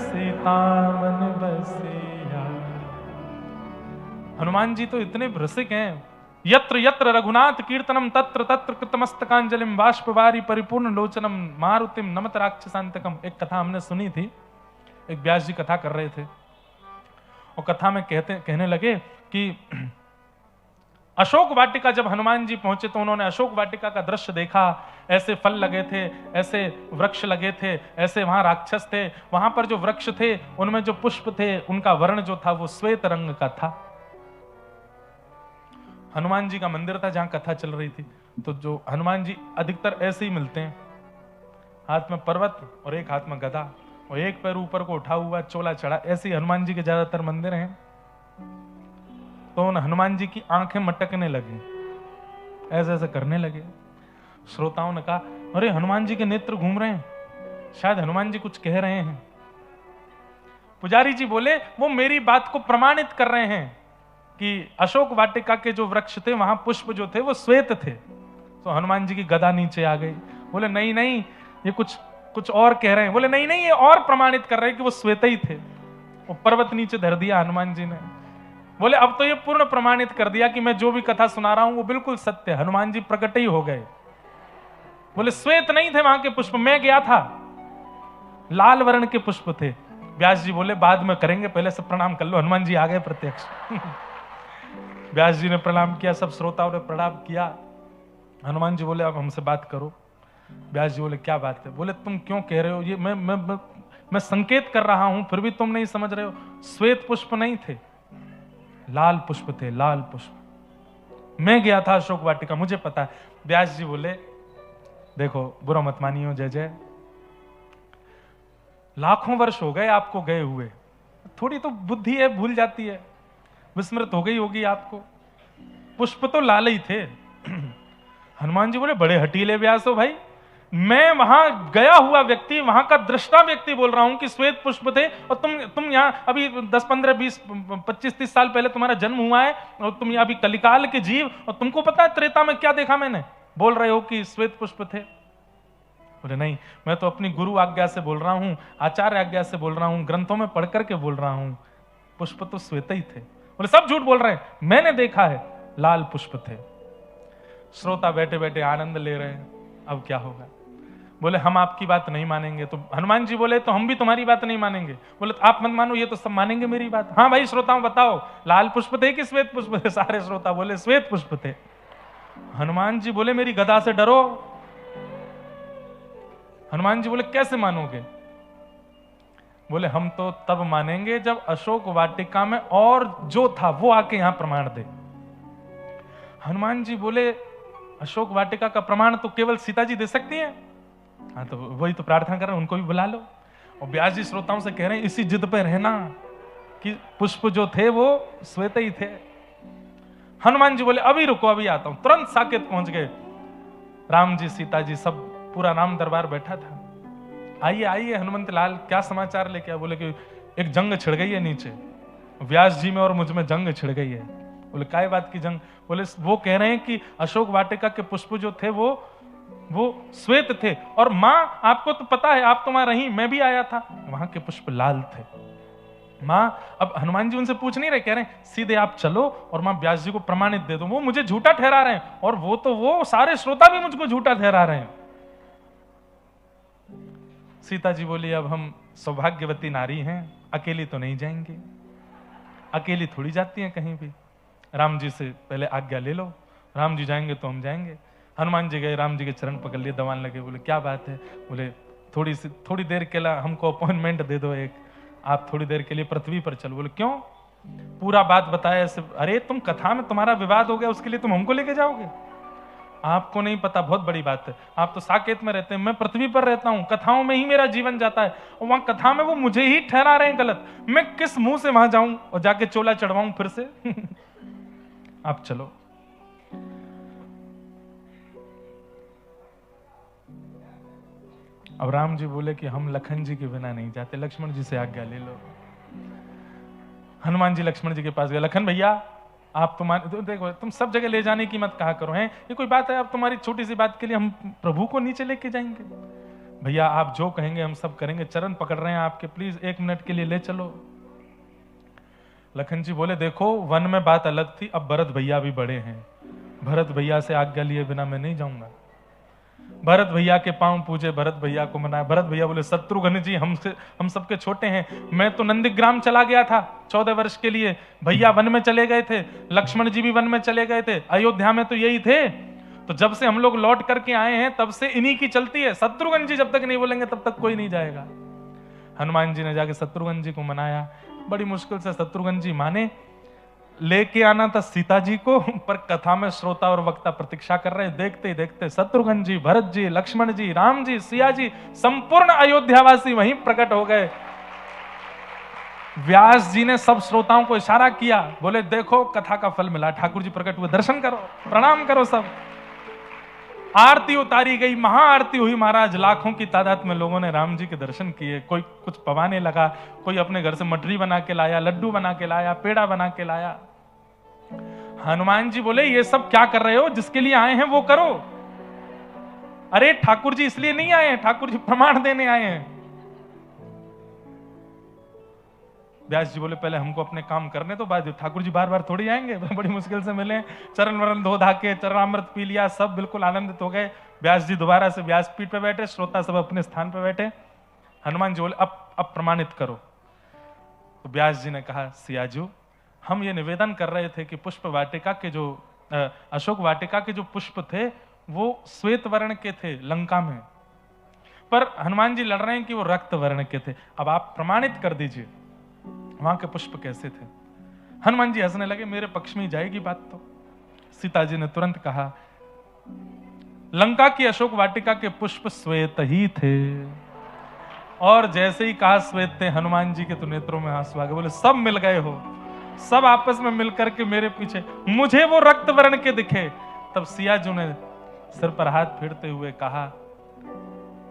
सीता मन बसिया। हनुमान जी तो इतने रसिक हैं, यत्र यत्र रघुनाथ कीर्तनम तत्र तत्र कृतमस्तकांजलिम बाष्पवारी परिपूर्ण लोचनम मारुतिम नमत राक्षसांतकम। एक कथा हमने सुनी थी, एक व्यास जी कथा कर रहे थे और कथा में कहने लगे कि अशोक वाटिका जब हनुमान जी पहुंचे तो उन्होंने अशोक वाटिका का दृश्य देखा। ऐसे फल लगे थे, ऐसे वृक्ष लगे थे, ऐसे वहां राक्षस थे, वहां पर जो वृक्ष थे उनमें जो पुष्प थे उनका वर्ण जो था वो श्वेत रंग का था। हनुमान जी का मंदिर था जहां कथा चल रही थी, तो जो हनुमान जी अधिकतर ऐसे ही मिलते हैं, हाथ में पर्वत और एक हाथ में गदा और एक पैर ऊपर को उठा हुआ, चोला चढ़ा, ऐसे ही हनुमान जी के ज्यादातर मंदिर हैं। तो उन हनुमान जी की आंखें मटकने लगी, ऐसे ऐसे करने लगे। श्रोताओं ने कहा अरे हनुमान जी के नेत्र घूम रहे हैं, शायद हनुमान जी कुछ कह रहे हैं। पुजारी जी बोले वो मेरी बात को प्रमाणित कर रहे हैं कि अशोक वाटिका के जो वृक्ष थे वहां पुष्प जो थे वो श्वेत थे। तो हनुमान जी की गदा नीचे आ गई। बोले नहीं नहीं ये कुछ और कह रहे हैं। बोले नहीं नहीं ये और प्रमाणित कर रहे हैं कि वो श्वेत ही थे। वो पर्वत नीचे धर दिया हनुमान जी ने। बोले अब तो ये पूर्ण प्रमाणित कर दिया कि मैं जो भी कथा सुना रहा हूं वो बिल्कुल सत्य है। हनुमान जी प्रकट ही हो गए। बोले श्वेत नहीं थे वहां के पुष्प, मैं गया था, लाल वर्ण के पुष्प थे। व्यास जी बोले बाद में करेंगे, पहले सब प्रणाम कर लो। हनुमान जी आ गए प्रत्यक्ष। व्यास जी ने प्रणाम किया, सब श्रोताओं ने प्रणाम किया। हनुमान जी बोले अब हमसे बात करो। व्यास जी बोले क्या बात है? बोले तुम क्यों कह रहे हो ये, मैं संकेत कर रहा हूं फिर भी तुम नहीं समझ रहे हो। श्वेत पुष्प नहीं थे, लाल पुष्प थे, लाल पुष्प। मैं गया था अशोक वाटिका, मुझे पता है। व्यास जी बोले देखो बुरा मत मानियो जय जय, लाखों वर्ष हो गए आपको गए हुए, थोड़ी तो बुद्धि है, भूल जाती है, विस्मृत हो गई होगी आपको। पुष्प तो लाल ही थे। हनुमान जी बोले बड़े हटीले व्यास हो भाई, मैं वहां गया हुआ व्यक्ति, वहां का दृष्टा व्यक्ति बोल रहा हूं कि श्वेत पुष्प थे, और तुम यहां अभी 10 15 20 25 30 साल पहले तुम्हारा जन्म हुआ है और तुम यहाँ अभी कलिकाल के जीव, और तुमको पता है त्रेता में क्या देखा मैंने, बोल रहे हो कि श्वेत पुष्प थे। बोले नहीं मैं तो अपनी गुरु आज्ञा से बोल रहा हूं, आचार्य आज्ञा से बोल रहा हूं, ग्रंथों में पढ़ करके बोल रहा हूं, पुष्प तो श्वेत ही थे। बोले सब झूठ बोल रहे हैं, मैंने देखा है लाल पुष्प थे। श्रोता बैठे बैठे आनंद ले रहे हैं, अब क्या होगा। बोले हम आपकी बात नहीं मानेंगे। तो हनुमान जी बोले तो हम भी तुम्हारी बात नहीं मानेंगे। बोले तो आप मत मानो, ये तो सब मानेंगे मेरी बात। हाँ भाई श्रोताओं बताओ लाल पुष्प थे कि श्वेत पुष्प थे? सारे श्रोता बोले श्वेत पुष्प थे। हनुमान जी बोले मेरी गदा से डरो। हनुमान जी बोले कैसे मानोगे? बोले हम तो तब मानेंगे जब अशोक वाटिका में और जो था वो आके यहां प्रमाण दे। हनुमान जी बोले अशोक वाटिका का प्रमाण तो केवल सीता जी दे सकती हैं, हाँ, तो वही तो प्रार्थना कर रहे हैं, उनको भी बुला लो। और व्यास जी श्रोताओं से कह रहे हैं इसी जिद पे रहना कि पुष्प जो थे वो श्वेत ही थे। हनुमान जी बोले अभी रुको, अभी आता हूं। तुरंत साकेत पहुंच गए। राम जी, सीता जी, सब पूरा राम दरबार बैठा था। आइए आइए हनुमंत लाल, क्या समाचार लेके आए? बोले कि एक जंग छिड़ गई है नीचे, व्यास जी में और मुझ में जंग छिड़ गई है। बोले काय बात की जंग? बोले वो कह रहे हैं कि अशोक वाटिका के पुष्प जो थे वो श्वेत थे, और माँ आपको तो पता है, आप तो वहां रही, मैं भी आया था, वहां के पुष्प लाल थे। माँ, अब हनुमान जी उनसे पूछ नहीं रहे, कह रहे हैं सीधे आप चलो और माँ व्यास जी को प्रमाणित दे दो। वो मुझे झूठा ठहरा रहे हैं, और वो सारे श्रोता भी मुझको झूठा ठहरा रहे हैं। सीता जी बोली अब हम सौभाग्यवती नारी हैं, अकेली तो नहीं जाएंगे, अकेली थोड़ी जाती हैं कहीं भी, राम जी से पहले आज्ञा ले लो, राम जी जाएंगे तो हम जाएंगे। हनुमान जी गए, राम जी के चरण पकड़ लिए, दबान लगे। बोले क्या बात है? बोले थोड़ी देर के लिए हमको अपॉइंटमेंट दे दो एक, आप थोड़ी देर के लिए पृथ्वी पर चलो। बोले क्यों? पूरा बात बताया ऐसे। अरे तुम कथा में तुम्हारा विवाद हो गया, उसके लिए तुम हमको लेके जाओगे? आपको नहीं पता, बहुत बड़ी बात है। आप तो साकेत में रहते हैं, मैं पृथ्वी पर रहता हूं, कथाओं में ही मेरा जीवन जाता है, और वहां कथा में वो मुझे ही ठहरा रहे हैं गलत। मैं किस मुंह से वहां जाऊं और जाके चोला चढ़वाऊं फिर से? आप चलो। अब राम जी बोले कि हम लखन जी के बिना नहीं जाते, लक्ष्मण जी से आज्ञा ले लो। हनुमान जी लक्ष्मण जी के पास गए। लखन भैया, आप तुम्हारे देखो, तुम सब जगह ले जाने की मत कहा करो, हैं ये कोई बात है? आप तुम्हारी छोटी सी बात के लिए हम प्रभु को नीचे लेके जाएंगे? भैया आप जो कहेंगे हम सब करेंगे, चरण पकड़ रहे हैं आपके, प्लीज 1 मिनट के लिए ले चलो। लखन जी बोले देखो, वन में बात अलग थी, अब भरत भैया भी बड़े हैं, भरत भैया से आज्ञा लिए बिना मैं नहीं जाऊंगा। भरत भैया के पांव पूजे, भरत भैया को मनाया। भरत भैया बोले शत्रुघ्न जी हम सबके छोटे हैं, मैं तो नंदीग्राम चला गया था 14 वर्ष के लिए, भैया वन में चले गए थे, लक्ष्मण जी भी वन में चले गए थे, अयोध्या में तो यही थे, तो जब से हम लोग लौट करके आए हैं तब से इन्हीं की चलती है, शत्रुघ्न जी जब तक नहीं बोलेंगे तब तक कोई नहीं जाएगा। हनुमान जी ने जाके शत्रुघ्न जी को मनाया, बड़ी मुश्किल से शत्रुघ्न जी माने। लेके आना था सीता जी को, पर कथा में श्रोता और वक्ता प्रतीक्षा कर रहे हैं। देखते ही देखते शत्रुघ्न जी, भरत जी, लक्ष्मण जी, राम जी, सिया जी, संपूर्ण अयोध्यावासी वहीं प्रकट हो गए। व्यास जी ने सब श्रोताओं को इशारा किया, बोले देखो कथा का फल मिला, ठाकुर जी प्रकट हुए, दर्शन करो, प्रणाम करो सब। आरती उतारी गई, महाआरती हुई महाराज, लाखों की तादाद में लोगों ने राम जी के दर्शन किए। कोई कुछ पवाने लगा, कोई अपने घर से मटरी बना के लाया, लड्डू बना के लाया, पेड़ा बना के लाया। हनुमान जी बोले ये सब क्या कर रहे हो? जिसके लिए आए हैं वो करो। अरे ठाकुर जी इसलिए नहीं आए हैं, ठाकुर जी प्रमाण देने आए हैं। व्यास जी बोले पहले हमको अपने काम करने तो बाद ठाकुर जी बार बार थोड़ी आएंगे, बड़ी मुश्किल से मिले, चरण वरण धो धा के चरणामृत पी लिया, सब बिल्कुल आनंदित हो गए। व्यास जी दोबारा से व्यासपीठ पे बैठे, श्रोता सब अपने स्थान पे बैठे। हनुमान जी बोले अब प्रमाणित करो। तो व्यास जी ने कहा सियाजू, हम ये निवेदन कर रहे थे कि पुष्प वाटिका के जो अशोक वाटिका के जो पुष्प थे वो श्वेत वर्ण के थे लंका में, पर हनुमान जी लड़ रहे हैं कि वो रक्त वर्ण के थे। अब आप प्रमाणित कर दीजिए वहां के पुष्प कैसे थे। हनुमान जी हंसने लगे, मेरे पक्ष में ही जाएगी बात तो। सीता जी ने तुरंत कहा लंका की अशोक वाटिका के पुष्प श्वेत ही थे। और जैसे ही कहा श्वेत थे, हनुमान जी के तो नेत्रों में आंसू आ गए। बोले सब मिल गए हो, सब आपस में मिलकर के मेरे पीछे, मुझे वो रक्त वर्ण के दिखे। तब सियाजू ने सिर पर हाथ फेरते हुए कहा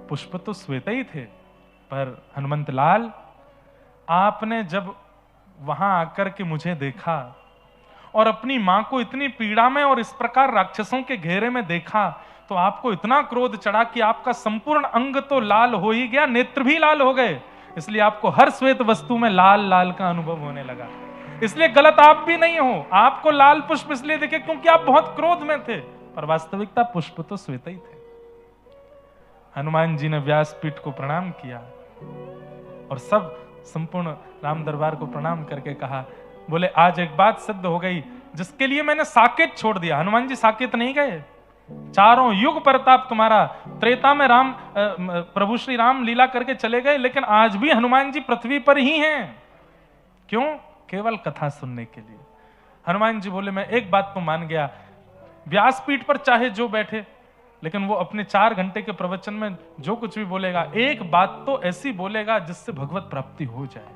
पुष्प तो श्वेत ही थे, पर हनुमंत लाल आपने जब वहां आकर के मुझे देखा और अपनी मां को इतनी पीड़ा में और इस प्रकार राक्षसों के घेरे में देखा, तो आपको इतना क्रोध चढ़ा कि आपका संपूर्ण अंग तो लाल हो ही गया, नेत्र भी लाल हो गए। इसलिए आपको हर श्वेत वस्तु में लाल लाल का अनुभव होने लगा। इसलिए गलत आप भी नहीं हो, आपको लाल पुष्प इसलिए दिखे क्योंकि आप बहुत क्रोध में थे, पर वास्तविकता पुष्प तो श्वेत ही थे। हनुमान जी ने व्यासपीठ को प्रणाम किया और सब संपूर्ण राम दरबार को प्रणाम करके कहा, बोले आज एक बात सिद्ध हो गई जिसके लिए मैंने साकेत छोड़ दिया। हनुमान जी साकेत नहीं गए, चारों युग प्रताप तुम्हारा, त्रेता में राम प्रभु श्री राम लीला करके चले गए, लेकिन आज भी हनुमान जी पृथ्वी पर ही हैं। क्यों? केवल कथा सुनने के लिए। हनुमान जी बोले मैं एक बात तो मान गया, व्यासपीठ पर चाहे जो बैठे, लेकिन वो अपने 4 घंटे के प्रवचन में जो कुछ भी बोलेगा, एक बात तो ऐसी बोलेगा जिससे भगवत प्राप्ति हो जाए।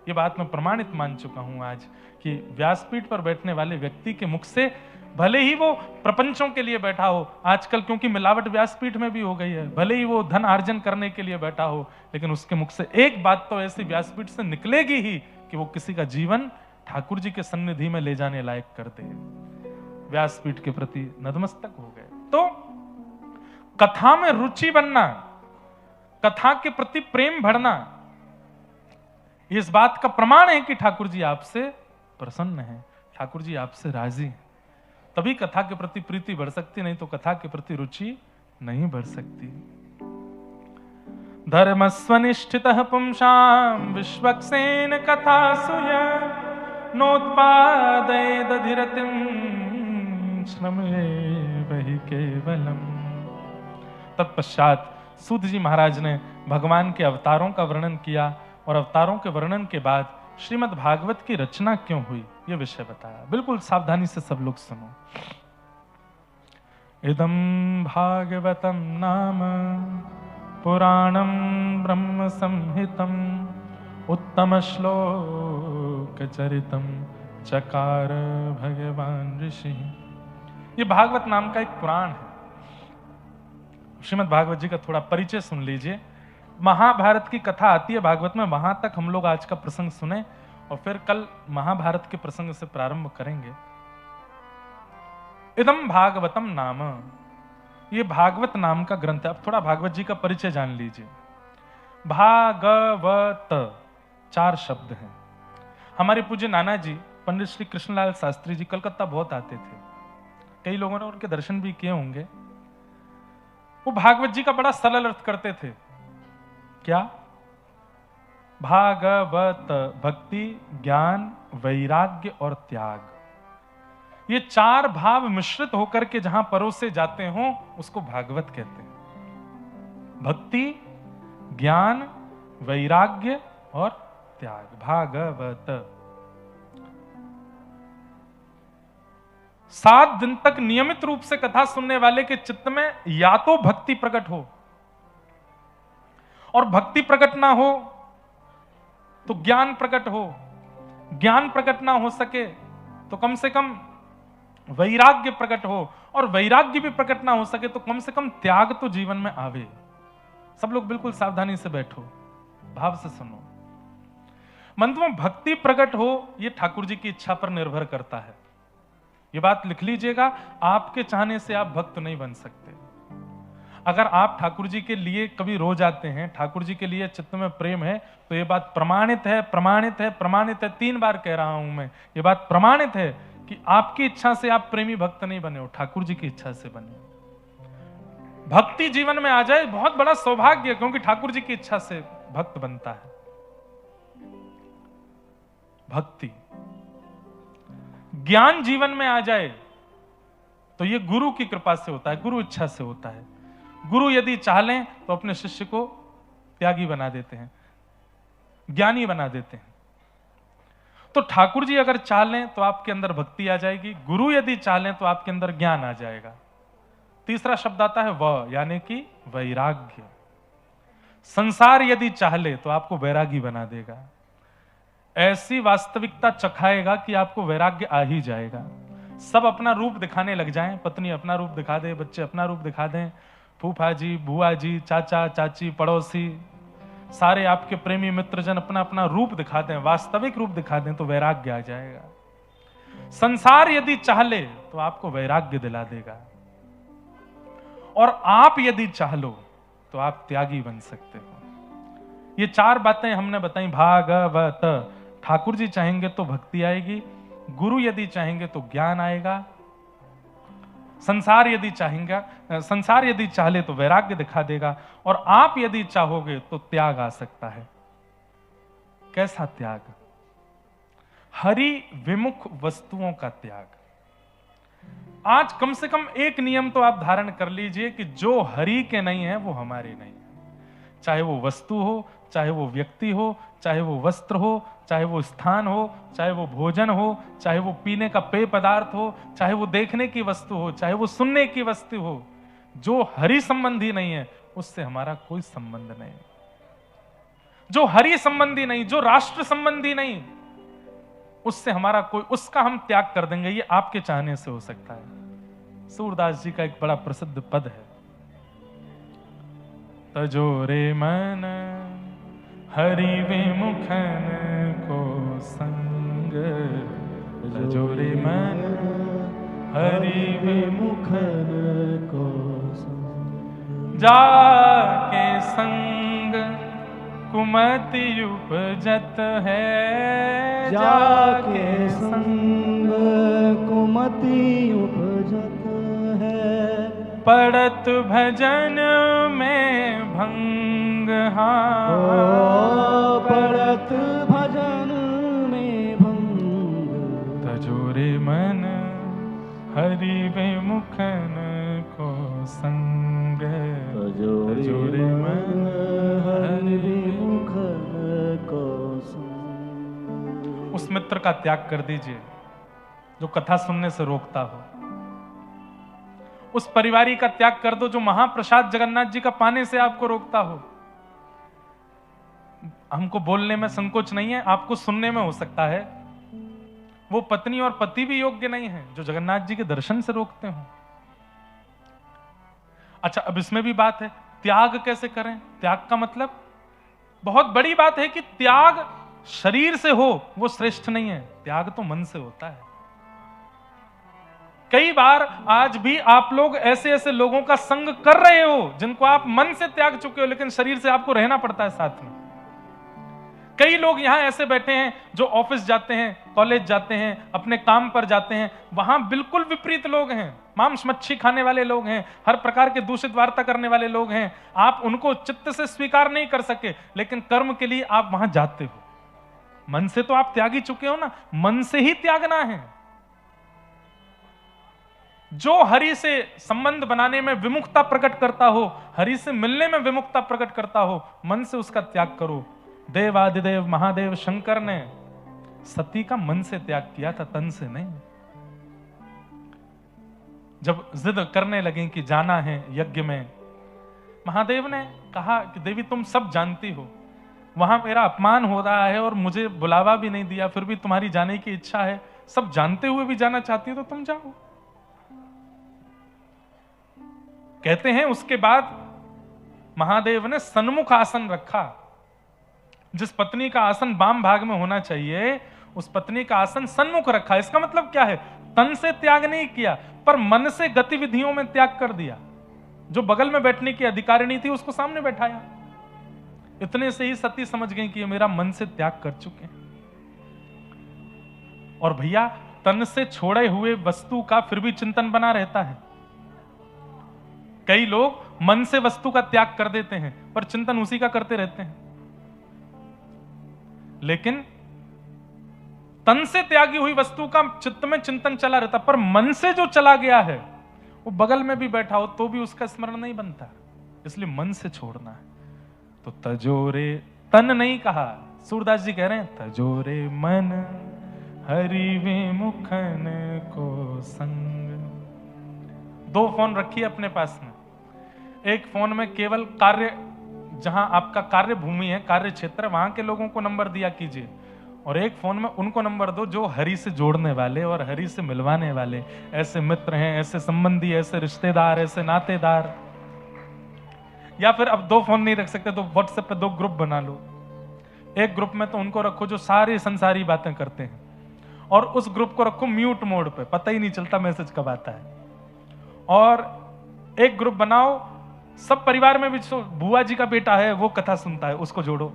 ये बात मैं प्रमाणित मान चुका हूं आज कि व्यासपीठ पर बैठने वाले व्यक्ति के मुख से, भले ही वो प्रपंचों के लिए बैठा हो, आजकल क्योंकि मिलावट व्यासपीठ में भी हो गई है, भले ही वो धन अर्जन करने के लिए बैठा हो, लेकिन उसके मुख से एक बात तो ऐसी व्यासपीठ से निकलेगी ही कि वो किसी का जीवन ठाकुर जी के सन्निधि में ले जाने लायक कर दे। व्यासपीठ के प्रति नतमस्तक हो गए। तो कथा में रुचि बनना, कथा के प्रति प्रेम बढ़ना, इस बात का प्रमाण है कि ठाकुर जी आपसे प्रसन्न हैं, ठाकुर जी आपसे राजी हैं। तभी कथा के प्रति प्रीति बढ़ सकती, नहीं तो कथा के प्रति रुचि नहीं बढ़ सकती। धर्मस्वनिष्ठितः पुंसां विश्वक्सेन कथासुय नोत्पादयेदधिरतिं श्रमेवहि केवलम्। तत्पश्चात सूत जी महाराज ने भगवान के अवतारों का वर्णन किया और अवतारों के वर्णन के बाद श्रीमद् भागवत की रचना क्यों हुई यह विषय बताया। बिल्कुल सावधानी से सब लोग सुनो। इदं भागवतं नाम पुराणं ब्रह्म संहितम् उत्तम श्लोक चरितम चकार भगवान ऋषि। ये भागवत नाम का एक पुराण है। श्रीमद् भागवत जी का थोड़ा परिचय सुन लीजिए। महाभारत की कथा आती है भागवत में, वहां तक हम लोग आज का प्रसंग सुने और फिर कल महाभारत के प्रसंग से प्रारंभ करेंगे। इदम भागवतम नाम, ये भागवत नाम का ग्रंथ है। अब थोड़ा भागवत जी का परिचय जान लीजिए। भागवत 4 शब्द हैं। हमारे पूज्य नाना जी पंडित श्री कृष्णलाल शास्त्री जी कलकत्ता बहुत आते थे, कई लोगों ने उनके दर्शन भी किए होंगे। वो भागवत जी का बड़ा सरल अर्थ करते थे। क्या? भागवत, भक्ति, ज्ञान, वैराग्य और त्याग, ये 4 भाव मिश्रित होकर के जहां परोसे जाते हो उसको भागवत कहते हैं। भक्ति, ज्ञान, वैराग्य और त्याग, भागवत। 7 दिन तक नियमित रूप से कथा सुनने वाले के चित्त में या तो भक्ति प्रकट हो, और भक्ति प्रकट ना हो तो ज्ञान प्रकट हो, ज्ञान प्रकट ना हो सके तो कम से कम वैराग्य प्रकट हो, और वैराग्य भी प्रकट ना हो सके तो कम से कम त्याग तो जीवन में आवे। सब लोग बिल्कुल सावधानी से बैठो, भाव से सुनो। मंत्र में भक्ति प्रकट हो, यह ठाकुर जी की इच्छा पर निर्भर करता है। यह बात लिख लीजिएगा, आपके चाहने से आप भक्त नहीं बन सकते। अगर आप ठाकुर जी के लिए कभी रो जाते हैं, ठाकुर जी के लिए चित्त में प्रेम है, तो यह बात प्रमाणित है, प्रमाणित है, प्रमाणित है। 3 बार कह रहा हूं मैं, यह बात प्रमाणित है कि आपकी इच्छा से आप प्रेमी भक्त नहीं बने हो, ठाकुर जी की इच्छा से बने हो। भक्ति जीवन में आ जाए बहुत बड़ा सौभाग्य है, क्योंकि ठाकुर जी की इच्छा से भक्त बनता है। भक्ति, ज्ञान जीवन में आ जाए तो यह गुरु की कृपा से होता है, गुरु इच्छा से होता है। गुरु यदि चाह लें तो अपने शिष्य को त्यागी बना देते हैं, ज्ञानी बना देते हैं। तो ठाकुर जी अगर चाह लें तो आपके अंदर भक्ति आ जाएगी, गुरु यदि चाह लें तो आपके अंदर ज्ञान आ जाएगा। तीसरा शब्द आता है व, यानी कि वैराग्य। संसार यदि चाह ले तो आपको वैरागी बना देगा, ऐसी वास्तविकता चखाएगा कि आपको वैराग्य आ ही जाएगा। सब अपना रूप दिखाने लग जाएं, पत्नी अपना रूप दिखा दे, बच्चे अपना रूप दिखा दें, फूफा जी, बुआ जी, चाचा चाची, पड़ोसी, सारे आपके प्रेमी मित्रजन अपना अपना रूप दिखा दें, वास्तविक रूप दिखा दें, तो वैराग्य आ जाएगा। संसार यदि चाह ले तो आपको वैराग्य दिला देगा, और आप यदि चाह लो तो आप त्यागी बन सकते हो। ये 4 बातें हमने बताई। भागवत, ठाकुर जी चाहेंगे तो भक्ति आएगी, गुरु यदि चाहेंगे तो ज्ञान आएगा, संसार यदि चाह ले तो वैराग्य दिखा देगा, और आप यदि चाहोगे तो त्याग आ सकता है। कैसा त्याग? हरि विमुख वस्तुओं का त्याग। आज कम से कम एक नियम तो आप धारण कर लीजिए कि जो हरि के नहीं है वो हमारे नहीं है। चाहे वो वस्तु हो, चाहे वो व्यक्ति हो, चाहे वो वस्त्र हो, चाहे वो स्थान हो, चाहे वो भोजन हो, चाहे वो पीने का पेय पदार्थ हो, चाहे वो देखने की वस्तु हो, चाहे वो सुनने की वस्तु हो, जो हरि संबंधी नहीं है उससे हमारा कोई संबंध नहीं। जो हरि संबंधी नहीं, जो राष्ट्र संबंधी नहीं, उससे हमारा कोई, उसका हम त्याग कर देंगे, ये आपके चाहने से हो सकता है। सूरदास जी का एक बड़ा प्रसिद्ध पद है, तजोरे मन हरि विमुखन को संग, तजोरे मन हरि विमुखन को संग, जाके संग कुमति उपजत है, जाके संग कुमति उपजत है, पड़त भजन में भंग, हाँ पड़त भजन में भंग, तजोरे मन हरि विमुखन को संग, तजोरे मन हरि विमुखन को संग। उस मित्र का त्याग कर दीजिए जो कथा सुनने से रोकता हो। उस परिवारी का त्याग कर दो जो महाप्रसाद जगन्नाथ जी का पाने से आपको रोकता हो। हमको बोलने में संकोच नहीं है, आपको सुनने में हो सकता है। वो पत्नी और पति भी योग्य नहीं है जो जगन्नाथ जी के दर्शन से रोकते हो। अच्छा, अब इसमें भी बात है, त्याग कैसे करें? त्याग का मतलब बहुत बड़ी बात है कि त्याग शरीर से हो वो श्रेष्ठ नहीं है, त्याग तो मन से होता है। कई बार आज भी आप लोग ऐसे ऐसे लोगों का संग कर रहे हो जिनको आप मन से त्याग चुके हो, लेकिन शरीर से आपको रहना पड़ता है साथ में। कई लोग यहां ऐसे बैठे हैं जो ऑफिस जाते हैं, कॉलेज जाते हैं, अपने काम पर जाते हैं, वहां बिल्कुल विपरीत लोग हैं, मांस मच्छी खाने वाले लोग हैं, हर प्रकार के दूषित वार्ता करने वाले लोग हैं। आप उनको चित्त से स्वीकार नहीं कर सके, लेकिन कर्म के लिए आप वहां जाते हो। मन से तो आप त्यागी चुके हो ना, मन से ही त्यागना है। जो हरि से संबंध बनाने में विमुखता प्रकट करता हो, हरि से मिलने में विमुखता प्रकट करता हो, मन से उसका त्याग करो। देवादिदेव महादेव शंकर ने सती का मन से त्याग किया था, तन से नहीं। जब जिद करने लगे कि जाना है यज्ञ में, महादेव ने कहा कि देवी तुम सब जानती हो, वहां मेरा अपमान हो रहा है और मुझे बुलावा भी नहीं दिया, फिर भी तुम्हारी जाने की इच्छा है, सब जानते हुए भी जाना चाहती हो तो तुम जाओ। कहते हैं उसके बाद महादेव ने सन्मुख आसन रखा। जिस पत्नी का आसन वाम भाग में होना चाहिए, उस पत्नी का आसन सन्मुख रखा। इसका मतलब क्या है? तन से त्याग नहीं किया, पर मन से गतिविधियों में त्याग कर दिया। जो बगल में बैठने की अधिकारिणी थी उसको सामने बैठाया। इतने से ही सती समझ गई कि ये मेरा मन से त्याग कर चुके हैं। और भैया, तन से छोड़े हुए वस्तु का फिर भी चिंतन बना रहता है। कई लोग मन से वस्तु का त्याग कर देते हैं पर चिंतन उसी का करते रहते हैं। लेकिन तन से त्यागी हुई वस्तु का चित्त में चिंतन चला रहता, पर मन से जो चला गया है वो बगल में भी बैठा हो तो भी उसका स्मरण नहीं बनता। इसलिए मन से छोड़ना है। तो तजोरे, तन नहीं कहा, सूरदास जी कह रहे हैं तजोरे मन हरि विमुखन को संग। 2 फोन रखिए अपने पास में। एक फोन में केवल कार्य, जहां आपका कार्य भूमि है, कार्य क्षेत्र, वहां के लोगों को नंबर दिया कीजिए, और एक फोन में उनको नंबर दो जो हरि से जोड़ने वाले और हरि से मिलवाने वाले ऐसे मित्र हैं, ऐसे संबंधी, ऐसे रिश्तेदार, ऐसे नातेदार। या फिर अब 2 फोन नहीं रख सकते तो व्हाट्सएप पे 2 ग्रुप बना लो। एक ग्रुप में तो उनको रखो जो सारी संसारी बातें करते हैं, और उस ग्रुप को रखो म्यूट मोड पे, पता ही नहीं चलता मैसेज कब आता है। और एक ग्रुप बनाओ सब परिवार में भी, बुआ जी का बेटा है वो कथा सुनता है, उसको जोड़ो।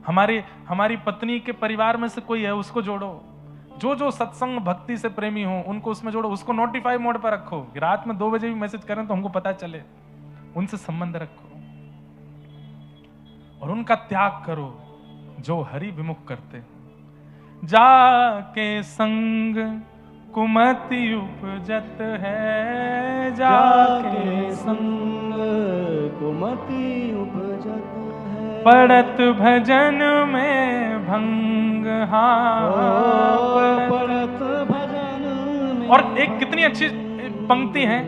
हमारी पत्नी के परिवार में से कोई है उसको जोड़ो। जो जो सत्संग भक्ति से प्रेमी हो उनको उसमें जोड़ो। उसको नोटिफाई मोड पर रखो, रात में 2 बजे भी मैसेज करें तो हमको पता चले। उनसे संबंध रखो और उनका त्याग करो जो हरि विमुख करते। जाके संग कुमति उपजत है, जाके संग कुमति उपजत है, पड़त भजन में भंग। हाँ, पड़त भजन में। और एक कितनी अच्छी पंक्ति है,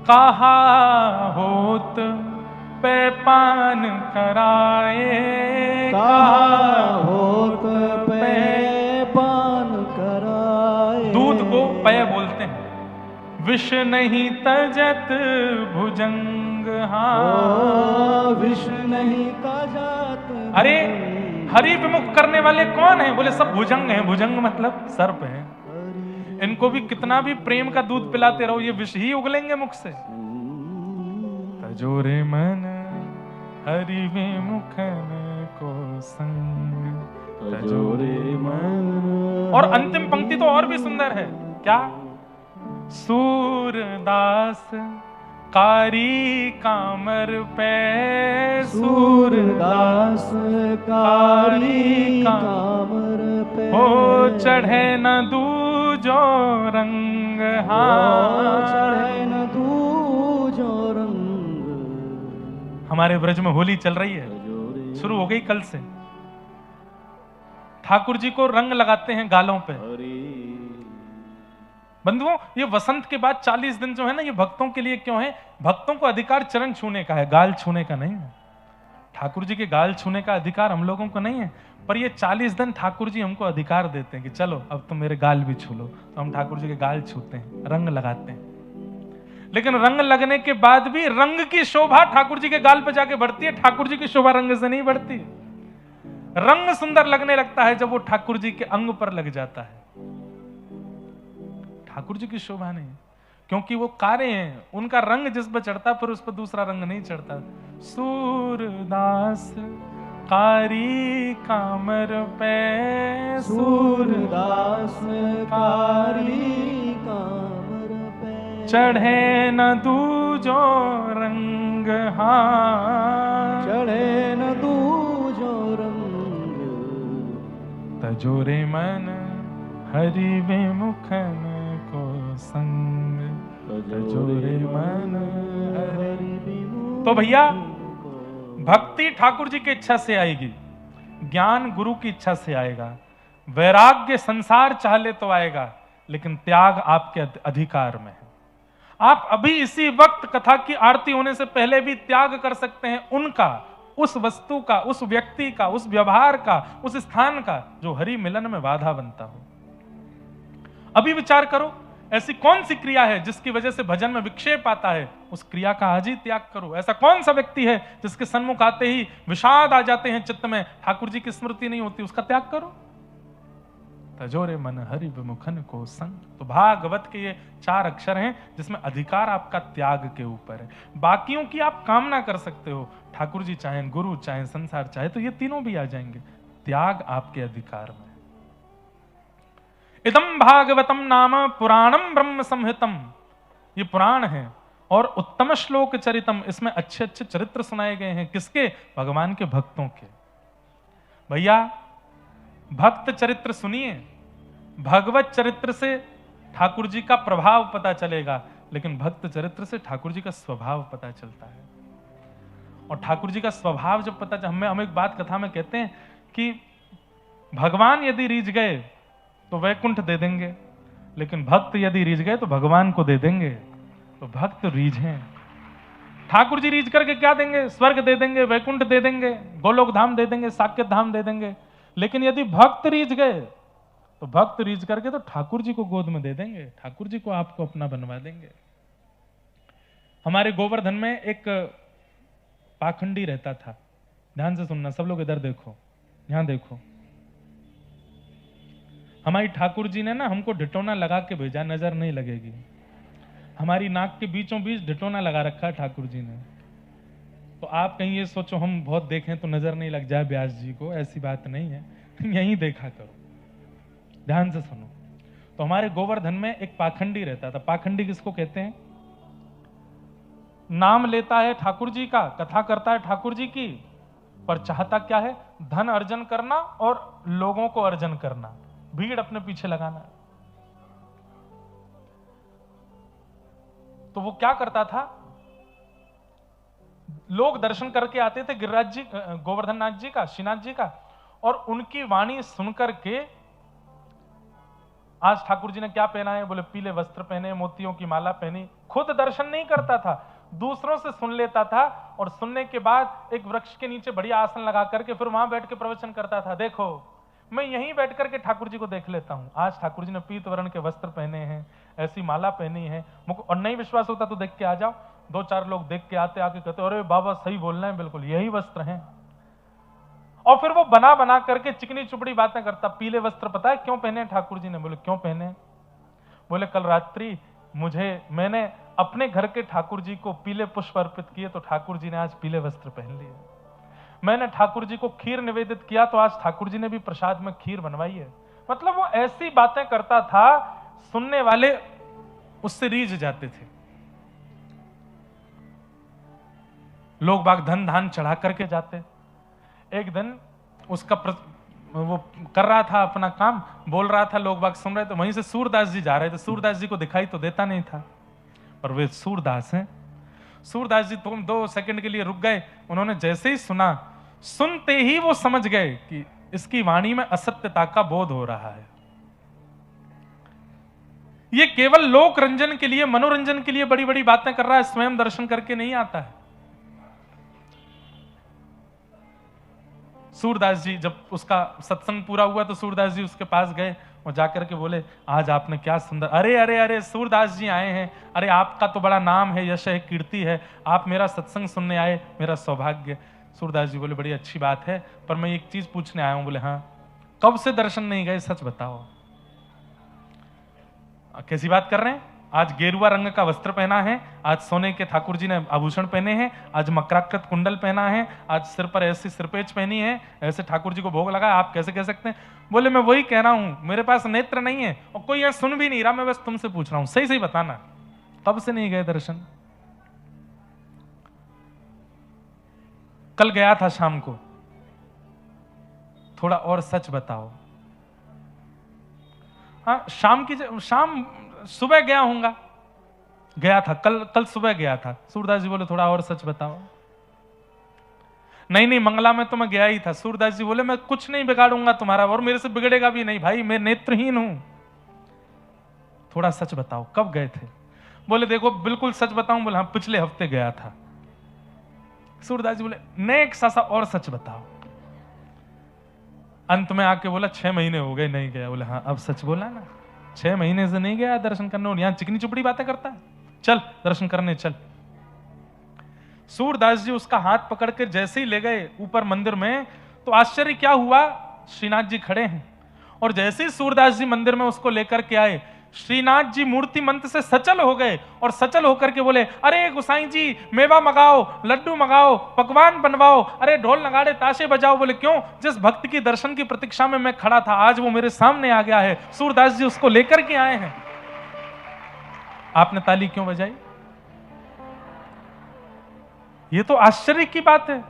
कहा होत पे पान कराए, कहा होत पे पान कराए। दूध को पय बोलते हैं। विष नहीं तजत भुजंग, हाँ विष नहीं तजत। अरे हरि विमुख करने वाले कौन है? बोले सब भुजंग हैं। भुजंग मतलब सर्प है। इनको भी कितना भी प्रेम का दूध पिलाते रहो, ये विष ही उगलेंगे मुख से। तजोरे मन हरि विमुखन को संग, तजोरे मन। और अंतिम पंक्ति तो और भी सुंदर है। क्या? सूरदास कारी कामर पे, सूरदास कारी कामर पे। हो चढ़े न दूजो रंग, हाँ चढ़े न दूजो रंग। हमारे ब्रज में होली चल रही है, शुरू हो गई कल से। ठाकुर जी को रंग लगाते हैं गालों पे। बंधुओं, ये वसंत के बाद 40 दिन जो है ना, ये भक्तों के लिए क्यों है? भक्तों को अधिकार चरण छूने का है, गाल छूने का नहीं है। ठाकुर जी के गाल छूने का अधिकार हम लोगों को नहीं है, पर ये 40 दिन ठाकुर जी हमको अधिकार देते हैं कि चलो अब तुम मेरे गाल भी छू लो। तो हम ठाकुर जी के गाल छूते हैं, रंग लगाते हैं। लेकिन रंग लगने के बाद भी रंग की शोभा ठाकुर जी के गाल पे जाके बढ़ती है। ठाकुर जी की शोभा रंग से नहीं बढ़ती। रंग सुंदर लगने लगता है जब वो ठाकुर जी के अंग पर लग जाता है। ठाकुर जी की शोभा नहीं, क्योंकि वो कारे हैं। उनका रंग जिस पर चढ़ता फिर उस पर दूसरा रंग नहीं चढ़ता। सूरदास कारी कामर पे, सूरदास कारी कामर पे। चढ़े न दूजो रंग, हाँ चढ़े न दूजो रंग। तजोरे मन हरि विमुखन को संग, तजोरे मन हरि विमुख। तो भैया, भक्ति ठाकुर जी की इच्छा से आएगी, ज्ञान गुरु की इच्छा से आएगा, वैराग्य संसार चाह ले तो आएगा, लेकिन त्याग आपके अधिकार में है। आप अभी इसी वक्त कथा की आरती होने से पहले भी त्याग कर सकते हैं उनका, उस वस्तु का, उस व्यक्ति का, उस व्यवहार का, उस स्थान का जो हरि मिलन में बाधा बनता हो। अभी विचार करो, ऐसी कौन सी क्रिया है जिसकी वजह से भजन में विक्षेप आता है? उस क्रिया का आज ही त्याग करो। ऐसा कौन सा व्यक्ति है जिसके सन्मुख आते ही विषाद आ जाते हैं चित्त में, ठाकुर जी की स्मृति नहीं होती, उसका त्याग करो। तजोरे मन हरि विमुखन को संग। तो भागवत के ये 4 अक्षर हैं जिसमें अधिकार आपका त्याग के ऊपर है। बाकियों की आप कामना कर सकते हो, ठाकुर जी चाहे, गुरु चाहे, संसार चाहे, तो ये तीनों भी आ जाएंगे। त्याग आपके अधिकार में। इदम भागवतम नाम पुराणम ब्रह्म संहितम, ये पुराण है और उत्तम श्लोक चरितम, इसमें अच्छे अच्छे चरित्र सुनाए गए हैं। किसके? भगवान के भक्तों के। भैया, भक्त चरित्र सुनिए। भगवत चरित्र से ठाकुर जी का प्रभाव पता चलेगा, लेकिन भक्त चरित्र से ठाकुर जी का स्वभाव पता चलता है। और ठाकुर जी का स्वभाव जब पता, हम एक बात कथा में कहते हैं कि भगवान यदि रीझ गए तो वैकुंठ दे देंगे, लेकिन भक्त यदि रीझ गए तो भगवान को दे देंगे। तो भक्त रीझें। ठाकुर जी रीझ करके क्या देंगे? स्वर्ग दे देंगे, वैकुंठ दे देंगे, गोलोक धाम दे देंगे, साकेत धाम दे देंगे। लेकिन यदि भक्त रीझ गए तो भक्त रीझ करके तो ठाकुर जी को गोद में दे देंगे, ठाकुर जी को आपको अपना बनवा देंगे। हमारे गोवर्धन में एक पाखंडी रहता था। ध्यान से सुनना सब लोग, इधर देखो, यहां देखो। हमारी ठाकुर जी ने ना हमको ढिटोना लगा के भेजा, नजर नहीं लगेगी। हमारी नाक के बीचों बीच ढिटोना लगा रखा है ठाकुर जी ने। तो आप कहीं ये सोचो हम बहुत देखें तो नजर नहीं लग जाए व्यास जी को, ऐसी बात नहीं है। यहीं देखा करो, ध्यान से सुनो। तो हमारे गोवर्धन में एक पाखंडी रहता था। पाखंडी किसको कहते हैं? नाम लेता है ठाकुर जी का, कथा करता है ठाकुर जी की, पर चाहता क्या है? धन अर्जन करना और लोगों को अर्जन करना, भीड़ अपने पीछे लगाना। तो वो क्या करता था? लोग दर्शन करके आते थे गिरिराज जी, गोवर्धन नाथ जी का, श्रीनाथ जी का, और उनकी वाणी सुनकर के आज ठाकुर जी ने क्या पहना है? बोले पीले वस्त्र पहने, मोतियों की माला पहनी। खुद दर्शन नहीं करता था, दूसरों से सुन लेता था और सुनने के बाद एक वृक्ष के नीचे बढ़िया आसन लगा करके फिर वहां बैठ के प्रवचन करता था। देखो मैं यहीं बैठ करके ठाकुर जी को देख लेता हूं। आज ठाकुर जी ने पीत वर्ण के वस्त्र पहने हैं, ऐसी माला पहनी है, और नहीं विश्वास होता तो देख के आ जाओ। 2-4 लोग देख के आते, आके कहते अरे बाबा सही बोल रहे हैं, बिल्कुल यही वस्त्र हैं। और फिर वो बना बना करके चिकनी चुपड़ी बातें करता। पीले वस्त्र पता है क्यों पहने ठाकुर जी ने? बोले क्यों पहने? बोले कल रात्रि मैंने अपने घर के ठाकुर जी को पीले पुष्प अर्पित किए तो ठाकुर जी ने आज पीले वस्त्र पहन लिए। मैंने ठाकुर जी को खीर निवेदित किया तो आज ठाकुर जी ने भी प्रसाद में खीर बनवाई है। मतलब वो ऐसी बातें करता था, सुनने वाले उससे रीझ जाते थे। लोग बाग धन धान चढ़ा करके जाते। एक दिन उसका वो कर रहा था अपना काम, बोल रहा था, लोग बाग सुन रहे थे। वहीं से सूरदास जी जा रहे थे। सूरदास जी को दिखाई तो देता नहीं था, पर वे सूरदास हैं। सूरदास जी 2 सेकंड के लिए रुक गए। उन्होंने जैसे ही सुना, सुनते ही वो समझ गए कि इसकी वाणी में असत्यता का बोध हो रहा है। ये केवल लोक रंजन के लिए, मनोरंजन के लिए बड़ी बड़ी बातें कर रहा है, स्वयं दर्शन करके नहीं आता है। सूरदास जी जब उसका सत्संग पूरा हुआ तो सूरदास जी उसके पास गए और जाकर के बोले आज आपने क्या सुंदर, अरे अरे अरे सूरदास जी आए हैं, अरे आपका तो बड़ा नाम है, यश है, कीर्ति है, आप मेरा सत्संग सुनने आए, मेरा सौभाग्य। सूरदास जी बोले बड़ी अच्छी बात है, पर मैं एक चीज पूछने आया हूं। बोले हाँ, कब से दर्शन नहीं गए, सच बताओ। कैसी बात कर रहे हैं? आज गेरुआ रंग का वस्त्र पहना है, आज सोने के ठाकुर जी ने आभूषण पहने हैं, आज मकराकृत कुंडल पहना है, आज सिर पर ऐसी सिरपेच पहनी है, ऐसे ठाकुर जी को भोग लगा, आप कैसे कह सकते हैं? बोले मैं वही कह रहा हूं, मेरे पास नेत्र नहीं है और कोई यह सुन भी नहीं रहा, मैं बस तुमसे पूछ रहा हूं, सही सही बताना कब से नहीं गए दर्शन? कल गया था शाम को, थोड़ा और सच बताओ। हाँ, शाम सुबह गया हूंगा, गया था कल सुबह गया था। सूरदास जी बोले थोड़ा और सच बताओ। नहीं मंगला में तो मैं गया ही था। सूरदास जी बोले मैं कुछ नहीं बिगाड़ूंगा तुम्हारा और मेरे से बिगड़ेगा भी नहीं भाई, मैं नेत्रहीन हूं, थोड़ा सच बताओ कब गए थे? बोले देखो बिल्कुल सच बताऊं? बोले हाँ पिछले हफ्ते गया था। सूरदास जी बोले नेक सा और सच बताओ। अंत में आके बोला 6 महीने हो गए नहीं गया। बोले हाँ अब सच बोला ना, 6 महीने से नहीं गया दर्शन करने, और यहां चिकनी चुपड़ी बातें करता है, चल दर्शन करने चल। सूरदास जी उसका हाथ पकड़कर जैसे ही ले गए ऊपर मंदिर में, तो आश्चर्य क्या हुआ, श्रीनाथ जी खड़े हैं और जैसे ही सूरदास जी मंदिर में उसको लेकर के आए, श्रीनाथ जी मूर्ति मंत्र से सचल हो गए और सचल होकर के बोले अरे गोसाई जी मेवा मंगाओ, लड्डू मंगाओ, पकवान बनवाओ, अरे ढोल नगाड़े ताशे बजाओ। बोले क्यों? जिस भक्त की दर्शन की प्रतीक्षा में मैं खड़ा था आज वो मेरे सामने आ गया है, सूरदास जी उसको लेकर के आए हैं। आपने ताली क्यों बजाई? ये तो आश्चर्य की बात है।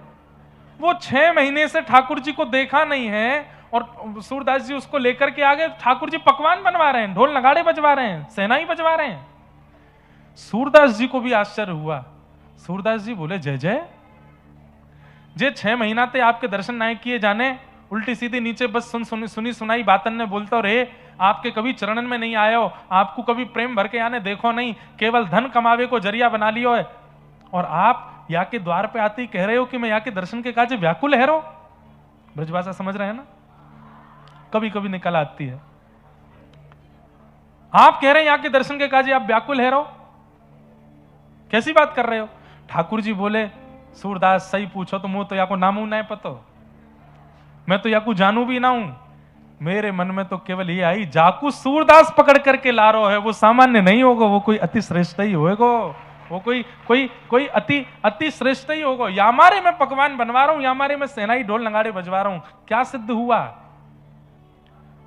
वो 6 महीने से ठाकुर जी को देखा नहीं है और सूरदास जी उसको लेकर के आ गए। ठाकुर जी पकवान बनवा रहे हैं, ढोल नगाड़े बजवा रहे हैं, सेनाई बजवा रहे हैं। सूरदास जी को भी आश्चर्य हुआ। सूरदास जी बोले जय जय, जे 6 महीना ते आपके दर्शन नहीं किए जाने, उल्टी सीधी नीचे बस सुनी सुनाई बातन ने बोलता रहे, आपके कभी चरणन में नहीं आयो, आपको कभी प्रेम भर के आने देखो नहीं, केवल धन कमावे को जरिया बना लियो है, और आप यहाँ के द्वार पे आते ही कह रहे हो कि मैं यहाँ के दर्शन के काज व्याकुल है रो। ब्रजभाषा समझ रहे हैं ना, कभी कभी निकल आती है। आप कह रहे हैं यहाँ के दर्शन के काज आप व्याकुल है रो, कैसी बात कर रहे हो? ठाकुर जी बोले सूरदास सही पूछो तो मुंह तो या को नामू नहीं पतो, मैं तो या को जानू भी ना हूं, मेरे मन में तो केवल ये आई जाकू सूरदास पकड़ करके ला रो है, वो सामान्य नहीं होगा, वो कोई अति श्रेष्ठ ही होएगो, वो कोई अति श्रेष्ठ ही होगा। यामारे में पकवान बनवा रहा हूं, यामारे में सेनाई ढोल नगाड़े बजवा रहा हूं, क्या सिद्ध हुआ?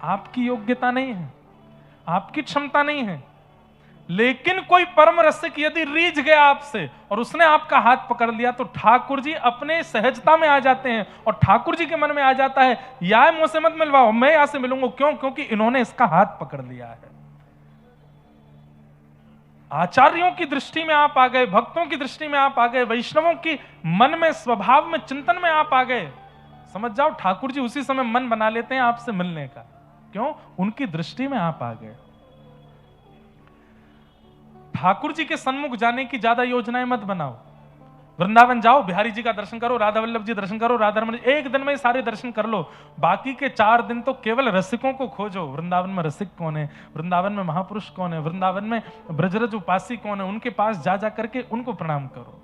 आपकी योग्यता नहीं है, आपकी क्षमता नहीं है, लेकिन कोई परम रसिक यदि रीझ गया आपसे और उसने आपका हाथ पकड़ लिया तो ठाकुर जी अपने सहजता में आ जाते हैं और ठाकुर जी के मन में आ जाता है या मुंह से मत मिलवाओ, मैं यहां से मिलूंगा। क्यों? क्योंकि इन्होंने इसका हाथ पकड़ लिया है। आचार्यों की दृष्टि में आप आ गए, भक्तों की दृष्टि में आप आ गए, वैष्णवों की मन में, स्वभाव में, चिंतन में आप आ गए। समझ जाओ ठाकुर जी उसी समय मन बना लेते हैं आपसे मिलने का। क्यों? उनकी दृष्टि में आप आ गए। ठाकुर जी के सन्मुख जाने की ज्यादा योजनाएं मत बनाओ। वृंदावन जाओ, बिहारी जी का दर्शन करो, राधा वल्लभ जी दर्शन करो, राधा रमन, एक दिन में सारे दर्शन कर लो। बाकी के 4 दिन तो केवल रसिकों को खोजो। वृंदावन में रसिक कौन है, वृंदावन में महापुरुष कौन है, वृंदावन में ब्रजरज उपासी कौन है, उनके पास जा जा करके उनको प्रणाम करो।